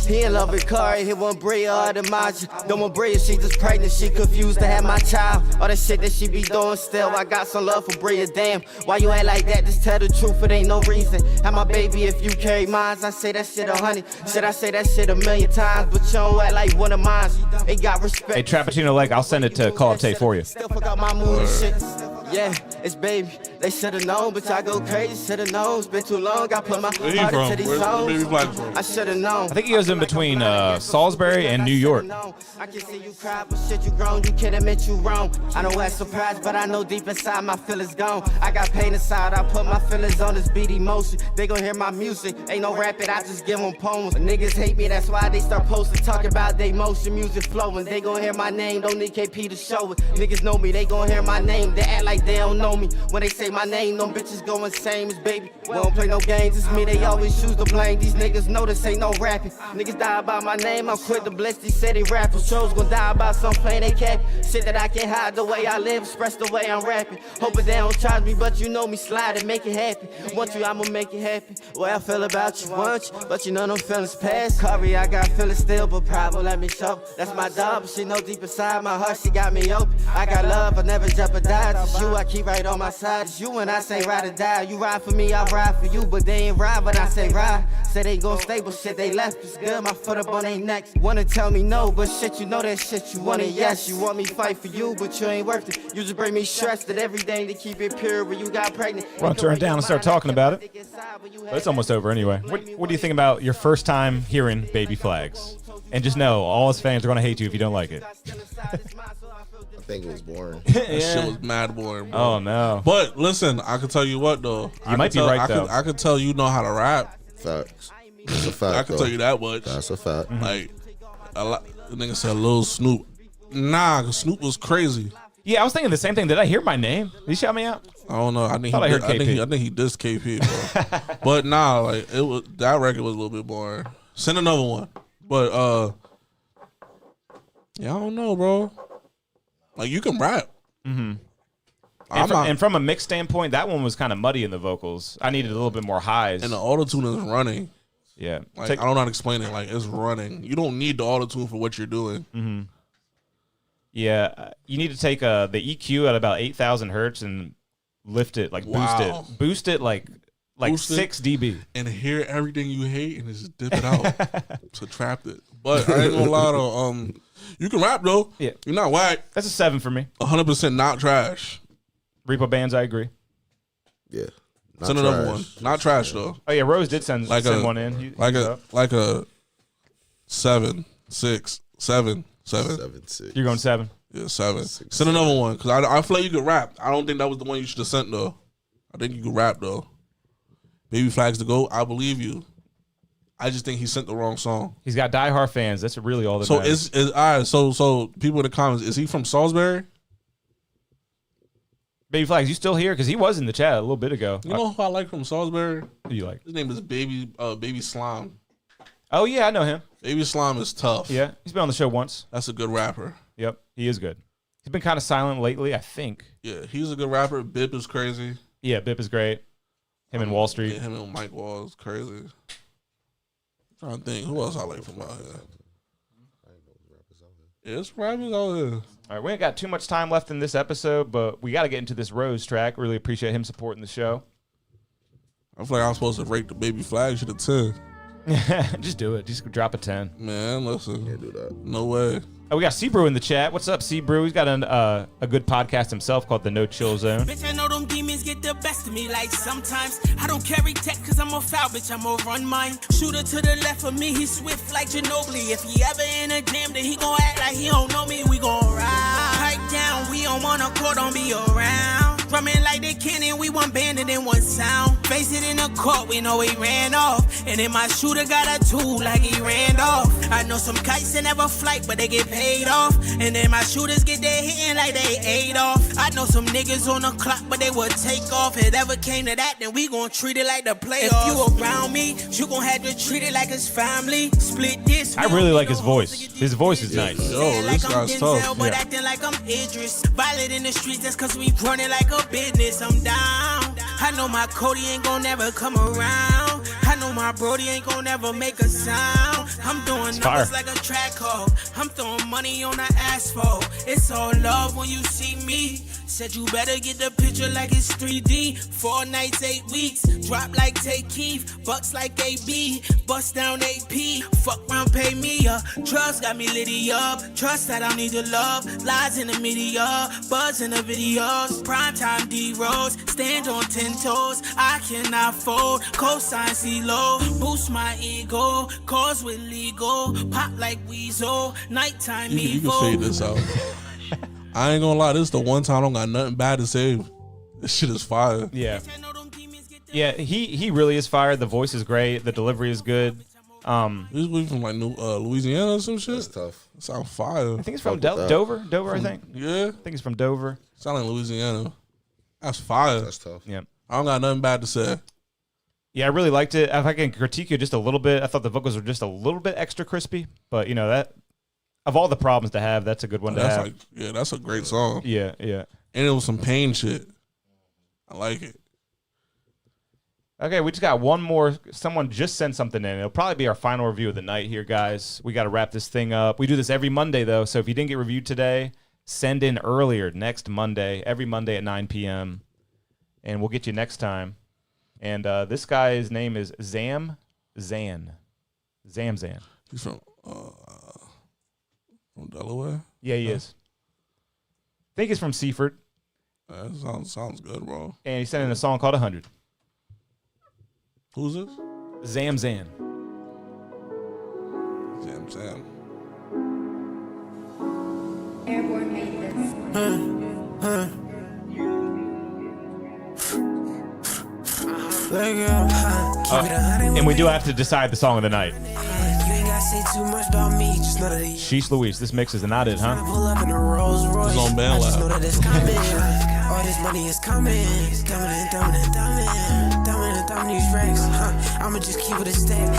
Speaker 12: He in love with Kari, he want Bria or the Maja. Don't want Bria, she just pregnant, she confused to have my child. All that shit that she be doing still, I got some love for Bria, damn. Why you act like that, just tell the truth, it ain't no reason. Have my baby if you carry mines, I say that shit 100. Should I say that shit 1,000,000 times, but you don't act like one of mine. Ain't got respect.
Speaker 2: Hey, Trappuccino Lake, I'll send it to CallUp Tay for you.
Speaker 12: Still forgot my mood and shit. Yeah, It's baby. They should've known, but I go crazy to the nose. Been too long, I put my
Speaker 4: Where he
Speaker 12: heart
Speaker 4: from?
Speaker 12: into these
Speaker 4: Where's Baby
Speaker 12: songs.
Speaker 4: Flag from?
Speaker 12: I should've known.
Speaker 2: I think he goes in between Salisbury and New York.
Speaker 12: I can see you cry, but shit, you grown. You can't admit you wrong. I know that's surprised, but I know deep inside my feelings gone. I got pain inside, I put my feelings on this beat emotion. They gon' hear my music, ain't no rapping, I just give them poems. Niggas hate me, that's why they start posting, talking about they motion, music flowing. They gon' hear my name, don't need KP to show it. Niggas know me, they gon' hear my name. They act like they don't know me. When they say my name, them bitches go insane. It's baby, we don't play no games, it's me, they always choose to blame. These niggas know this ain't no rapping. Niggas die about my name, I'm quick to blitz these city rappers. Shows gon' die about some plain they cap. Shit that I can't hide, the way I live, express the way I'm rapping. Hoping they don't charge me, but you know me, slide and make it happen. Want you, I'ma make it happen. Way I feel about you, want you, but you know them feelings past. Curry, I got feelings still, but pride won't let me show. That's my dog, but she know deep inside my heart, she got me open. I got love, I never jeopardize. It's you, I keep right on my side. It's you when I say ride or die. You ride for me, I ride for you, but they ain't ride when I say ride. Say they gon' stay, but shit, they left. It's good, my foot up on their necks. Wanna tell me no, but shit, you know that shit. You want it, yes. You want me fight for you, but you ain't worth it. You just bring me stress that every day to keep it pure when you got pregnant.
Speaker 2: We're gonna turn it down and start talking about it. But it's almost over anyway. What do you think about your first time hearing Baby Flags? And just know, all his fans are gonna hate you if you don't like it.
Speaker 5: I think it was boring.
Speaker 4: That shit was mad boring, bro.
Speaker 2: Oh no.
Speaker 4: But listen, I can tell you what though.
Speaker 2: You might be right though.
Speaker 4: I could tell you know how to rap.
Speaker 5: Facts. That's a fact.
Speaker 4: I can tell you that much.
Speaker 5: That's a fact.
Speaker 4: Like a lot. The nigga said Lil Snoop. Nah, 'cause Snoop was crazy.
Speaker 2: Yeah, I was thinking the same thing. Did I hear my name? Did he shout me out?
Speaker 4: I don't know. I think
Speaker 2: I heard KP.
Speaker 4: I think he dissed KP, bro. But nah, like it was that record was a little bit boring. Send another one. But yeah, I don't know, bro. Like you can rap.
Speaker 2: Mm-hmm. And from a mix standpoint, that one was kind of muddy in the vocals. I needed a little bit more highs.
Speaker 4: And the auto-tune is running.
Speaker 2: Yeah.
Speaker 4: Like I don't know how to explain it. Like it's running. You don't need the auto-tune for what you're doing.
Speaker 2: Mm-hmm. Yeah, you need to take the EQ at about 8,000 hertz and lift it, like boost it like boost 6 dB,
Speaker 4: and hear everything you hate and just dip it out, subtract it. But I ain't gonna lie though, you can rap though.
Speaker 2: Yeah,
Speaker 4: you're not whack.
Speaker 2: That's a 7 for me.
Speaker 4: 100% not trash.
Speaker 2: Repo Bands, I agree.
Speaker 5: Yeah,
Speaker 4: send another one. Not trash though.
Speaker 2: Oh yeah, Rose did send one in.
Speaker 4: Like a 7, 6, 7, 7.
Speaker 5: 7, 6.
Speaker 2: You're going 7.
Speaker 4: Yeah, 7. Send another one because I feel like you could rap. I don't think that was the one you should have sent though. I think you could rap though. Baby Flags to go. I believe you. I just think he sent the wrong song.
Speaker 2: He's got diehard fans. That's really all that
Speaker 4: so
Speaker 2: matters.
Speaker 4: Is all right. So people in the comments, is he from Salisbury?
Speaker 2: Baby Flags, you still here? Because he was in the chat a little bit ago.
Speaker 4: You know who I like from Salisbury?
Speaker 2: Who you like?
Speaker 4: His name is Baby Slime.
Speaker 2: Oh yeah, I know him.
Speaker 4: Baby Slime is tough.
Speaker 2: Yeah, he's been on the show once.
Speaker 4: That's a good rapper.
Speaker 2: Yep, he is good. He's been kind of silent lately, I think.
Speaker 4: Yeah, he's a good rapper. Bip is crazy.
Speaker 2: Yeah, Bip is great. Him and Wall Street.
Speaker 4: Yeah, him and Mike Wall is crazy. I'm trying to think who else I like from out here. It's rappers out here.
Speaker 2: All right, we ain't got too much time left in this episode, but we got to get into this Rose track. Really appreciate him supporting the show.
Speaker 4: I feel like I'm supposed to rate the Baby Flag shit a 10.
Speaker 2: Just do it. Just drop a 10.
Speaker 4: Man, listen.
Speaker 5: Can't do that.
Speaker 4: No way.
Speaker 2: Oh, we got C-Brew in the chat. What's up, C-Brew? He's got a good podcast himself called The No Chill Zone.
Speaker 8: Bitch, I know them demons get the best of me. Like sometimes I don't carry tech cause I'm a foul, bitch. I'm gonna run mine. Shooter to the left of me, he's swift like Ginobili. If he ever in a jam, then he gon' act like he don't know me. We gon' ride. Pipe down, we on one accord, don't be around. Drumming like they cannon, we one bandit in one sound. Face it in the court, we know he ran off. And then my shooter got a tool like he ran off. I know some kites that never flight, but they get paid off. And then my shooters get their hitting like they ate off. I know some niggas on the clock, but they would take off. If it ever came to that, then we gon' treat it like the playoffs. If you around me, you gon' have to treat it like his family. Split this.
Speaker 2: I really like his voice. His voice is nice.
Speaker 4: Yo, this guy's tough.
Speaker 8: But acting like I'm Idris. Violent in the streets, that's cause we running like a business. I'm down. I know my Cody ain't gon' never come around. I know my Brody ain't gon' never make a sound. I'm doing numbers like a track hole. I'm throwing money on the asphalt. It's all love when you see me. Said you better get the picture
Speaker 12: picture like it's 3D. 4 nights, 8 weeks. Drop like Tay Keith. Bucks like AB. Bust down AP. Fuck round, pay me up. Drugs got me litty up. Trust that I need your love. Lies in the media. Buzz in the videos. Primetime D-Rose. Stand on 10 toes. I cannot fold. Cosign C-Low. Boost my ego. Cause with legal. Pop like Weasel. Nighttime
Speaker 4: You can
Speaker 12: evil.
Speaker 4: fade this out. I ain't gonna lie, this is the one time I don't got nothing bad to say. This shit is fire.
Speaker 2: Yeah. Yeah, he really is fire. The voice is great. The delivery is good.
Speaker 4: He's from like Louisiana or some shit.
Speaker 5: That's tough.
Speaker 4: Sound fire.
Speaker 2: I think he's from Dover. Dover, I think.
Speaker 4: Yeah.
Speaker 2: I think he's from Dover.
Speaker 4: Sound like Louisiana. That's fire.
Speaker 5: That's tough.
Speaker 2: Yeah.
Speaker 4: I don't got nothing bad to say.
Speaker 2: Yeah, I really liked it. If I can critique you just a little bit, I thought the vocals were just a little bit extra crispy. But, you know, that of all the problems to have, that's a good one to have.
Speaker 4: That's a great song.
Speaker 2: Yeah, yeah.
Speaker 4: And it was some pain shit. I like it.
Speaker 2: Okay, we just got one more. Someone just sent something in. It'll probably be our final review of the night here, guys. We got to wrap this thing up. We do this every Monday, though, so if you didn't get reviewed today, send in earlier next Monday, every Monday at 9 p.m., and we'll get you next time. And this guy's name is Zam Zan.
Speaker 4: He's from Delaware?
Speaker 2: Yeah, he is. I think he's from Seaford.
Speaker 4: That sounds good, bro.
Speaker 2: And he sent in a song called 100.
Speaker 4: Who's this?
Speaker 2: Zam Zan.
Speaker 4: Zam.
Speaker 18: Airborne made this.
Speaker 2: And we do have to decide the song of the night. Sheesh Louise, this mix is not it, huh?
Speaker 4: It's on BandLab.
Speaker 8: All this money is coming, dumbing these racks. I'ma just keep it a stack.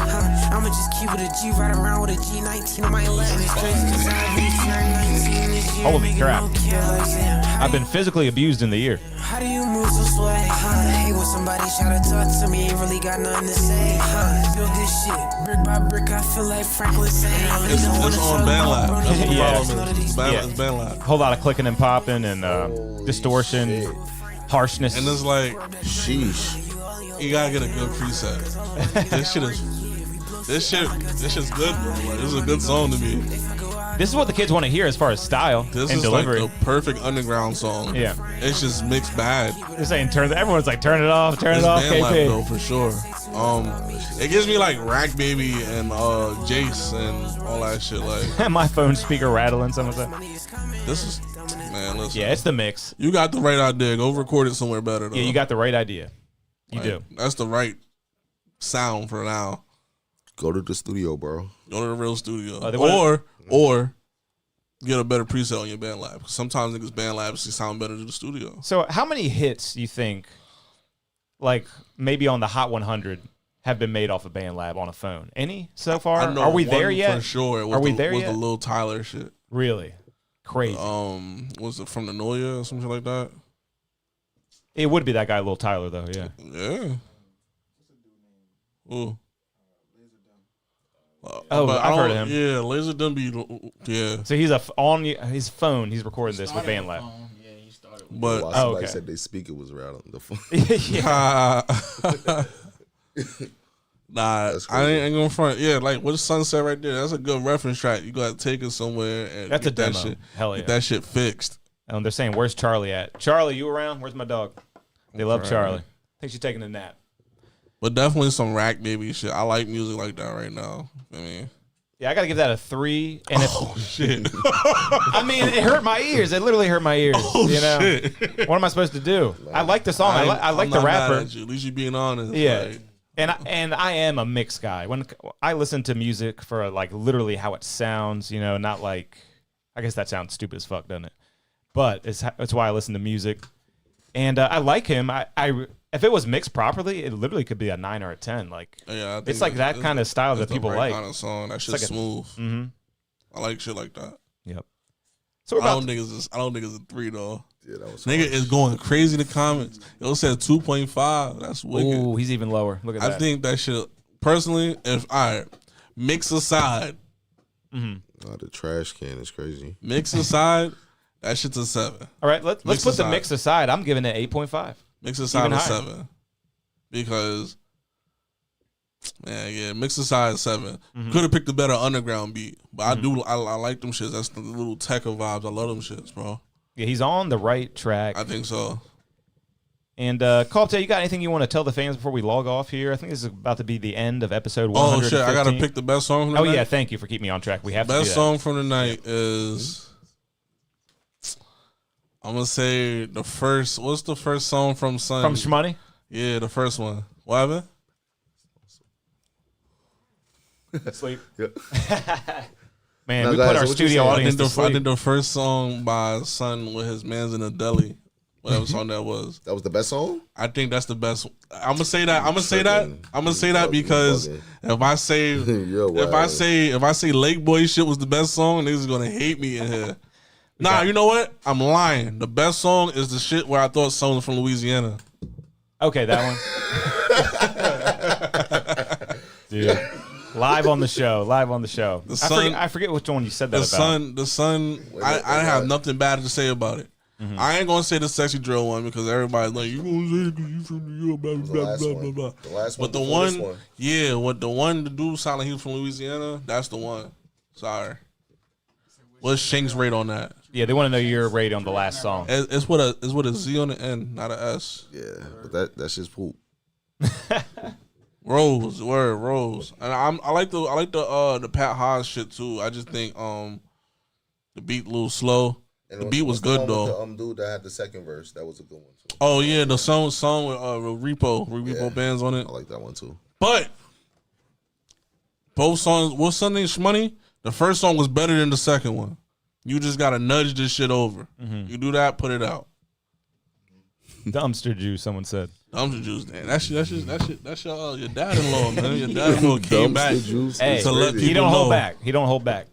Speaker 8: I'ma just keep it a G, ride around with a G19 on my lap.
Speaker 2: Holy crap. I've been physically abused in the ear.
Speaker 8: How do you move so swag? Hey, when somebody try to talk to me, ain't really got nothing to say. Build this shit brick by brick. I feel like Franklin saying.
Speaker 4: It's on BandLab. It's
Speaker 2: Yeah.
Speaker 4: BandLab.
Speaker 2: Whole lot of clicking and popping and distortion, harshness.
Speaker 4: And it's like,
Speaker 5: sheesh.
Speaker 4: You gotta get a good preset. This shit's good, bro. Like, this is a good song to me.
Speaker 2: This is what the kids want to hear as far as style
Speaker 4: This
Speaker 2: and
Speaker 4: is
Speaker 2: delivery.
Speaker 4: like the perfect underground song.
Speaker 2: Yeah.
Speaker 4: It's just mixed bad.
Speaker 2: They're saying everyone's like, turn it off,
Speaker 4: It's BandLab
Speaker 2: KP.
Speaker 4: though, for sure. It gives me like Rack Baby and Jace and all that shit. Like
Speaker 2: My phone speaker rattling, some of that.
Speaker 4: this is, man, listen.
Speaker 2: Yeah, it's the mix.
Speaker 4: You got the right idea. Go record it somewhere better though.
Speaker 2: Yeah, you got the right idea. You do.
Speaker 4: That's the right sound for now.
Speaker 5: Go to the studio, bro.
Speaker 4: Go to the real studio.
Speaker 2: Oh,
Speaker 4: or get a better preset on your BandLab. Sometimes niggas BandLabs sound better than the studio.
Speaker 2: So how many hits you think, like maybe on the Hot 100, have been made off of BandLab on a phone? Any so far?
Speaker 4: I know
Speaker 2: Are we there
Speaker 4: one
Speaker 2: yet?
Speaker 4: For sure.
Speaker 2: Are we there
Speaker 4: was
Speaker 2: yet?
Speaker 4: the Lil Tyler shit.
Speaker 2: Really? Crazy.
Speaker 4: Was it from the Noya or something like that?
Speaker 2: It would be that guy, Lil Tyler, though. Yeah.
Speaker 4: Yeah. Ooh.
Speaker 2: I've heard of him.
Speaker 4: Yeah, Laser Dumby. Yeah.
Speaker 2: So he's on his phone. He's recording this with BandLab.
Speaker 4: But
Speaker 5: While somebody said they speaker was rattling the phone.
Speaker 4: Nah, I ain't gonna front. Yeah, like what's Sunset right there? That's a good reference track. You gotta take it somewhere and
Speaker 2: That's
Speaker 4: get
Speaker 2: a demo.
Speaker 4: that shit.
Speaker 2: Hell yeah.
Speaker 4: Get that shit fixed.
Speaker 2: And they're saying, "Where's Charlie at? Charlie, you around? Where's my dog?" They love
Speaker 4: Right.
Speaker 2: Charlie. I think she's taking a nap.
Speaker 4: But definitely some Rack Baby shit. I like music like that right now. I mean,
Speaker 2: Yeah, I got to give that a 3. And
Speaker 4: shit.
Speaker 2: I mean, it hurt my ears. It literally hurt my ears. You know,
Speaker 4: shit.
Speaker 2: what am I supposed to do? I like the song. I like
Speaker 4: I'm
Speaker 2: the
Speaker 4: not mad
Speaker 2: rapper.
Speaker 4: at you. At least you being honest.
Speaker 2: Yeah.
Speaker 4: Like,
Speaker 2: And I am a mix guy. When I listen to music for like literally how it sounds, you know, not like, I guess that sounds stupid as fuck, doesn't it? But it's why I listen to music. And I like him. I if it was mixed properly, it literally could be a 9 or a 10. Like,
Speaker 4: yeah, I think
Speaker 2: it's like that kind of style that
Speaker 4: it's the
Speaker 2: people
Speaker 4: right
Speaker 2: like.
Speaker 4: kind of song. That shit's
Speaker 2: like
Speaker 4: smooth.
Speaker 2: Mm-hmm.
Speaker 4: I like shit like that.
Speaker 2: Yep. So
Speaker 4: I don't think it's a 3 though.
Speaker 5: Yeah, that was
Speaker 4: Nigga is going crazy in the comments. Yo said 2.5. That's wicked.
Speaker 2: Ooh, he's even lower. Look at that.
Speaker 4: I think that shit. Personally, if mix aside,
Speaker 5: Oh, the trash can is crazy.
Speaker 4: mix aside, That shit's a 7.
Speaker 2: All right, let's
Speaker 4: Mix
Speaker 2: put the
Speaker 4: aside.
Speaker 2: mix aside. I'm giving it 8.5.
Speaker 4: Mix aside a 7. Because, man, yeah, mix aside a 7. Could have picked a better underground beat. But I like them shits. That's the little Tekka vibes. I love them shits, bro.
Speaker 2: Yeah, he's on the right track.
Speaker 19: I think so.
Speaker 2: And CallUp Tay, you got anything you want to tell the fans before we log off here? I think this is about to be the end of episode 115.
Speaker 4: Oh, shit. I got to pick the best song from the night?
Speaker 2: Oh, yeah. Thank you for keeping me on track. We have to do
Speaker 4: Best
Speaker 2: that.
Speaker 4: song from the night is... I'm going to say the first... What's the first song from Sun?
Speaker 2: From Shmoney?
Speaker 4: Yeah, the first one. What happened?
Speaker 2: Sleep. Man, we put our studio audience to sleep.
Speaker 4: I think the first song by Sun with his mans in the deli, whatever song that was.
Speaker 5: That was the best song?
Speaker 4: I think that's the best. I'm gonna say that. I'm gonna say that because if I say Lake Boy shit was the best song, niggas is gonna hate me in here. Nah, you know what? I'm lying. The best song is the shit where I thought Sun was from Louisiana.
Speaker 2: Okay, that one. Dude. Live on the show. I forget which one you said that about.
Speaker 4: The Sun. I have nothing bad to say about it. I ain't gonna say the Sexy Drill one because everybody's like, you gonna say it because you from New York, blah blah blah blah blah.
Speaker 5: The last one.
Speaker 4: But the one, yeah, what the one the dude sound like he was from Louisiana. That's the one. Sorry. What's Shank's rate on that?
Speaker 2: Yeah, they want to know your rate on the last song.
Speaker 4: It's with a Z on the end, not a S.
Speaker 5: Yeah, but that's just poop.
Speaker 4: Rose, and I like the Pat Haas shit too. I just think the beat a little slow.
Speaker 5: And
Speaker 4: the beat was good though.
Speaker 5: The dude that had the second verse, that was a good one too.
Speaker 4: Oh yeah, the song with Repo bands on it.
Speaker 5: I like that one too.
Speaker 4: But both songs, what's Sunday Shmoney? The first song was better than the second one. You just gotta nudge this shit over. You do that, put it out.
Speaker 2: Dumpster juice, someone said.
Speaker 4: Dumpster juice, man. That's your dad-in-law, man. Your dad-in-law came back.
Speaker 2: Hey,
Speaker 4: to let
Speaker 2: he don't hold back. He don't hold back.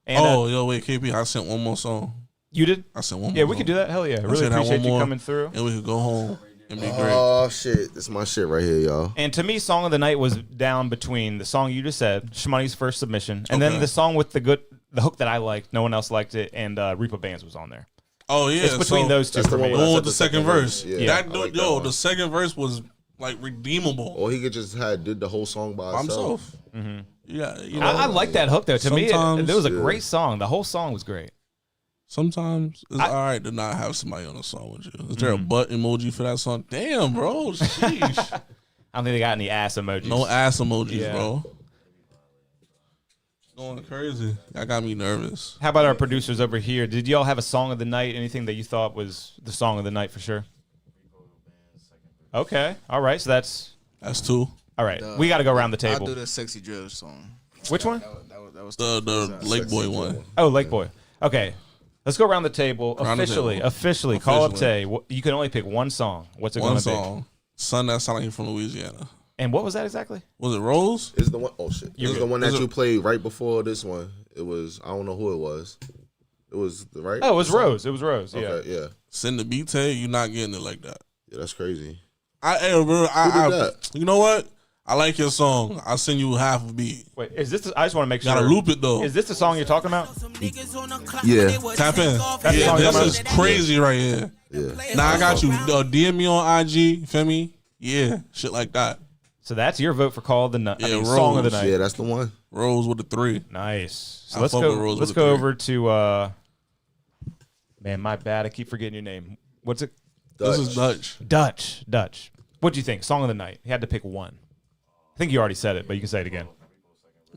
Speaker 2: And,
Speaker 4: wait, KP, I sent one more song.
Speaker 2: You did?
Speaker 4: I sent one more.
Speaker 2: Yeah, we could do that. Hell yeah. Really appreciate you coming through.
Speaker 4: And we could go home and be great.
Speaker 5: Oh shit, this is my shit right here, y'all.
Speaker 2: And to me, song of the night was down between the song you just said, Shmoney's first submission, and then the song with the hook that I liked. No one else liked it, and Repo Bands was on there.
Speaker 4: Oh yeah,
Speaker 2: it's between those two for me.
Speaker 4: The one with the second verse.
Speaker 5: Yeah.
Speaker 4: That dude, the second verse was like redeemable.
Speaker 5: Or he could just did the whole song by himself.
Speaker 4: Yeah,
Speaker 2: I like that hook though. To me, it was a great song. The whole song was great.
Speaker 4: Sometimes it's all right to not have somebody on a song with you. Is there a butt emoji for that song? Damn, bro. Sheesh.
Speaker 2: I don't think they got any ass emojis.
Speaker 4: No ass emojis, bro. Going crazy. That got me nervous.
Speaker 2: How about our producers over here? Did y'all have a song of the night? Anything that you thought was the song of the night for sure? Okay. All right. So that's
Speaker 4: 2.
Speaker 2: All right. We got to go around the table.
Speaker 11: I'll do the Sexy Drill song.
Speaker 2: Which one?
Speaker 11: That was
Speaker 4: the Lake Boy one.
Speaker 2: Oh, Lake Boy. Okay. Let's go around the table. Officially, CallUp Tay. You can only pick one song. What's it going to be? One song.
Speaker 4: Son that sound like he's from Louisiana.
Speaker 2: And what was that exactly?
Speaker 4: Was it Rose?
Speaker 5: Is the one? Oh shit! It was the one that you played right before this one. It was. I don't know who it was. It was the right.
Speaker 2: Oh, it was Rose. It was Rose. Yeah.
Speaker 5: Okay, yeah.
Speaker 4: Send the beat Tay. You're not getting it like that.
Speaker 5: Yeah, that's crazy.
Speaker 4: You know what? I like your song. I'll send you half a beat.
Speaker 2: Wait, is this? I just want to make sure.
Speaker 4: Gotta loop it though.
Speaker 2: Is this the song you're talking about?
Speaker 5: Yeah.
Speaker 4: Tap in. This is crazy right here.
Speaker 5: Yeah.
Speaker 4: Now I got you. DM me on IG. You feel me? Yeah, shit like that.
Speaker 2: So that's your vote for Call of the Night.
Speaker 4: Yeah,
Speaker 2: Song of the Night.
Speaker 5: Yeah, that's the one.
Speaker 4: Rose with the 3.
Speaker 2: Nice. So let's go. Let's go over to. Man, my bad. I keep forgetting your name. What's it?
Speaker 4: This is Dutch.
Speaker 2: Dutch. What do you think? Song of the Night. You had to pick one. I think you already said it, but you can say it again.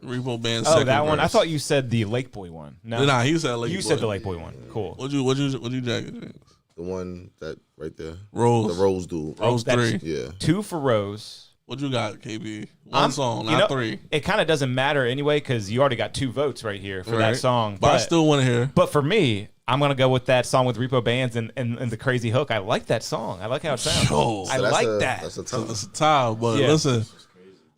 Speaker 4: Repo Band.
Speaker 2: Oh, that one. I thought you said the Lake Boy one. No,
Speaker 4: nah, he said Lake Boy.
Speaker 2: You said the Lake Boy one. Cool.
Speaker 4: What you jacket?
Speaker 5: The one that right there.
Speaker 4: Rose.
Speaker 5: The Rose dude.
Speaker 4: Rose 3.
Speaker 5: Yeah.
Speaker 2: 2 for Rose.
Speaker 4: What you got, KB? One song, not 3.
Speaker 2: It kind of doesn't matter anyway because you already got 2 votes right here for that song.
Speaker 4: But I still want to hear.
Speaker 2: But for me, I'm gonna go with that song with Repo Bands and the crazy hook. I like that song. I like how it sounds. I like that.
Speaker 5: That's a tie.
Speaker 4: It's a tie, but listen,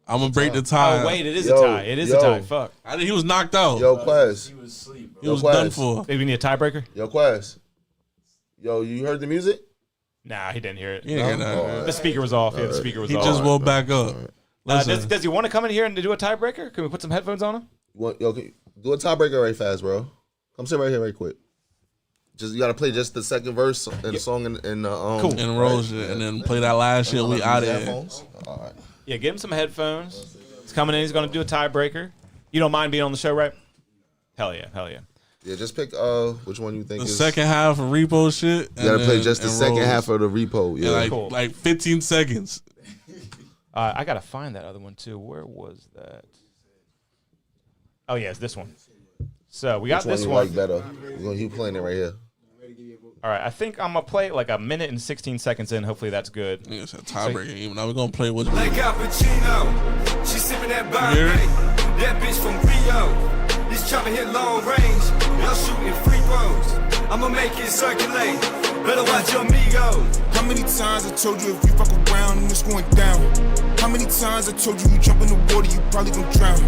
Speaker 4: I'm gonna break the tie.
Speaker 2: Oh wait, it is a tie. It is a tie. Fuck.
Speaker 4: He was knocked out.
Speaker 5: Yo, Quaz.
Speaker 11: He was asleep.
Speaker 4: He was done for.
Speaker 2: Maybe we need a tiebreaker.
Speaker 5: Yo, Quaz. Yo, you heard the music?
Speaker 2: Nah, he didn't hear it.
Speaker 4: Yeah,
Speaker 2: the speaker was off. Yeah, the speaker was
Speaker 4: he
Speaker 2: off.
Speaker 4: He just woke back up.
Speaker 2: Does he want to come in here and do a tiebreaker? Can we put some headphones on him?
Speaker 5: Yo, do a tiebreaker right fast, bro. Come sit right here right quick. You gotta play just the second verse and the song in
Speaker 2: cool.
Speaker 4: And roll shit, and then play that last shit. We out of here.
Speaker 5: All right.
Speaker 2: Yeah, get him some headphones. He's coming in. He's gonna do a tiebreaker. You don't mind being on the show, right? Hell yeah.
Speaker 5: Yeah, just pick which one you think
Speaker 4: the
Speaker 5: is
Speaker 4: second half of repo shit.
Speaker 5: You gotta play just the second half of the repo. Yeah,
Speaker 4: like 15 seconds.
Speaker 2: I gotta find that other one too. Where was that? Oh yeah, it's this one. So we got this one.
Speaker 5: Like better. We're gonna keep playing it right here.
Speaker 2: All right, I think I'm gonna play it like a minute and 16 seconds in. Hopefully that's good.
Speaker 4: Yeah, it's a tiebreaker. Even now we're gonna play with.
Speaker 16: Like Al Pacino, she sipping that Bombay. That bitch from Rio. This chopper hit long range. Y'all shooting free throws. I'ma make it circulate. Better watch your amigo.
Speaker 13: How many times I told you if you fuck around and it's going down? How many times I told you you jump in the water, you probably gon' drown?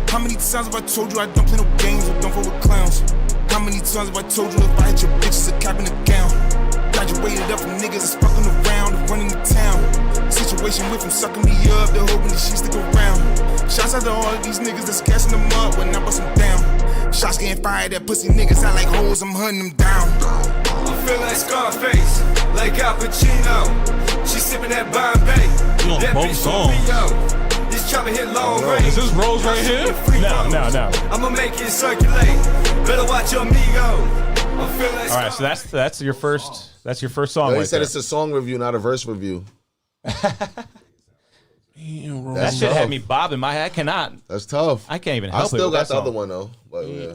Speaker 13: How many times have I told you I don't play no games or don't fuck with clowns? How many times have I told you if I hit your bitch, it's a cap in the gown? Graduated up from niggas that's fucking around and running the town. Situation with him sucking me up, they're hoping that she stick around. Shouts out to all of these niggas that's gassing them up when I bust them down. Shots getting fired at pussy niggas out like hoes, I'm hunting them down.
Speaker 16: I feel like Scarface, like Al Pacino. She sipping that Bombay.
Speaker 4: You on
Speaker 16: that
Speaker 4: both
Speaker 16: bitch
Speaker 4: songs.
Speaker 16: from Rio. This chopper hit long range.
Speaker 4: Is this Rose right here?
Speaker 2: No.
Speaker 16: I'ma make it circulate. Better watch your amigo.
Speaker 2: All right, so that's your first song.
Speaker 5: He
Speaker 2: right
Speaker 5: said
Speaker 2: there.
Speaker 5: it's a song review, not a verse review.
Speaker 2: That shit had me bobbing my head. I cannot.
Speaker 5: That's tough.
Speaker 2: I can't even help
Speaker 5: I
Speaker 2: it.
Speaker 5: still
Speaker 2: with
Speaker 5: got
Speaker 2: that
Speaker 5: the other
Speaker 2: song.
Speaker 5: one though. But yeah.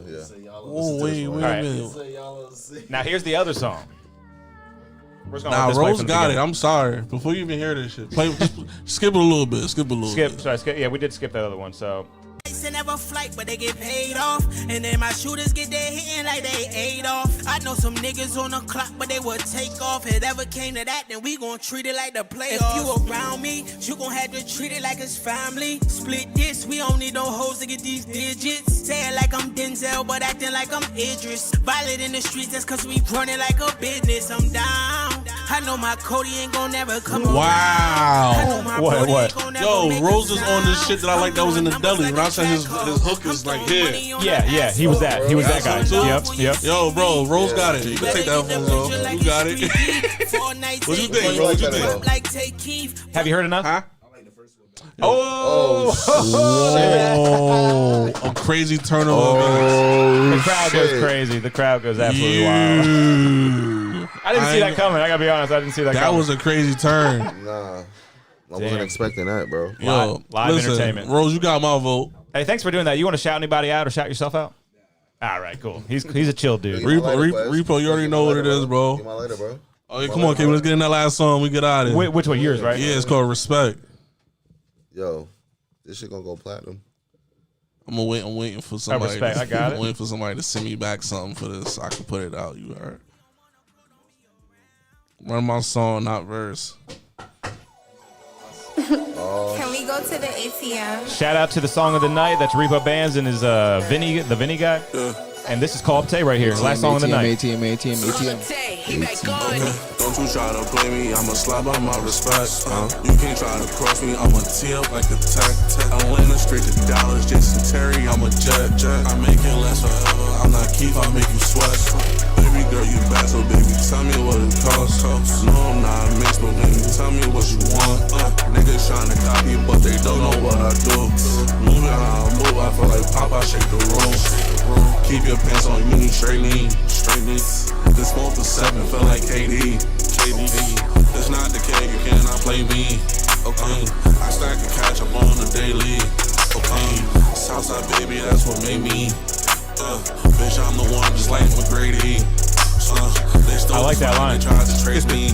Speaker 4: Oh wait a minute.
Speaker 2: Now here's the other song.
Speaker 4: Nah, Rose got it. I'm sorry. Before you even hear this shit, just skip it a little bit.
Speaker 2: Skip. Yeah, we did skip that other one. So.
Speaker 20: They never flight, but they get paid off. And then my shooters get their hitting like they ate off. I know some niggas on the clock, but they would take off. If it ever came to that, then we gon' treat it like the playoffs. If you around me, you gon' have to treat it like it's family. Split this, we don't need no hoes to get these digits. Say it like I'm Denzel, but acting like I'm Idris. Violent in the streets, that's cause we running like a business. I'm down. I know my Cody ain't gon' never come around.
Speaker 4: Wow. What? Yo, Rose is on this shit that I like that was in the deli. When I said his hook is like here.
Speaker 2: Yeah, he was that. He was that guy. Yep.
Speaker 4: Yo, bro, Rose got it. You can take that phone off. You got it. What you think, bro? What you think?
Speaker 2: Have you heard enough?
Speaker 4: Huh?
Speaker 2: Oh,
Speaker 4: a crazy turnover.
Speaker 2: The crowd goes crazy. The crowd goes absolutely wild. I didn't see that coming. I gotta be honest. I didn't see that coming.
Speaker 4: That was a crazy turn.
Speaker 5: Nah. I wasn't expecting that, bro.
Speaker 4: Yo,
Speaker 2: live
Speaker 4: listen,
Speaker 2: entertainment.
Speaker 4: Rose, you got my vote.
Speaker 2: Hey, thanks for doing that. You want to shout anybody out or shout yourself out? All right, cool. He's a chill dude.
Speaker 4: Repo, you already know what it is, bro.
Speaker 5: Get my lighter, bro.
Speaker 4: Oh, yeah, come on, Kevin. Let's get in that last song. We get out of here.
Speaker 2: Which one? Yours, right?
Speaker 4: Yeah, it's called Respect.
Speaker 5: Yo, this shit gonna go platinum.
Speaker 4: I'm waiting for somebody.
Speaker 2: Respect. I got it.
Speaker 4: I'm waiting for somebody to send me back something for this so I can put it out. You heard? Run my song, not verse.
Speaker 18: Can we go to the ATM?
Speaker 2: Shout out to the song of the night. That's Repo Bands and his the Vinny guy. And this is CallUp Tay right here. Last song of the night.
Speaker 11: ATM.
Speaker 10: Don't you try to play me, I'ma slap on my respect. You can't try to cross me, I'ma tee up like a tech. Atlanta straight to Dallas, Jason Terry, I'm a jet. I make it last forever, I'm not Keith, I make you sweat. Baby girl, you bad, so baby, tell me what it costs. No, I'm not mixed, but baby, tell me what you want. Niggas trying to copy, but they don't know what I do. Moving how I move, I feel like Pop, I shake the room. Keep your pants on, you need straight knee. This smoke for 7, feel like KD. It's not the cake, you cannot play me. Okay, I stack a catch up on the daily. Okay, Southside baby, that's what made me. Bitch, I'm the one just like McGrady. They still
Speaker 2: I like that line.
Speaker 10: They tried to trace me.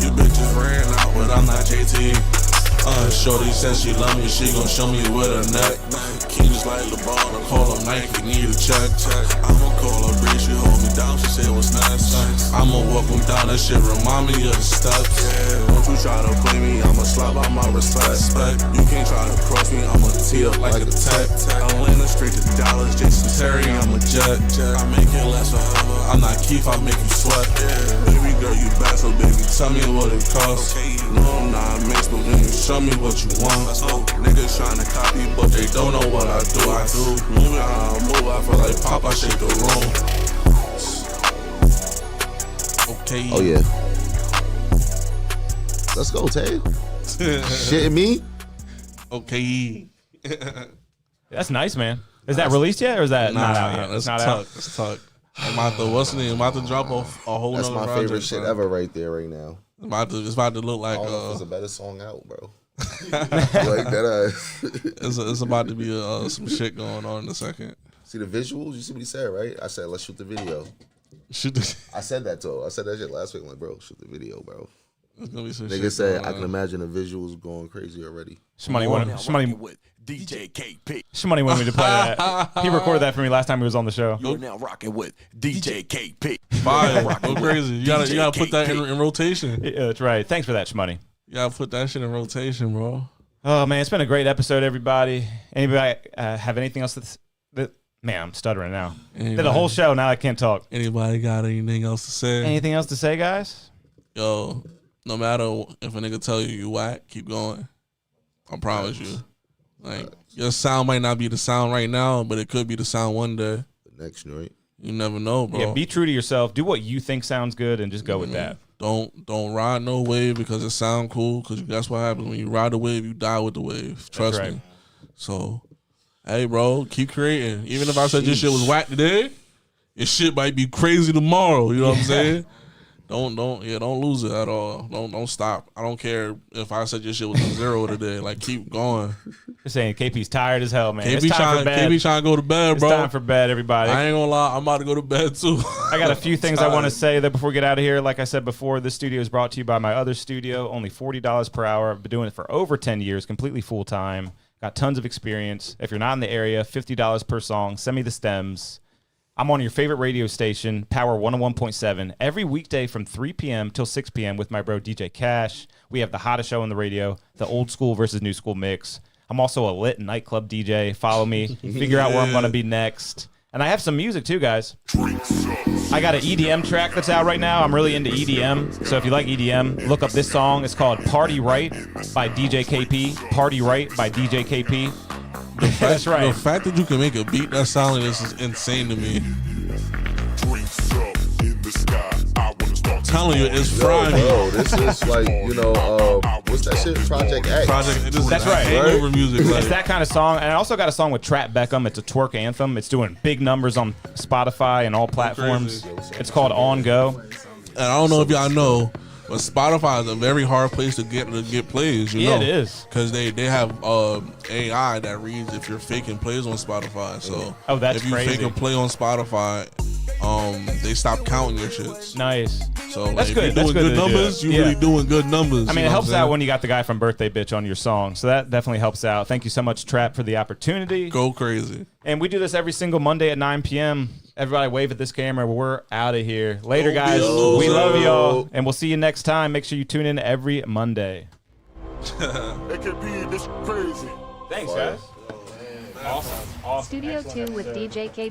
Speaker 10: You bitches ran out, but I'm not JT. Shorty says she love me, she gon' show me with her neck. King just like LeBron, I call him Nike, need a check. I'ma call her Bree, she hold me down, she said what's next. I'ma walk him down, that shit remind me of the steps. Don't you try to play me, I'ma slap out my respect. You can't try to cross me, I'ma tee up like a tech. Atlanta straight to Dallas, Jason Terry, I'm a jet. I make it last forever, I'm not Keith, I make you sweat. Baby girl, you bad, so baby, tell me what it costs. No, I'm not mixed, but then you show me what you want. Niggas tryna copy, but they don't know what I do. Moving how I move, I feel like Pop, I shake the room.
Speaker 4: Okay.
Speaker 5: Oh, yeah. Let's go, Tay. Shitting me?
Speaker 4: Okay.
Speaker 2: That's nice, man. Is that released yet, or is that not out yet?
Speaker 4: It's
Speaker 2: not
Speaker 4: tuck.
Speaker 2: out.
Speaker 4: It's tuck. I'm about to, what's the name? I'm about to drop a whole
Speaker 5: That's
Speaker 4: nother
Speaker 5: my
Speaker 4: project,
Speaker 5: favorite shit
Speaker 4: bro.
Speaker 5: ever right there, right now.
Speaker 4: It's about to look like
Speaker 5: I don't know if there's a better song out, bro.
Speaker 4: like
Speaker 5: that.
Speaker 4: It's about to be some shit going on in a second.
Speaker 5: See the visuals? You see what he said, right? I said, let's shoot the video. I said that to him. I said that shit last week. I'm like, bro, shoot the video, bro.
Speaker 4: There's gonna be some
Speaker 5: Nigga
Speaker 4: shit
Speaker 5: said,
Speaker 4: going
Speaker 5: I can
Speaker 4: on.
Speaker 5: imagine the visuals going crazy already.
Speaker 2: Somebody wanted
Speaker 21: DJ KP.
Speaker 2: Somebody wanted me to play that. He recorded that for me last time he was on the show.
Speaker 21: You're now rocking with DJ KP.
Speaker 4: Fire. Go crazy. You gotta put that in rotation.
Speaker 2: Yeah, that's right. Thanks for that, Shmoney.
Speaker 4: You gotta put that shit in rotation, bro.
Speaker 2: Oh, man, it's been a great episode, everybody. Anybody have anything else that man, I'm stuttering now. Did a whole show, now I can't talk.
Speaker 4: Anybody got anything else to say?
Speaker 2: Anything else to say, guys?
Speaker 4: Yo, no matter if a nigga tell you whack, keep going. I promise you. Like, your sound might not be the sound right now, but it could be the sound one day.
Speaker 5: The next joint.
Speaker 4: You never know, bro.
Speaker 2: Yeah, be true to yourself. Do what you think sounds good and just go with that.
Speaker 4: Don't ride no wave because it sound cool, because that's what happens. When you ride the wave, you die with the wave. Trust me. So, hey, bro, keep creating. Even if I said your shit was whack today, your shit might be crazy tomorrow. You know what I'm saying? Don't lose it at all. Don't stop. I don't care if I said your shit was a 0 today. Like, keep going.
Speaker 2: You're saying KP's tired as hell, man.
Speaker 4: KP
Speaker 2: It's time for bed.
Speaker 4: KP trying to go to bed, bro.
Speaker 2: It's time for bed, everybody.
Speaker 4: I ain't gonna lie, I'm about to go to bed too.
Speaker 2: I got a few things I want to say that before we get out of here. Like I said before, this studio is brought to you by my other studio. Only $40 per hour. I've been doing it for over 10 years, completely full time. Got tons of experience. If you're not in the area, $50 per song. Send me the stems. I'm on your favorite radio station, Power 101.7, every weekday from 3 p.m. till 6 p.m. with my bro DJ Cash. We have the hottest show on the radio, the old school versus new school mix. I'm also a lit nightclub DJ. Follow me. Figure out where I'm going to be next. And I have some music too, guys. I got an EDM track that's out right now. I'm really into EDM. So if you like EDM, look up this song. It's called Party Right by DJ KP. Party Right by DJ KP. That's right.
Speaker 4: The fact that you can make a beat that sound like this is insane to me. I'm telling you, it's Friday.
Speaker 5: Bro, this is like, what's that shit? Project X.
Speaker 2: That's right.
Speaker 4: Hangover music. Like.
Speaker 2: It's that kind of song. And I also got a song with Trap Beckham. It's a twerk anthem. It's doing big numbers on Spotify and all platforms. It's called On Go.
Speaker 4: And I don't know if y'all know, but Spotify is a very hard place to get plays. You know?
Speaker 2: It is.
Speaker 4: Because they have AI that reads if you're faking plays on Spotify. So
Speaker 2: that's
Speaker 4: if you
Speaker 2: crazy.
Speaker 4: fake a play on Spotify, they stop counting your shits.
Speaker 2: Nice.
Speaker 4: So like,
Speaker 2: that's good.
Speaker 4: If you're doing good numbers, you're really doing good numbers.
Speaker 2: I mean, it helps out when you got the guy from Birthday Bitch on your song. So that definitely helps out. Thank you so much, Trap, for the opportunity.
Speaker 4: Go crazy.
Speaker 2: And we do this every single Monday at 9 p.m. Everybody wave at this camera. We're out of here. Later, guys. We love y'all. And we'll see you next time. Make sure you tune in every Monday.
Speaker 13: It could be this crazy.
Speaker 2: Thanks, guys. Awesome.
Speaker 3: Studio 2 with DJ KP.